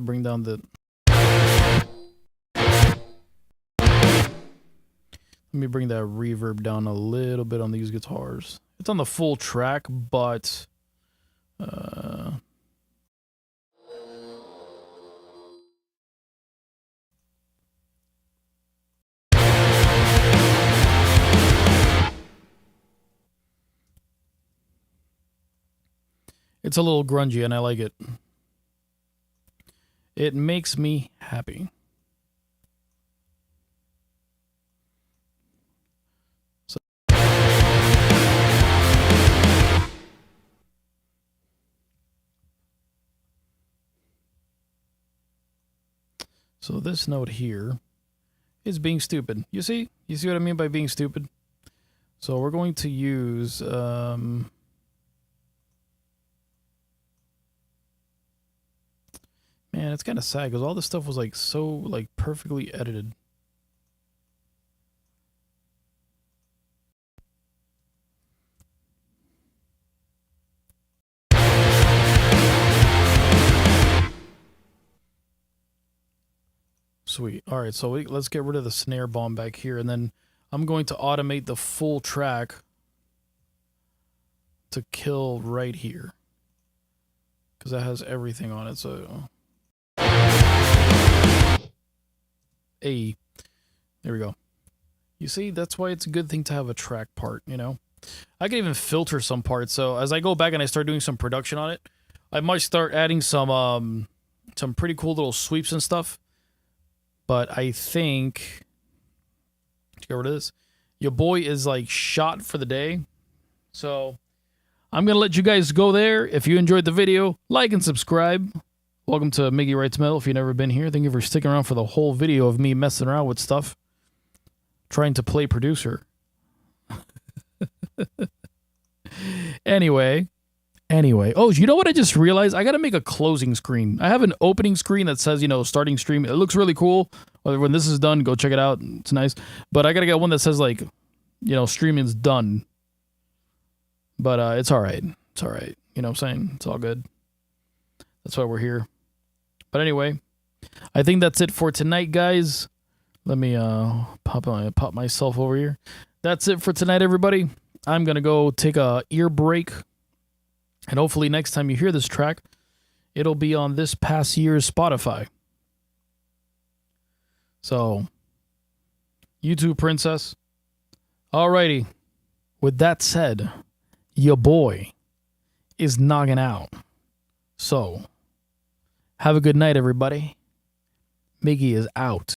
bring down the... Let me bring that reverb down a little bit on these guitars. It's on the full track, but... it's a little grungy and I like it. It makes me happy. So this note here is being stupid. You see? You see what I mean by being stupid? So we're going to use... man, it's kind of sad because all this stuff was like so like perfectly edited. Sweet. All right, so let's get rid of the snare bomb back here, and then I'm going to automate the full track to kill right here because that has everything on it. So, hey, there we go. You see, that's why it's a good thing to have a track part. You know, I can even filter some parts. So as I go back and I start doing some production on it, I might start adding some pretty cool little sweeps and stuff. But I think, let's get rid of this. Your boy is like shot for the day. So I'm going to let you guys go there. If you enjoyed the video, like and subscribe. Welcome to Miggy Writes Metal. If you've never been here, thank you for sticking around for the whole video of me messing around with stuff. Trying to play producer. Anyway. Oh, you know what I just realized? I got to make a closing screen. I have an opening screen that says, you know, starting stream. It looks really cool. When this is done, go check it out. It's nice. But I got to get one that says, like, you know, streaming's done. But it's all right. It's all right. You know what I'm saying? It's all good. That's why we're here. But anyway, I think that's it for tonight, guys. Let me pop myself over here. That's it for tonight, everybody. I'm going to go take a ear break. And hopefully next time you hear this track, it'll be on this past year's Spotify. So, YouTube Princess. Alrighty. With that said, your boy is nogging out. So, have a good night, everybody. Miggy is out.